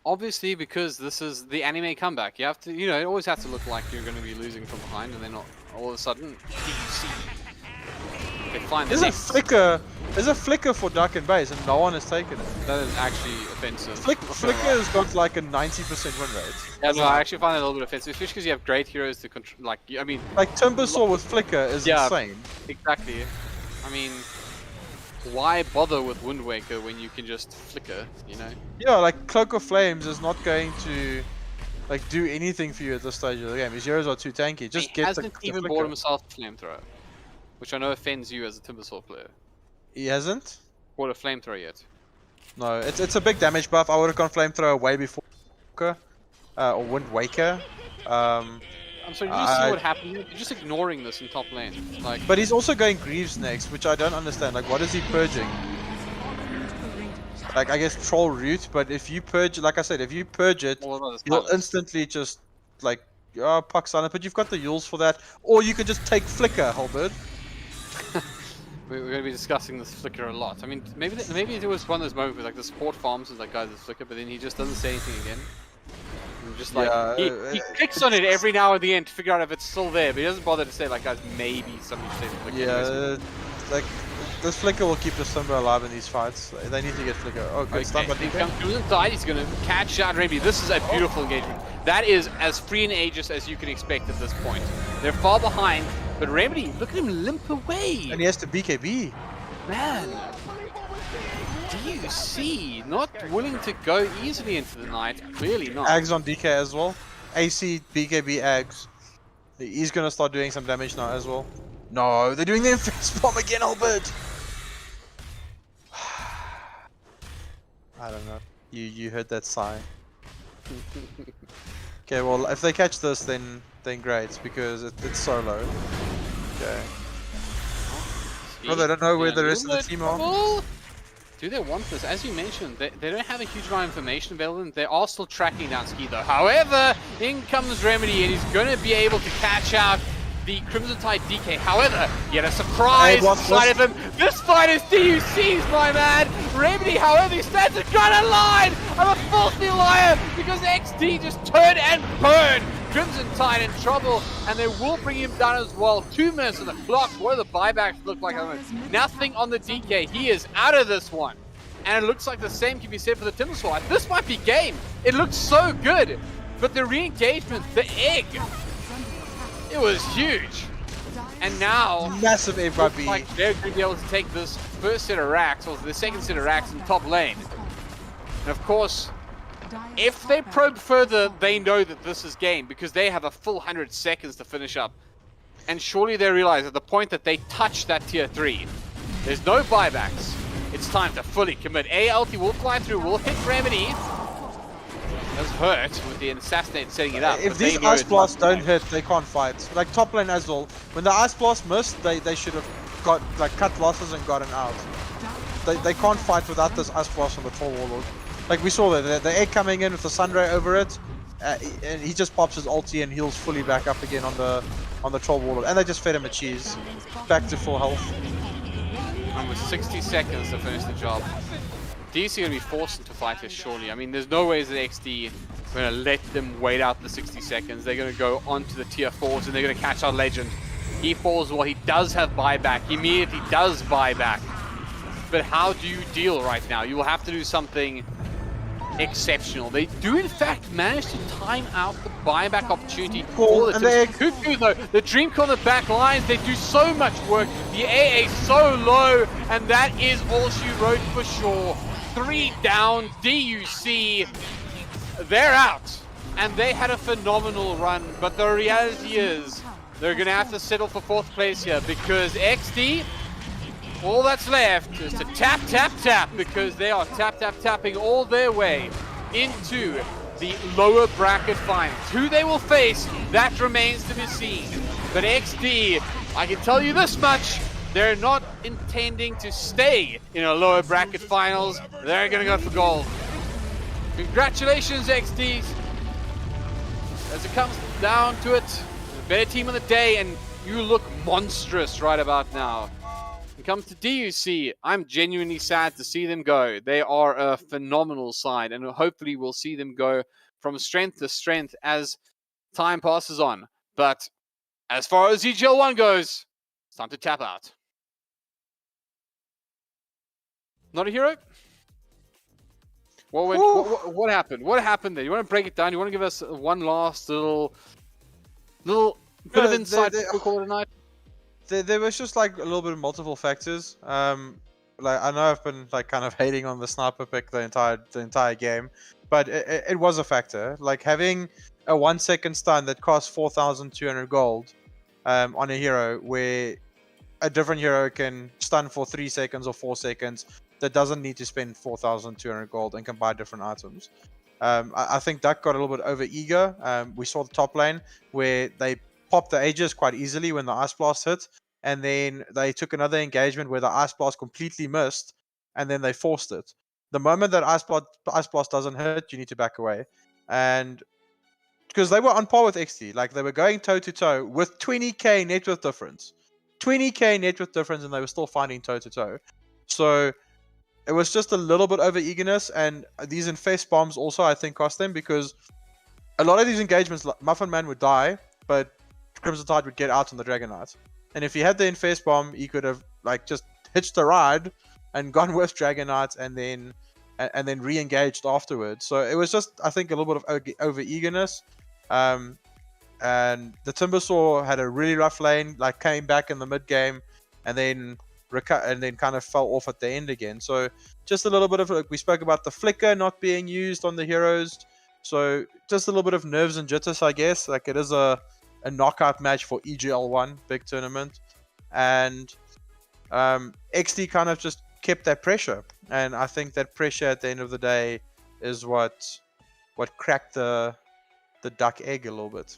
Obviously, because this is the anime comeback. You have to, you know, it always has to look like you're going to be losing from behind, and then not all of a sudden, they find the There's a next. flicker. There's a flicker for Duck and Base, and no one has taken it. That is actually offensive. Flicker has got like a 90% win rate. Yeah, no, I actually find that a little bit offensive, especially because you have great heroes to control. Like, I mean, Like Timbersaw with flicker is Yeah. insane. exactly. I mean, why bother with Wind Waker when you can just flicker? You know. Yeah, like Cloak of Flames is not going to like do anything for you at this stage of the game. His heroes are too tanky. Just He get hasn't the even flicker. bought himself a flamethrower, which I know offends you as a Timbersaw player. He hasn't. Bought a flamethrower yet? No, it's a big damage buff. I would have gone Flamethrower way before or Wind Waker. I'm sorry, did you see what happened? You're just ignoring this in top lane. Like, But he's also going Greaves next, which I don't understand. Like, what is he purging? Like, I guess Troll Root, but if you purge, like I said, if you purge it, all of this you'll silence. instantly just, like, puck silent, but you've got the Yules for that. Or you can just take Flicker, HellbirD. We're going to be discussing this flicker a lot. I mean, maybe it was one of those moments where like the support farms is like, guys, it's flicker, but then he just doesn't say anything again. And just like Yeah, he clicks on it every now and then to figure out if it's still there, but he doesn't bother to say like, guys, maybe somebody should say flicker. Yeah, like this flicker will keep the Simba alive in these fights. They need to get flicker. Oh, good stuff. He comes through the side. He's going to catch out Remedy. This is a beautiful engagement. That is as free and aegis as you can expect at this point. They're far behind, but Remedy, look at him limp away. And he has to BKB. Man, DUC not willing to go easily into the night. Clearly not. Ags on DK as well. AC, BKB, Ags. He's gonna start doing some damage now as well. No, they're doing the infest bomb again, HellbirD. I don't know. You heard that sigh. Okay, well if they catch this, then great because it's solo. Okay. Well, they don't know where the rest of the team are. Do they want this? As you mentioned, they don't have a huge amount of information available. They are still tracking down Ski though. However, in comes Remedy and he's going to be able to catch out the Crimson Tide DK. However, he had a surprise inside of him. This fight is DUC's, my man. Remedy, however, he stands and got a line. I'm a falsely liar because Exdee just turned and burned. Crimson Tide in trouble, and they will bring him down as well. 2 minutes on the clock. What do the buybacks look like? Nothing on the DK. He is out of this one. And it looks like the same can be said for the Timbersaw. This might be game. It looks so good. But the re-engagement, the egg, it was huge. And now, massive A by B. Like they're going to be able to take this first set of racks, or the second set of racks in the top lane. And of course, if they probe further, they know that this is game because they have a full 100 seconds to finish up. And surely they realize at the point that they touch that tier 3, there's no buybacks. It's time to fully commit. ulti will fly through, will hit Remedy. Does hurt with the assassinate setting it up. If these Ice Blasts don't hit, they can't fight. Like top lane as well. When the Ice Blast missed, they should have got cut losses and gotten out. They can't fight without this Ice Blast on the Troll Warlord. Like we saw the egg coming in with the Sunray over it, and he just pops his ulti and heals fully back up again on the Troll Warlord. And they just fed him a cheese, back to full health. And with 60 seconds to finish the job, DUC are going to be forced into fight here surely. I mean, there's no ways that Exdee are going to let them wait out the 60 seconds. They're going to go onto the tier 4s and they're going to catch our Legend. He falls well. He does have buyback. He immediately does buyback. But how do you deal right now? You will have to do something exceptional. They do in fact manage to time out the buyback opportunity for the Cuckoo though. The Dream on the back lines, they do so much work. The AA so low, and that is all she wrote for sure. 3 down, DUC, they're out. And they had a phenomenal run, but the reality is they're gonna have to settle for 4th place here because Exdee, all that's left is to tap, tap, tap, because they are tapping all their way into the lower bracket finals. Who they will face, that remains to be seen. But Exdee, I can tell you this much, they're not intending to stay in a lower bracket finals. They're going to go for gold. Congratulations, Exdee. As it comes down to it, the better team of the day, and you look monstrous right about now. When it comes to DUC, I'm genuinely sad to see them go. They are a phenomenal side, and hopefully we'll see them go from strength to strength as time passes on. But as far as EGL 1 goes, it's time to tap out. notAhero? What happened? What happened there? You want to break it down? You want to give us one last little bit of insight before we call it a night? There was just like a little bit of multiple factors. Like I know I've been like kind of hating on the sniper pick the entire game, but it was a factor. Like having a 1 second stun that costs 4,200 gold on a hero, where a different hero can stun for 3 seconds or 4 seconds, that doesn't need to spend 4,200 gold and can buy different items. I think DUC got a little bit over eager. We saw the top lane where they popped the Aegis quite easily when the Ice Blast hit, and then they took another engagement where the Ice Blast completely missed, and then they forced it. The moment that Ice Blast doesn't hit, you need to back away. And because they were on par with Exdee, like they were going toe to toe with 20k net worth difference. 20k net worth difference, and they were still finding toe to toe. So it was just a little bit over eagerness, and these infest bombs also I think cost them, because a lot of these engagements, Muffin Man would die, but Crimson Tide would get out on the Dragon Knight. And if he had the Infest Bomb, he could have like just hitched a ride and gone with Dragonite and then re-engaged afterwards. So it was just, I think, a little bit of over eagerness. And the Timbersaw had a really rough lane, like came back in the mid game, and then kind of fell off at the end again. So just a little bit of, like, we spoke about the flicker not being used on the heroes. So just a little bit of nerves and jitters, I guess. Like, it is a knockout match for EGL 1 big tournament, and Exdee kind of just kept that pressure, and I think that pressure at the end of the day is what cracked the duck egg a little bit.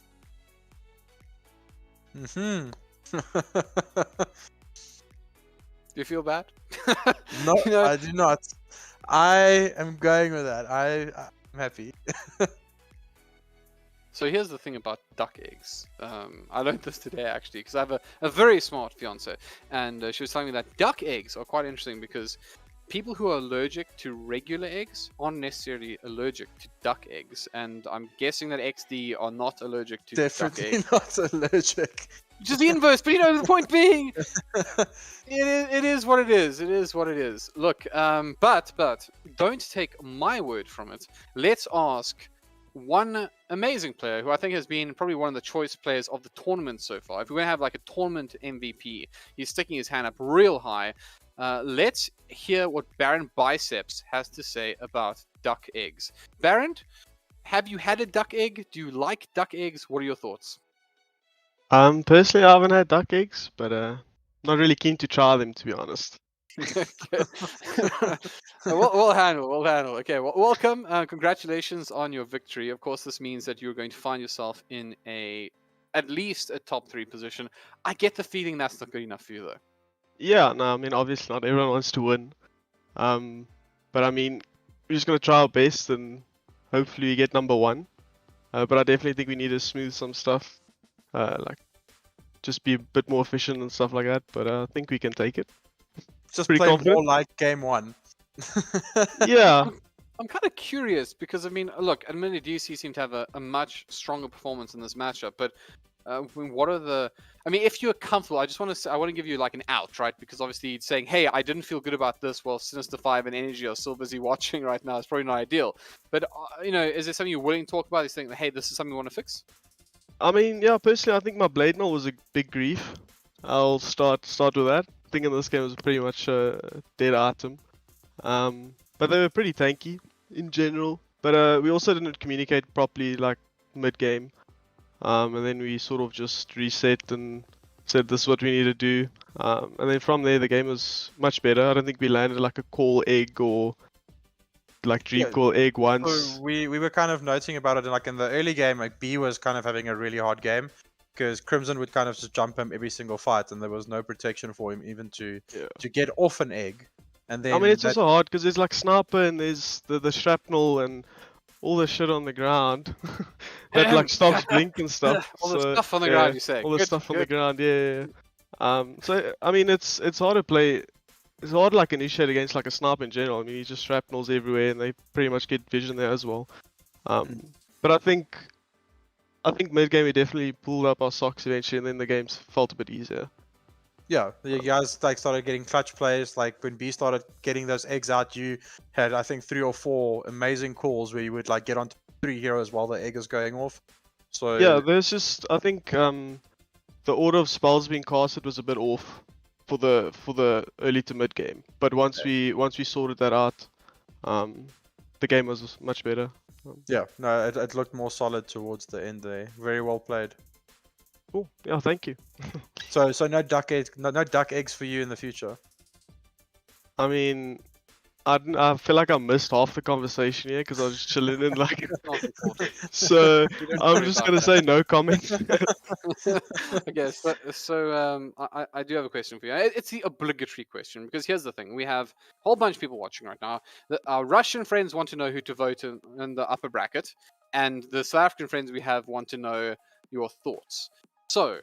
Do you feel bad? No, You know, I do not. I am going with that. I'm happy. So here's the thing about duck eggs. I learned this today actually because I have a very smart fiance, and she was telling me that duck eggs are quite interesting because people who are allergic to regular eggs aren't necessarily allergic to duck eggs, and I'm guessing that XD are not allergic to Definitely duck eggs. not allergic. Which is the inverse, but you know, the point being, it is what it is. It is what it is. Look, but don't take my word from it. Let's ask one amazing player who I think has been probably one of the choice players of the tournament so far. If we're going to have like a tournament MVP, he's sticking his hand up real high. Let's hear what Baron Biceps has to say about duck eggs. Baron, have you had a duck egg? Do you like duck eggs? What are your thoughts? Personally, I haven't had duck eggs, but not really keen to try them, to be honest. we'll handle. Okay, well, welcome. Congratulations on your victory. Of course, this means that you're going to find yourself in at least a top 3 position. I get the feeling that's not good enough for you, though. Yeah, no, I mean, obviously not everyone wants to win. But I mean, we're just gonna try our best and hopefully we get number 1. But I definitely think we need to smooth some stuff, like just be a bit more efficient and stuff like that. But I think we can take it. Just Pretty play confident. more like game 1. Yeah. I'm kind of curious because, I mean, look, admittedly, DUC seem to have a much stronger performance in this matchup, but what are the... I mean, if you're comfortable, I want to give you like an out, right? Because obviously saying, hey, I didn't feel good about this while Sinister 5 and Energy are still busy watching right now is probably not ideal. But, you know, is there something you're willing to talk about? Is saying, hey, this is something we want to fix? I mean, yeah, personally, I think my Blade Null was a big grief. I'll start with that. I think in this game it was pretty much a dead item. But they were pretty tanky in general. But we also didn't communicate properly, like, mid-game. And then we sort of just reset and said this is what we need to do. And then from there the game was much better. I don't think we landed like a call egg or like dream call egg once. So we were kind of noting about it, like in the early game, like B was kind of having a really hard game because Crimson would kind of just jump him every single fight, and there was no protection for him even to get off an egg. And then I mean, it's also hard because there's like sniper and there's the shrapnel and all the shit on the ground that like stops blink and stuff. All the stuff on the ground, you say? All the stuff on the ground, yeah. So I mean, it's hard to play. It's hard to like initiate against like a sniper in general. I mean, he just shrapnels everywhere and they pretty much get vision there as well. But I think mid game we definitely pulled up our socks eventually, and then the games felt a bit easier. Yeah, you guys like started getting clutch plays. Like when B started getting those eggs out, you had I think 3 or 4 amazing calls where you would like get onto 3 heroes while the egg is going off. So yeah, there's just I think the order of spells being casted was a bit off for the early to mid game. But once we sorted that out, the game was much better. Yeah, no, it looked more solid towards the end there. Very well played. Cool. Yeah, thank you. So no duck eggs, no duck eggs for you in the future. I mean, I feel like I missed half the conversation here because I was just chilling in like. So I'm just gonna say no comment. Okay, so I do have a question for you. It's the obligatory question because here's the thing: we have a whole bunch of people watching right now. Our Russian friends want to know who to vote in the upper bracket, and the South African friends we have want to know your thoughts. So,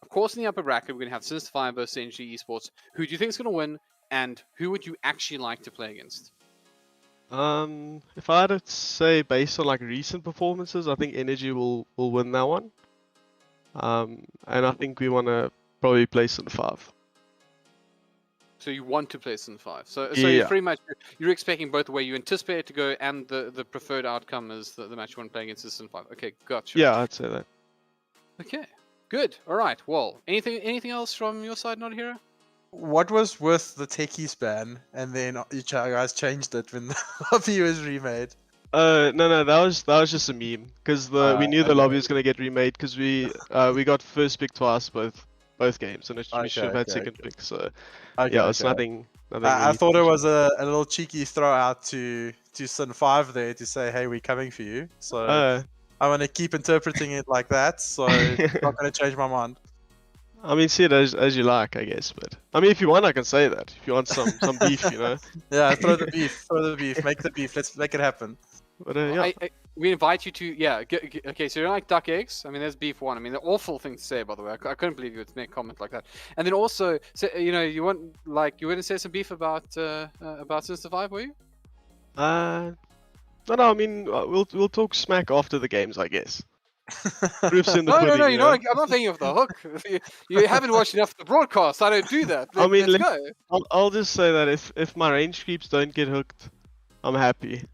of course, in the upper bracket, we're going to have Sinister 5 versus NG Esports. Who do you think is going to win, and who would you actually like to play against? If I had to say based on like recent performances, I think Energy will win that one. And I think we want to probably play Sin 5. So you want to play Sin 5. So Yeah. you're pretty much you're expecting both the way you anticipate it to go and the preferred outcome is the match you want to play against is Sin 5. Okay, gotcha. Yeah, I'd say that. Okay, good. All right. Well, anything else from your side, notAhero? What was with the techies ban, and then you guys changed it when the lobby was remade? No, that was just a meme because we knew the okay. lobby was gonna get remade because we got first pick twice both games and we should have had second pick. So yeah, it's nothing. I really thought it special. was a little cheeky throw out to Sin 5 there to say, hey, we're coming for you. So I'm gonna keep interpreting it like that. So I'm not gonna change my mind. I mean, see it as you like, I guess. But I mean, if you want, I can say that. If you want some beef, you know. Yeah, throw the beef, make the beef. Let's make it happen. But yeah. We invite you to okay. So you don't like duck eggs? I mean, there's beef one. I mean, the awful thing to say, by the way. I couldn't believe you would make a comment like that. And then also, so, you know, you want you wouldn't say some beef about Sinister 5, were you? No. I mean, we'll talk smack after the games, I guess. Proofs in the pudding. No. You know? I'm not letting you off the hook. You haven't watched enough of the broadcast. I don't do that. I mean, let's go. I'll just say that if my range creeps don't get hooked, I'm happy.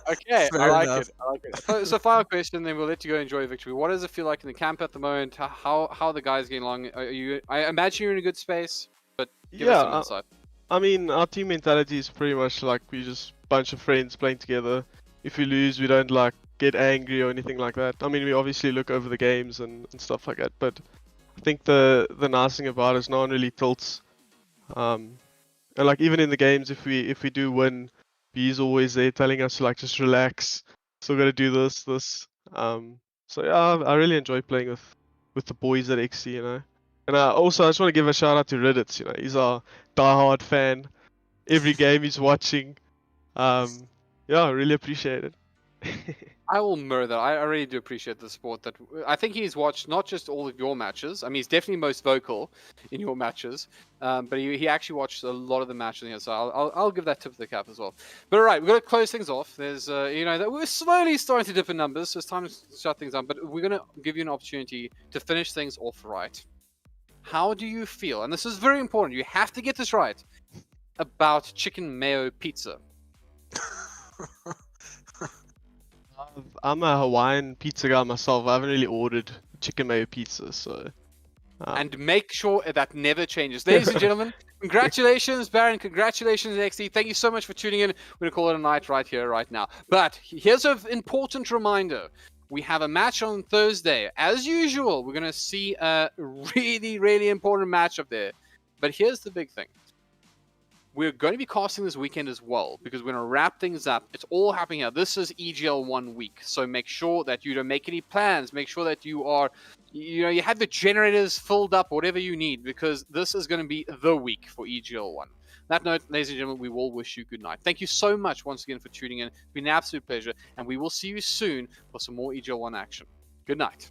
Okay, Fair I like enough. it. So final question, then we'll let you go enjoy victory. What does it feel like in the camp at the moment? How are the guys getting along? I imagine you're in a good space, but give us some insight. I mean, our team mentality is pretty much like we just a bunch of friends playing together. If we lose, we don't like get angry or anything like that. I mean, we obviously look over the games and stuff like that, but I think the nice thing about it is no one really tilts. And like even in the games, if we do win, B's always there telling us to like just relax. Still gotta do this. So yeah, I really enjoy playing with the boys at Exdee, you know. And I just want to give a shout out to Reddit. You know, he's our diehard fan. Every game he's watching. Yeah, I really appreciate it. I will mirror that. I really do appreciate the support. That I think he's watched not just all of your matches. I mean, he's definitely most vocal in your matches, but he actually watched a lot of the matches here. So I'll give that tip of the cap as well. But all right, we're gonna close things off. There's you know that we're slowly starting to dip in numbers, so it's time to shut things down. But we're gonna give you an opportunity to finish things off right. How do you feel? And this is very important. You have to get this right about chicken mayo pizza. I'm a Hawaiian pizza guy myself. I haven't really ordered chicken mayo pizza, so. And make sure that never changes. Ladies and gentlemen, congratulations, Baron. Congratulations, Exdee. Thank you so much for tuning in. We're going to call it a night right here, right now. But here's an important reminder. We have a match on Thursday. As usual, we're going to see a really, really important match up there. But here's the big thing. We're going to be casting this weekend as well because we're going to wrap things up. It's all happening here. This is EGL 1 week. So make sure that you don't make any plans. Make sure that you are, you have the generators filled up, whatever you need, because this is going to be the week for EGL 1. On that note, ladies and gentlemen, we will wish you good night. Thank you so much once again for tuning in. It's been an absolute pleasure. And we will see you soon for some more EGL 1 action. Good night.